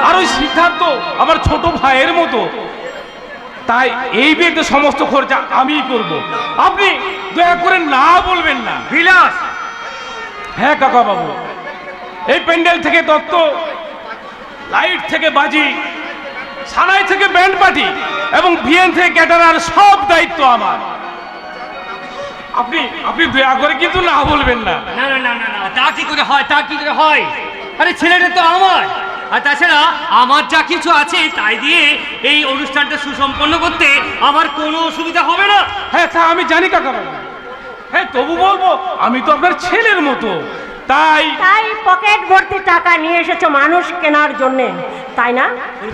আর ওই সিদ্ধার্থ আমার ছোট ভাইয়ের মতো। তাই এই বিয়েতে সমস্ত খরচা আমিই করব, আপনি দয়া করে না বলবেন না। বিলাস, হ্যাঁ কাকা বাবু, এই প্যান্ডেল থেকে তত্ত্ব, লাইট থেকে বাজি, সানাই থেকে ব্যান্ড পার্টি এবং বিয়েন থেকে ক্যাটারার সব দায়িত্ব আমার। আপনি দয়া করে কিন্তু না বলবেন না। না না না না, তা কি করে হয়, তা কি করে হয়? আরে ছেলেটা তো আমার, আর তাছাড়া আমার যা কিছু আছে তাই দিয়ে এই অনুষ্ঠানটা সুসম্পন্ন করতে আমার কোনো অসুবিধা হবে না। হ্যাঁ তা আমি জানি কাকা বাবু, হ্যাঁ তবু বলবো আমি তো আপনার ছেলের মতো, তাই পকেট ভর্তি টাকা নিয়ে এসেছো মানুষ কেনার জন্য, তাই না?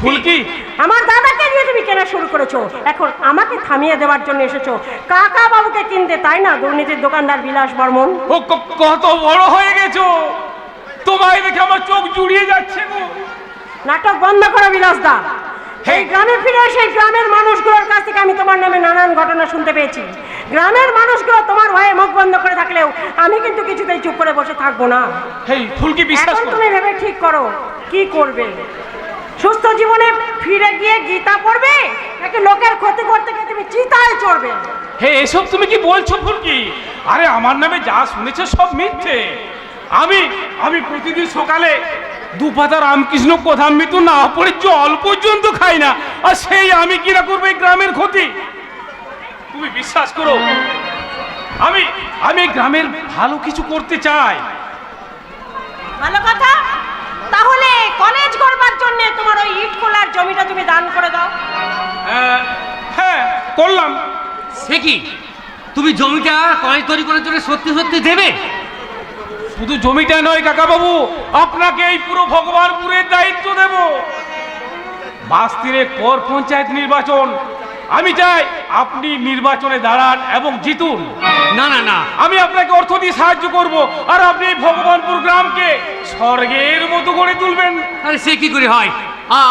ফুলকি, আমার দাদাকে নিয়ে তুমি কেনা শুরু করেছো, এখন আমাকে থামিয়ে দেওয়ার জন্য এসেছো কাকা বাবুকে কিনতে, তাই না? দুর্নীতির দোকানদার বিলাস বর্মন। ও কত বড় হয়ে গেছো, তোমায় দেখে আমার চোখ জুড়িয়ে যাচ্ছে গো। নাটক বন্ধ করো বিলাস দা। এই গ্রামে ফিরে সেই গ্রামের মানুষগুলোর কাছ থেকে আমি তোমার নামে নানান ঘটনা শুনতে পেয়েছি। গ্রামের মানুষগুলো তোমার ভয়ে মুখ বন্ধ করে থাকলেও আমি কিন্তু কিছুতেই চুপ করে বসে থাকবো না। হেই ফুলকি, বিশ্বাস এখন করো, তুমি ভেবে ঠিক করো কি করবে। সুস্থ জীবনে ফিরে গিয়ে গীতা পড়বে নাকি লোকের ক্ষতি করতে গিয়ে তুমি চিতায় চড়বে? হে এসব তুমি কি বলছো ফুলকি? আরে আমার নামে যা শুনেছো সব মিথ্যে। আমি প্রতিদিন সকালে দুপাতা রামকৃষ্ণ কথামৃত না পড়ে জল পর্যন্ত খাই না, আর সেই আমি কিনা করবো এই গ্রামের ক্ষতি? তুমি বিশ্বাস করো, আমি গ্রামের ভালো কিছু করতে চাই। ভালো কথা, তাহলে কলেজ করবার জন্য তোমার ওই ইট খোলার জমিটা তুমি দান করে দাও। হ্যাঁ করলাম। সে কি, তুমি জমিটা কলেজ তৈরি করার জন্য সত্যি সত্যি দেবে? শুধু জমিটা নয় কাকা বাবু, আপনাকে এই পুরো ভগবানপুরের দায়িত্ব দেব। মাস 3 পর পঞ্চায়েত নির্বাচন, আমি চাই আপনি নির্বাচনে দাঁড়ান এবং জিতুন। না না না, আমি আপনাকে অর্থ দিয়ে সাহায্য করব, আর আপনি এই ভগবানপুর গ্রামকে স্বর্গের মতো গড়ে তুলবেন। আরে সে কি করে হয়?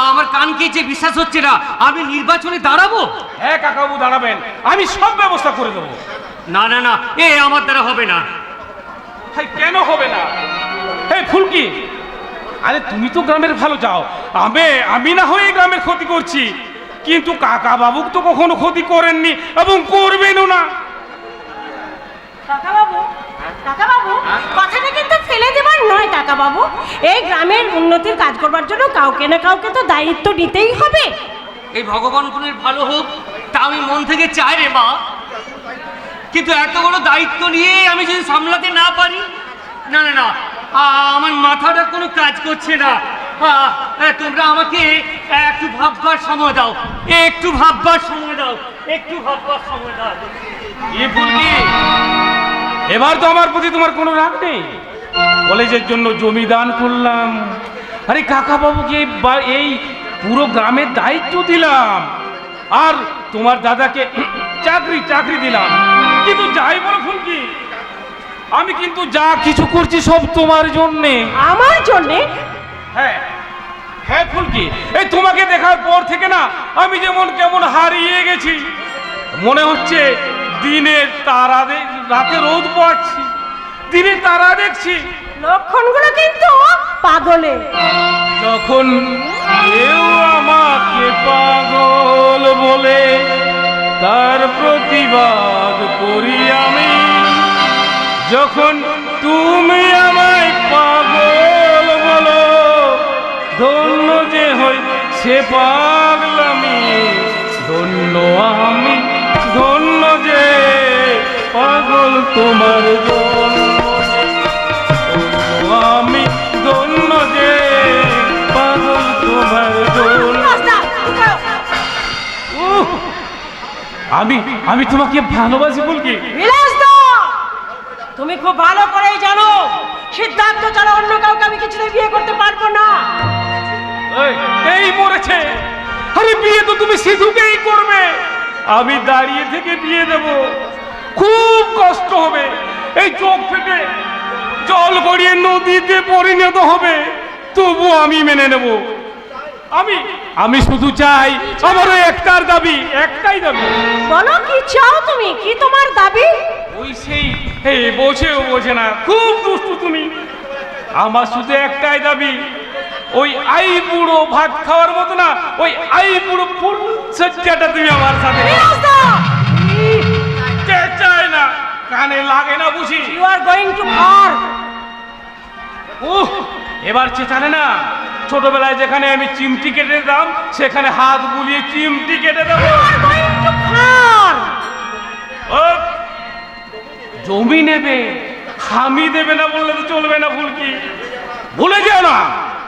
আমার কানকে যে বিশ্বাস হচ্ছে না, আমি নির্বাচনে দাঁড়াবো? হ্যাঁ কাকাবাবু দাঁড়াবেন, আমি সব ব্যবস্থা করে দেবো। না না না, এ আমার দ্বারা হবে না। ভাই কেন হবে না? এই ফুলকি, আরে তুমি তো গ্রামের ভালো চাও, আমি না হয়ে গ্রামের ক্ষতি করছি, কিন্তু কাকা বাবু তো কখনো ক্ষতি করেননি এবং করবেনও না। কাকাবাবু, কাকাবাবু, কথাটা কিন্তু ফেলে দেবার নয় কাকাবাবু। এই গ্রামের উন্নতির কাজ করবার জন্য কাউকে না কাউকে তো দায়িত্ব নিতেই হবে। এই ভগবানপুরের ভালো হোক, তা আমি মন থেকে চাই রে মা, কিন্তু এত বড় দায়িত্ব নিয়ে আমি যদি সামলাতে না পারি, না না না, আমার মাথাটা কোনো কাজ করছে না। তোমরা আমাকে একটু ভাববার সময় দাও, একটু ভাববার সময় দাও, একটু ভাববার সময় দাও। এ ফুলকি, এবার তো আমার প্রতি তোমার কোনো রাগ নেই? কলেজের জন্য জমি দান করলাম, আরে কাকা বাবুকে এই পুরো গ্রামের দায়িত্ব দিলাম, আর তোমার দাদাকে চাকরি দিলাম। কিন্তু যাই বলো ফুলকি, আমি কিন্তু যা কিছু করছি সব তোমার জন্যে। আমার জন্যে? হ্যাঁ হ্যাঁ ফুলকি, এই তোমাকে দেখার পর থেকে না আমি যেমন কেমন হারিয়ে গেছি, মনে হচ্ছে দিনের তারা রাতে রোদ পড়ছি, দিনে তারা দেখছি। লক্ষণগুলো কিন্তু পাগলে। যখন কেউ আমাকে পাগল বলে তার প্রতিবাদ করি আমি, যখন তুমি আমায় পাগল বলো, ধন্য যে হই সে পাগলামি, ধন্য আমি, ধন্য যে পাগল তোমার জন্য, আমি ধন্য যে পাগল তোমার জন্য। আমি তোমাকে ভালোবাসি ফুলকি। তুমি খুব ভালো করেই জানো সিদ্ধার্থ ছাড়া অন্য কাউকে আমি কিছুতেই বিয়ে করতে পারবো না। এই মরেছে, আরে বিয়ে তো তুমি সিধুকেই করবে, আমি দাঁড়িয়ে থেকে বিয়ে দেব। খুব কষ্ট হবে, এই চোখ ফেটে জল গড়িয়ে নদীতে পরিণত হবে, তবু আমি মেনে নেব। আমি শুধু চাই, আমার একটাই দাবি। বলো কি চাও তুমি, কি তোমার দাবি? ওই সেই বোঝে না, খুব দুষ্টু তুমি। আমার শুধু একটাই দাবি, ওই আই বুড়ো ভাত খাওয়ার মতো না, ওই আই বুড়ো ফুল সজ্জাটা তুমি আমার সাথে। চাই না, কানে লাগে না বুঝি। You are going too far. এবার চেঁচানে না, ছোটবেলায় যেখানে আমি চিমটি কেটে দিতাম, সেখানে হাত বুলিয়ে চিমটি কেটে দেবো। জমি নেবে, আমি দেবে না বললে তো চলবে না ফুলকি। ভুলে যেও না,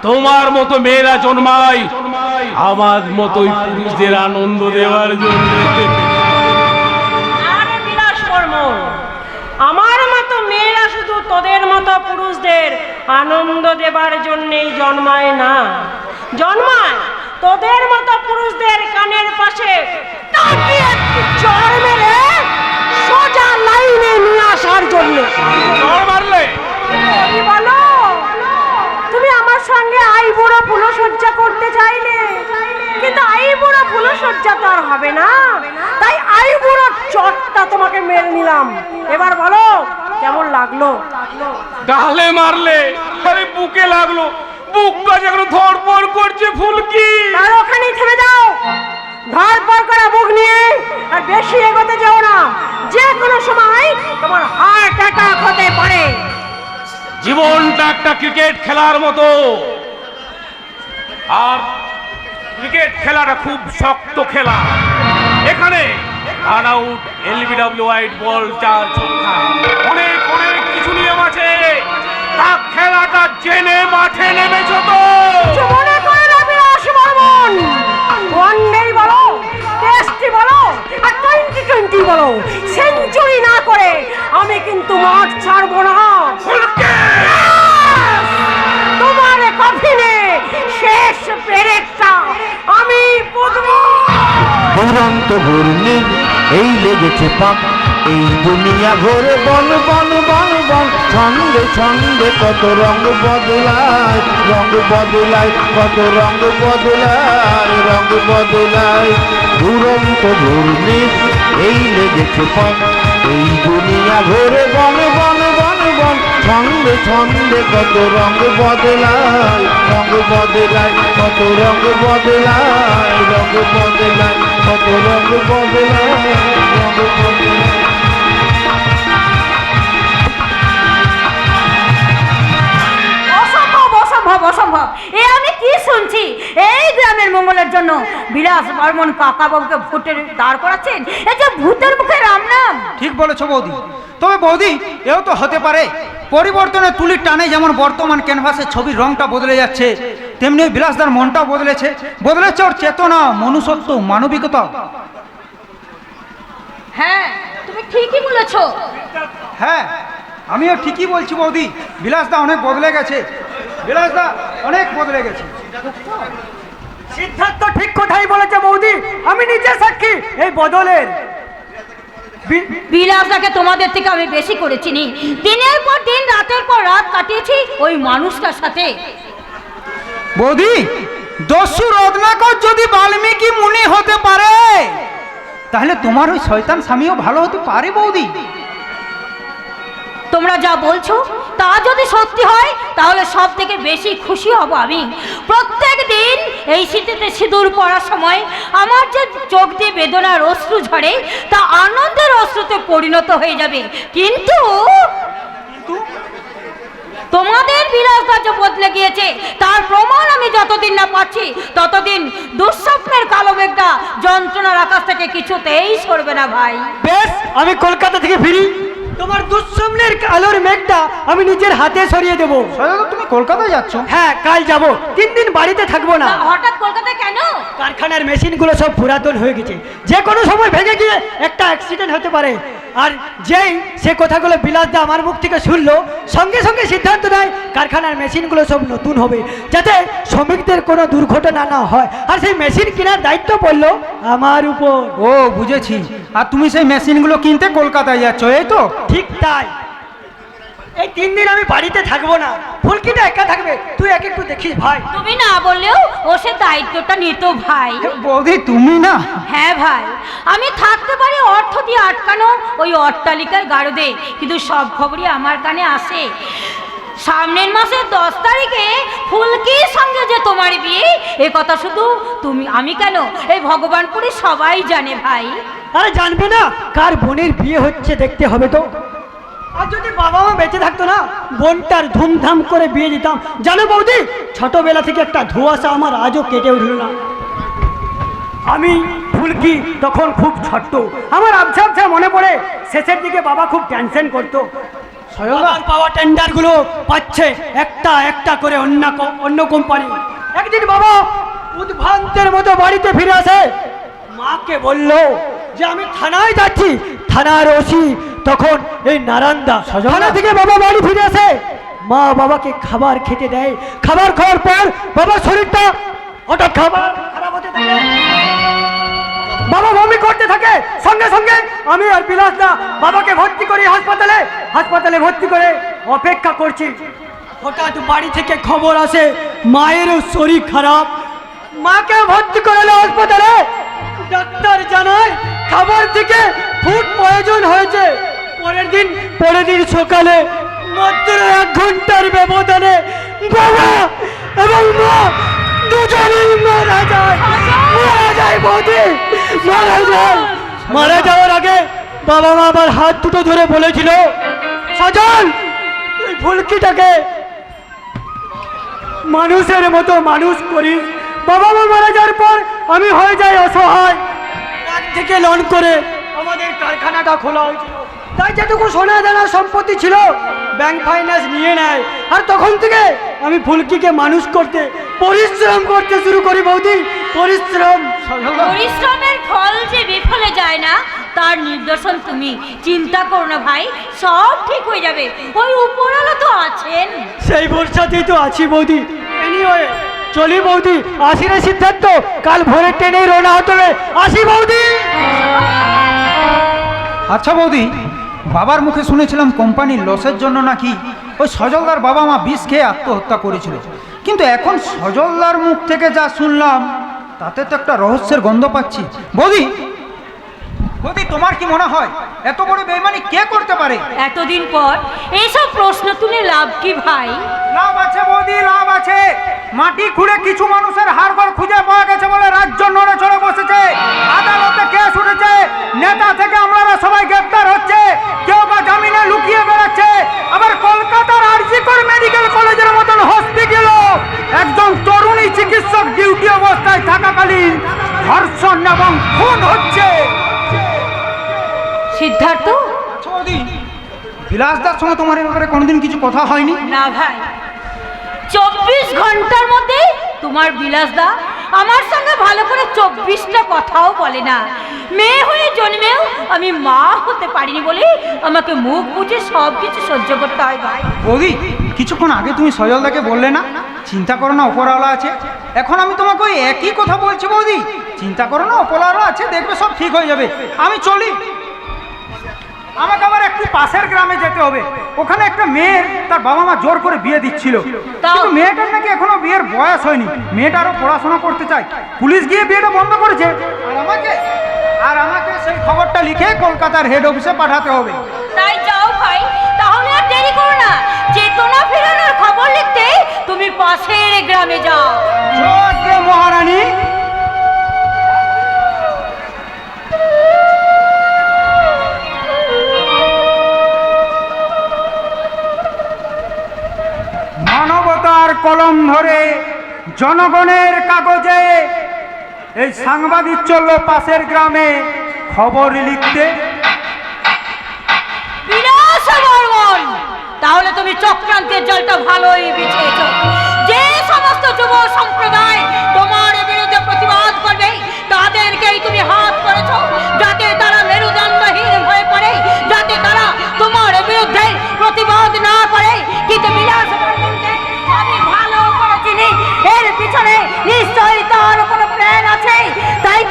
তোমার মতো মেয়েরা জন্মায় আমার মতোই পুরুষদের আনন্দ দেওয়ার জন্য। আরে বিলাস বর্মন, আমার মতো মেয়েরা শুধু তোদের মতো পুরুষদের আনন্দ দেবার জন্যই জন্মায় না, জন্মায় তোদের মতো পুরুষদের কানের পাশে চড় মেরে সোজা লাইনে নিয়ে আসার জন্য। মারলে বলো, তুমি আমার সঙ্গে আই বুড়ো ফুলসজ্জা করতে চাইলে, কিন্তু আই বুড়ো ফুলসজ্জা তো আর হবে না, তাই আই বুড়ো চটটা তোমাকে মেরে নিলাম। এবার বলো কেমন লাগলো? গালে মারলে, আরে বুকে লাগলো, বুকটা যেন ধড়ফড় করছে ফুলকি। আর ওখানেই থেমে যাও, ধড়ফড় করা বুক নিয়ে আর বেশি এগোতে যাও না, যে কোনো সময় তোমার হার্ট অ্যাটাক হতে পারে। জীবনটা একটা ক্রিকেট খেলার মতো, আর ক্রিকেট খেলাটা খুব শক্ত খেলা। এখানে run out, LBW wide ball, 4 ছক্কা, অনেক কিছু নিয়ম আছে। তা খেলাটা জেনে মাঠে নেমেছো তো? মনে করে না বিলাস বর্মন, ওয়ানডে বলো, টেস্টি বলো, আর 2020 বলো, সেঞ্চুরি না করে আমি কিন্তু মাঠ ছাড়বো না। দুরন্ত ঘূর্ণি এই লেগেছে পাক, এই দুনিয়া ঘোরে বল বল বল বল, ছন্দে ছন্দে কত রঙ বদলায়, রঙ বদলায় কত রঙ বদলায়, রঙ বদলায়। দুরন্ত ঘূর্ণি এই লেগেছে পাক, এই দুনিয়া ঘোরে বল বল বল বল, ছন্দে ছন্দে কত রঙ বদলায়, রঙ বদলায় কত রঙ বদলায়, রঙ বদলায় কত রঙ বদলায়, রঙ বদলায়। অসম্ভব অসম্ভব অসম্ভব, এ আমি কি শুনছি? এই গ্রামের মঙ্গলের জন্য বিলাস বর্মন কাকা বাবুকে ভূতের দাঁড় করাচ্ছেন, এ যে ভূতের মুখে রাম নাম। ঠিক বলেছো বৌদি। তবে বৌদি, এও তো হতে পারে পরিবর্তনের তুলির টানে যেমন বর্তমান ক্যানভাসের ছবির রংটা বদলে যাচ্ছে, তেমনি ওই বিলাসদার মনটাও বদলেছে, বদলেছে ওর চেতনা, মনুষ্যত্ব, মানবিকতা। হ্যাঁ, তুমি ঠিকই বলেছো। হ্যাঁ, আমিও ঠিকই বলছি বৌদি, বিলাসদা অনেক বদলে গেছে, বিলাসদা অনেক বদলে গেছে। সিদ্ধার্থ ঠিক কথাই বলেছে বৌদি, আমি নিজে সাক্ষী এই বদলের। বিলাসদাকে তোমাদের থেকে আমি বেশি করে চিনি। দিনের পর দিন, রাতের পর রাত কাটিয়েছি ওই মানুষটার সাথে। বৌদি, দস্যু রত্নাকর যদি বাল্মীকি মুনি হতে পারে, তাহলে তোমার ওই শয়তান স্বামীও ভালো হতে পারে বৌদি। তোমরা যা বলছো তা যদি সত্যি হয় তাহলে সব থেকে বেশি খুশি হব আমি। প্রত্যেক দিন এই শীতেতে সিঁদুর পরার সময় আমার যে চোখ দিয়ে বেদনার অশ্রু ঝরে তা আনন্দের অশ্রুতে পরিণত হয়ে যাবে। কিন্তু তোমাদের বিলাসদা যে বদলে গিয়েছে তার প্রমাণ আমি যতদিন না পাচ্ছি ততদিন দুঃস্বপ্নের কালো মেঘটা যন্ত্রণার আকাশ থেকে কিছুতেই সরবে না ভাই। বেশ, আমি কলকাতা থেকে ফিরি, তোমার দুঃস্বপ্নের আলোর মেঘটা আমি নিজের হাতে সরিয়ে দেবো। তুমি কলকাতায় যাচ্ছ? হ্যাঁ, কাল যাব, 3 দিন বাড়িতে থাকবো না। হঠাৎ কলকাতায় কেন? কারখানার মেশিনগুলো সব পুরাতন হয়ে গেছে, যে কোনো সময় ভেঙে গিয়ে একটা অ্যাক্সিডেন্ট হতে পারে। আর যেই সে কথাগুলো বিলাসদা আমার মুখ থেকে শুনলো, সঙ্গে সঙ্গে সিদ্ধান্ত নেয় কারখানার মেশিনগুলো সব নতুন হবে, যাতে শ্রমিকদের কোনো দুর্ঘটনা না হয়। আর সেই মেশিন কেনার দায়িত্ব পড়লো আমার উপর। ও, বুঝেছি। আর তুমি সেই মেশিনগুলো কিনতে কলকাতায় যাচ্ছ, এই তো? ঠিক তাই। এই 3 দিন আমি বাড়িতে থাকবো না, ফুলকিটা একা থাকবে, তুই একটু দেখিস ভাই। তুমি না বললেও ও সে দায়িত্বটা নিত ভাই। বৌদি, তুমি না? হ্যাঁ ভাই, আমি থাকতে পারি অর্থ দিয়ে আটকানো ওই অট্টালিকার গারদে, কিন্তু সব খবরই আমার কানে আসে। সামনের মাসের 10 তারিখে ফুলকির সঙ্গে যে তোমার বিয়ে, এ কথা শুধু আমি কেন, এই ভগবানপুরে সবাই জানে ভাই। আরে জানবে না, কার বোনের বিয়ে হচ্ছে দেখতে হবে তো। আর যদি বাবা মা বেঁচে থাকতো না, বোনটার ধুমধাম করে বিয়ে দিতাম। জানো বৌদি, ছোটবেলা থেকে একটা ধোঁয়াশা আমার আজও কেটে উঠল না। আমি ফুলকি তখন খুব ছোট্ট, আমার আবছা আবছা মনে পড়ে শেষের দিকে বাবা খুব টেনশন করতো। পাওয়া টেন্ডারগুলো পাচ্ছে একটা একটা করে অন্য কোম্পানি। একদিন বাবা উদ্ভ্রান্তের মতো বাড়িতে ফিরে আসে, মাকে বলল যে আমি থানায় যাচ্ছি। থানার ওসি তখন এই নারায়ণদা। থানা থেকে বাবা বাড়ি ফিরে আসে, মা বাবাকে খাবার খেতে দেয়। খাবার খাওয়ার পর বাবার শরীরটা হঠাৎ খাবার খারাপ হতে থাকে, বাবা বমি করতে থাকে। সঙ্গে সঙ্গে আমি আর বিলাসদা বাবাকে ভর্তি করি হাসপাতালে ভর্তি করে অপেক্ষা করছি। হঠাৎ বাড়ি থেকে খবর আসে মায়েরও শরীর খারাপ, মাকে ভর্তি করালো হাসপাতালে। ডাক্তার জানায় খাবার থেকে ফুড পয়জন হয়েছে। পরের দিন সকালে মাত্র 1 ঘন্টার ব্যবধানে বাবা এবং মা দুজনেই মারা যায় বৌদি, মারা যাওয়ার আগে বাবা মা আবার হাত দুটো ধরে বলেছিল, সজল তুই ফুলকিটাকে মানুষের মতো মানুষ করিস। বাবা মা মারা যাওয়ার পর আমি হয়ে যাই অসহায়। ব্যাংক থেকে লোন করে আমাদের কারখানাটা খোলা হয়েছিল, তাই যেটুকু সোনা দানা সম্পত্তি ছিল ব্যাংক ফাইন্যান্স নিয়ে নেয়। আর তখন থেকে আমি ফুলকিকে মানুষ করতে পরিশ্রম করতে শুরু করি বৌদি। পরিশ্রমের ফল যে বিফলে যায় না তার নিদর্শন তুমি। চিন্তা করো না ভাই, সব ঠিক হয়ে যাবে, ওই উপরওয়ালা তো আছেন। সেই ভরসাতেই তো আছি বৌদি। এনিওয়ে চলি বৌদি, আসি রে সিদ্ধার্থ, কাল ভোরের ট্রেনেই রওনা হতে হবে। আসি বৌদি। আচ্ছা বৌদি, বাবার মুখে শুনেছিলাম কোম্পানির লসের জন্য নাকি ওই সজলদার বাবা মা বিষ খেয়ে আত্মহত্যা করেছিল, কিন্তু এখন সজলদার মুখ থেকে যা শুনলাম তাতে তো একটা রহস্যের গন্ধ পাচ্ছি। বৌদি, বৌদি তোমার কি মনে হয় এত বড় বেইমানি কে করতে পারে? এতদিন পর এইসব প্রশ্ন তুলে লাভ কি ভাই? লাভ আছে বৌদি, লাভ আছে। মাটি খুঁড়ে কিছু মানুষের হাড়গোড় খুঁজে পাওয়া গেছে বলে রাজ্য নড়ে চড়ে বসেছে, আদালতে কেস উঠেছে, নেতা থেকে আমরা সবাই গ্রেপ্তার হচ্ছে, কেউ বা জামিনে লুকিয়ে বেড়াচ্ছে। আবার কলকাতার আরজিকর মেডিকেল কলেজের মতন হসপিটালও একজন তরুণী চিকিৎসক ডিউটি অবস্থায় থাকাকালীন ধর্ষণ এবং খুন হচ্ছে। সিদ্ধার্থ, বৌদি, বিলাসদার সঙ্গে তোমার এই ব্যাপারে কোনোদিন কিছু কথা হয়নি? না ভাই, 24 ঘন্টার মধ্যে তোমার বিলাসদা আমার সঙ্গে ভালো করে 24টা কথাও বলে না। মেয়ে হয়ে জন্মেও আমি মা হতে পারিনি বলে আমাকে মুখ বুঝে সব কিছু সহ্য করতে হয় ভাই। বৌদি, কিছুক্ষণ আগে তুমি সজলদাকে বললে না চিন্তা করো না ওপরওয়ালা আছে? এখন আমি তোমাকে ওই একই কথা বলছি বৌদি, চিন্তা করো না ওপরওয়ালা আছে, দেখবে সব ঠিক হয়ে যাবে। আমি চলি, আমাকে আবার একটু পাশের গ্রামে যেতে হবে। ওখানে একটা মেয়ের তার বাবা মা জোর করে বিয়ে দিচ্ছিল, কিন্তু মেয়েটার নাকি এখনো বিয়ের বয়স হয়নি। মেয়েটা আরো পড়াশোনা করতে চায়, পুলিশ গিয়ে বিয়েটা বন্ধ করেছে। আর আমাকে সেই খবরটা লিখে কলকাতার হেড অফিসে পাঠাতে হবে। তাই যাও ভাই, তাহলে আর দেরি করো না, চেতনা ফেরানোর খবর লিখতে তুমি পাশের গ্রামে যাও। জয় মহারানী। মানবতার কলম ধরে জনগণের কাগজে এই সাংবাদিক চলল পাশের গ্রামে খবর লিখতে। বিলাস বর্মন, তাহলে তুমি চক্রান্তের জলটা ভালোই বিছিয়েছ। যে সমস্ত যুব সম্প্রদায় তোমার বিরুদ্ধে প্রতিবাদ করবে তাদেরকেই তুমি হাত করেছ, যাতে তারা মেরুদণ্ডহীন হয়ে পড়ে, যাতে তারা তোমার বিরুদ্ধে প্রতিবাদ না করে। কিন্তু বিলাস বর্মনকে আমি ভালো করে চিনি, এর পিছনে নিশ্চয়ই তার কোনো প্ল্যান আছে। তাই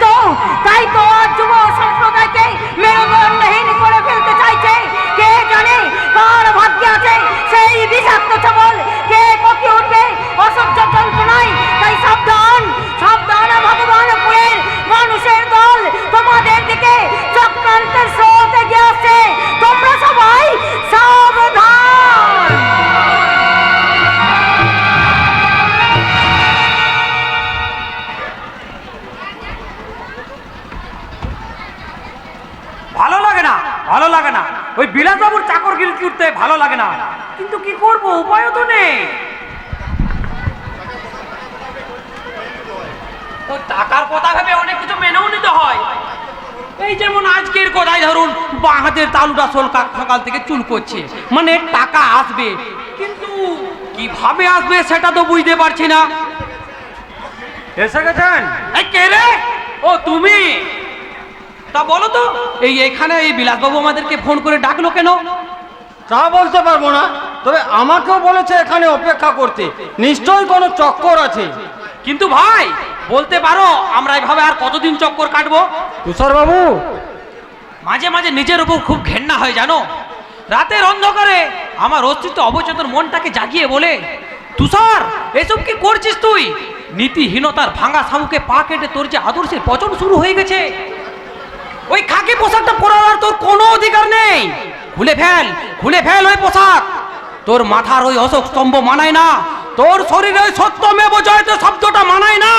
তো আর যুব সম্প্রদায়কে মেরুদণ্ডহীন করে ফেলতে চাইছে। কে জানে কার ভাগ্যে আছে সেই বিষাক্ত ছবল, কে ককি উঠবে অসহ্য যন্ত্রণায়। তাই সাবধান, সাবধান ভগবানপুরের মানুষের দল, তোমাদের দিকে চক্রান্তের স্রোত এগিয়ে আসছে, তোমরা সবাই সাবধান। ভালো লাগে না, ভালো লাগে না, ওই বিলাসবাবুর চাকরগিরি করতে ভালো লাগে না, কিন্তু কি করব, উপায়ও তো নেই। ওই টাকার কথা ভেবে অনেক কিছু মেনেও নিতে হয়। এই যেমন আজকের কথাই ধরুন, বাঁ হাতের তালুটা সকাল থেকে চুল করছে, মানে টাকা আসবে, কিন্তু কিভাবে আসবে সেটা তো বুঝতে পারছি না। এসে গেছেন? এই কে রে? ও তুমি? তা বলো তো, এখানে এই বিলাসবাবু আমাদেরকে ফোন করে ডাকলো কেন? তা বলতে পারবো না, তবে আমাকেও বলেছে এখানে অপেক্ষা করতে, নিশ্চয়ই কোনো চক্কর আছে। কিন্তু ভাই বলতে পারো আমরা এভাবে আর কতদিন চক্কর কাটবো? তুষার বাবু, মাঝে মাঝে নিজের উপর খুব ঘেন্না হয় জানো। রাতের অন্ধকারে আমার অস্তিত্ব অবচেতন মনটাকে জাগিয়ে বলে, তুষার এসব কি করছিস তুই? নীতিহীনতার ভাঙা শামুকে পা কেটে তোর যে আদর্শের পচন শুরু হয়ে গেছে। ওই খাকি পোশাকটা পরার তোর কোনো অধিকার নেই। খুলে ফেল ওই পোশাক। তোর মাথার ওই অশোক স্তম্ভ মানায় না, তোর শরীরে ওই সত্যমেব জয়তে শব্দটা মানায় না,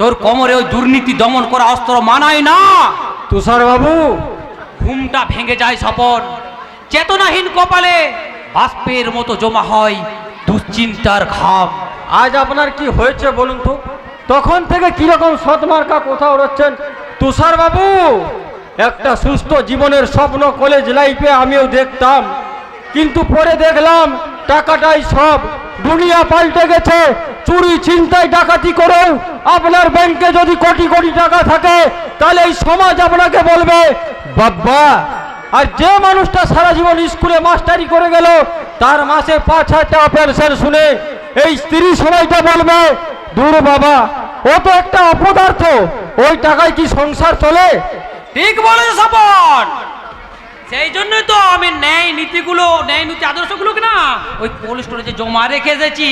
তোর কোমরে ওই দুর্নীতি দমন করা অস্ত্র মানায় না। তুষার বাবু, ঘুমটা ভেঙে যায় স্বপন, চেতনাহীন কপালে বাষ্পের মতো জমা হয় দুশ্চিন্তার ঘাম। আজ আপনার কি হয়েছে বলুন তো? তখন থেকে কিরকম সৎমার্কা কথা উড়াচ্ছেন। তুষার বাবু, একটা সুস্থ জীবনের স্বপ্ন কলেজ লাইফে আমিও দেখতাম, কিন্তু পরে দেখলাম টাকাটাই সব। দুনিয়া পাল্টে গেছে, চুরি ছিনতাই ডাকাতি করেও আপনার ব্যাংকে যদি কোটি কোটি টাকা থাকে তাহলে এই সমাজ আপনাকে বলবে বাবা। আর যে মানুষটা সারা জীবন স্কুলে মাস্টারি করে গেল, তার মাসে 5,000 টাকা পেনশন শুনে এই স্ত্রী সময়টা বলবে দূর বাবা, ও তো একটা অপদার্থ, ওই টাকায় কি সংসার চলে? ঠিক বলেছো স্বপন। সেই জন্যই তো আমি ন্যায় নীতিগুলো, ন্যায় নীতি আদর্শগুলোকে না ওই কোল্ড স্টোরেজে জমা রেখে এসেছি।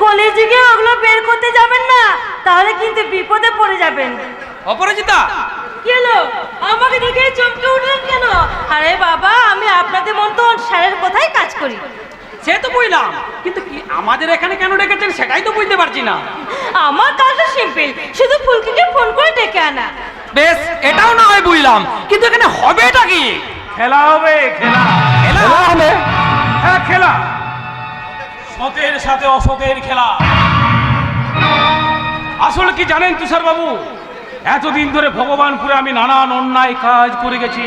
কলেজে গিয়ে ওগুলো বের করতে যাবেন না, তাহলে কিন্তু বিপদে পড়ে যাবেন। অপরাজিতা, কি হলো? আমাকে দেখে চমকে উঠলেন কেন? আরে বাবা, আমি আপনাদের মতো স্যারের কথাই কাজ করি। সে তো বুঝলাম, কিন্তু কি আমাদের এখানে কেন ডেকেছেন সেটাই তো বুঝতে পারছি না। আমার কাজটা সিম্পল, শুধু ফুলকিকে ফোন করে ডেকে আনা। বেশ, এটাও না হয় বুঝলাম, কিন্তু এখানে হবেটা কি? খেলা হবে, খেলা। খেলা হবে? হ্যাঁ, খেলা। সতের সাথে অসতের খেলা। আসলে কি জানেন তুষার বাবু, এতদিন ধরে ভগবানপুরে আমি নানান অন্যায় কাজ করে গেছি।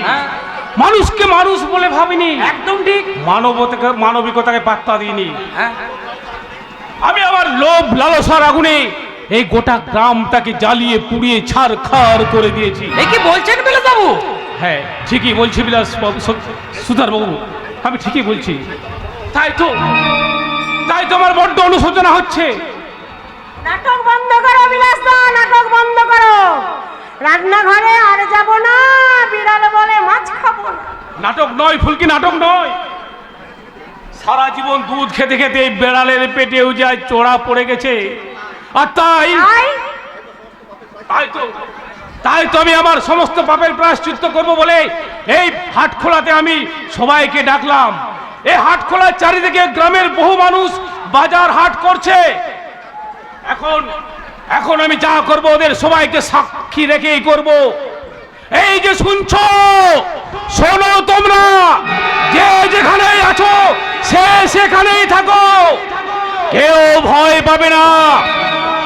মানুষকে মানুষ বলে ভাবিনি, একদম ঠিক। মানবিকতাকে পাত্তা দিইনি। হ্যাঁ, আমি আমার লোভ লালসার আগুনে এই গোটা গ্রামটাকে জ্বালিয়ে পুড়িয়ে ছারখার করে দিয়েছি। এ কি বলছেন বিলাস বাবু? হ্যাঁ, ঠিকই বলছি বিলাস বাবু, সুধার বাবু, আমি ঠিকই বলছি। তাই তো আমার বড্ড অনুশোচনা হচ্ছে। নাটক বন্ধ করো বিলাসদা, নাটক বন্ধ করো। রান্নাঘরে আর যাব না, বিড়াল বলে মাছ খাবো না। নাটক নয় ফুলকি, নাটক নয়। সারা জীবন দুধ খেতে খেতে এই বেড়ালের পেটেও যায় চোরা পড়ে গেছে। আর তাই তো আমি আমার সমস্ত পাপের প্রায়শ্চিত্ত করব বলে এই হাট খোলাতে আমি সবাইকে ডাকলাম। এই হাট খোলার চারিদিকে গ্রামের বহু মানুষ বাজার হাট করছে। এখন আমি যা করব ওদের সবাইকে সাক্ষী রেখেই করব। এই যে শুনছো, শোনো তোমরা, যে যেখানেই আছো সে সেখানেই থাকো। কেউ ভয় পাবে না,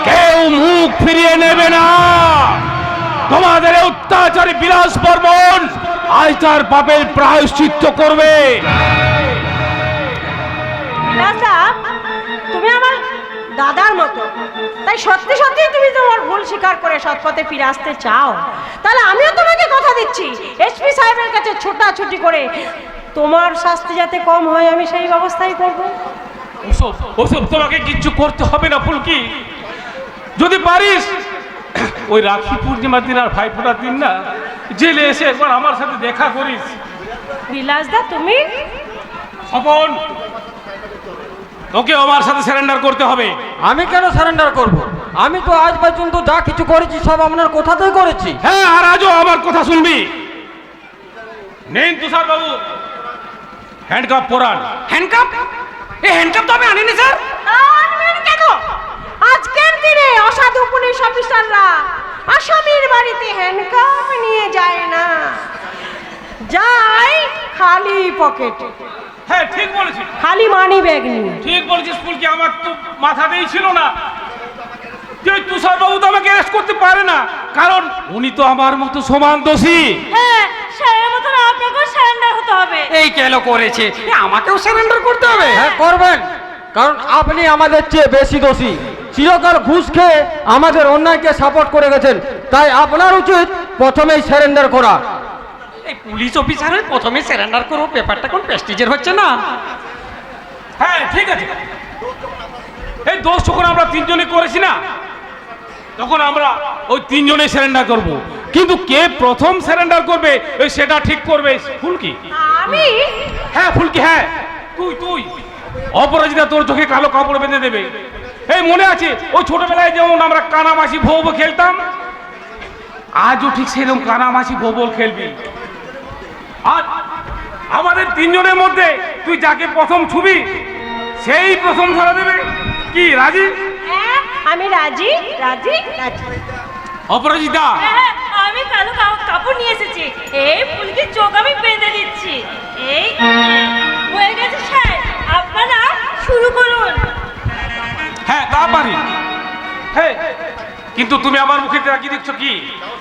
কেউ মুখ ফিরিয়ে নেবে না। তোমাদের অত্যাচারী বিলাস বর্মন আজ তার পাপের প্রায়শ্চিত্ত করবে। বিলাসদা, তুমি আমার দাদার মতো, তাই সত্যি সত্যি তুমি তোমার ভুল স্বীকার করে সৎপথে ফিরে আসতে চাও, তাহলে আমিও তোমাকে কথা দিচ্ছি, এসপি সাহেবের কাছে ছোটাছুটি করে তোমার শাস্তি যাতে কম হয় আমি সেই ব্যবস্থাই করব। ওসব তোমাকে কিচ্ছু করতে হবে না ফুলকি। যদি পারিস ওই রাখি পূর্ণিমার দিন আর ভাইফোঁটার দিন না জেলে এসে একবার আমার সাথে দেখা করিস। বিলাসদা, তুমি স্বপন, তোকে আমার সাথে সারেন্ডার করতে হবে। আমি কেন সারেন্ডার করব? আমি তো আজ পর্যন্ত যা কিছু করেছি সব আপনার কথাতেই করেছি। হ্যাঁ, আর আজও আমার কথা শুনবি। নেন তুষার বাবু, হ্যান্ডকাপ পরান। হ্যান্ডকাপ? এই হ্যান্ডকাপ তো আমি আনিনি স্যার। আনবেন কেন? আজকের দিনে অসাধু পুলিশ অফিসাররা আসামির বাড়িতে হ্যান্ডকাপ নিয়ে যায় না, যায় খালি পকেটে। হ্যাঁ, ঠিক বলেছিস, খালি মানি ব্যাগ নিয়ে। ঠিক বলেছিস ফুলকি, আমার তো মাথাতেই ছিল না যে তুষার বাবু তো আমাকে অ্যারেস্ট করতে পারে না, কারণ উনি তো আমার মতো সমান দোষী। হ্যাঁ, সেই মতন আপনাকেও সারেন্ডার হতে হবে। এই কেন করেছে, আমাকেও সারেন্ডার করতে হবে? হ্যাঁ, করবেন, কারণ আপনি আমাদের চেয়ে বেশি দোষী। চিরকাল ঘুষ খেয়ে আমাদের অন্যায়কে সাপোর্ট করে গেছেন, তাই আপনার উচিত প্রথমেই সারেন্ডার করা। এই পুলিশ অফিসারের প্রথমে সারেন্ডার করবো, ব্যাপারটা কোন প্রেস্টিজের হচ্ছে না? হ্যাঁ, ঠিক আছে। এই দোষ যখন আমরা তিনজনে করেছি না, তখন আমরা ওই তিনজনে সারেন্ডার করব। কিন্তু কে প্রথম সারেন্ডার করবে সেটা ঠিক করবে ফুলকি। আমি? হ্যাঁ ফুলকি, হ্যাঁ তুই। অপরাজিতা তোর চোখে কালো কাপড় বেঁধে দেবে। এই মনে আছে ওই ছোটবেলায় যেমন আমরা কানামাছি ভৌ খেলতাম, আজও ঠিক সেরকম কানামাছি ভৌ খেলবি। আর আমাদের তিনজনের মধ্যে তুই যাকে প্রথম ছুবি সেই প্রথম ধরা দেবে। কি রাজি? হ্যাঁ, আমি রাজি। অপরাজিতা, হ্যাঁ, আমি কালো কাপড় নিয়ে এসেছি, এই ফুলকির চোখ আমি বেঁধে দিচ্ছি। এই হয়ে গেছে স্যার, আপনারা শুরু করুন। হ্যাঁ তা পারি। হ্যাঁ, কিন্তু তুমি আমার মুখে তাকিয়ে দেখছো কি?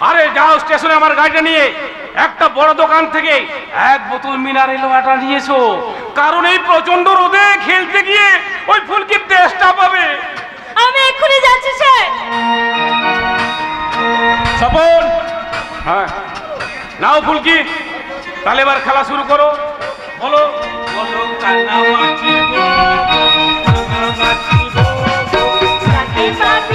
আরে যাও স্টেশনে আমার গাড়িটা নিয়ে একটা বড় দোকান থেকে এক বোতল মিনারেল ওয়াটার নিয়ে এসো, কারণ এই প্রচন্ড রোদে খেলতে গিয়ে ওই ফুলকির টেস্টটা পাবে। আমি এক্ষুনি যাচ্ছি স্যার। স্বপন, হ্যাঁ নাও ফুলকি, তাহলে এবার খেলা শুরু করো। বলো বলো কান্নামাছি গো, কান্নামাছি গো, পাপি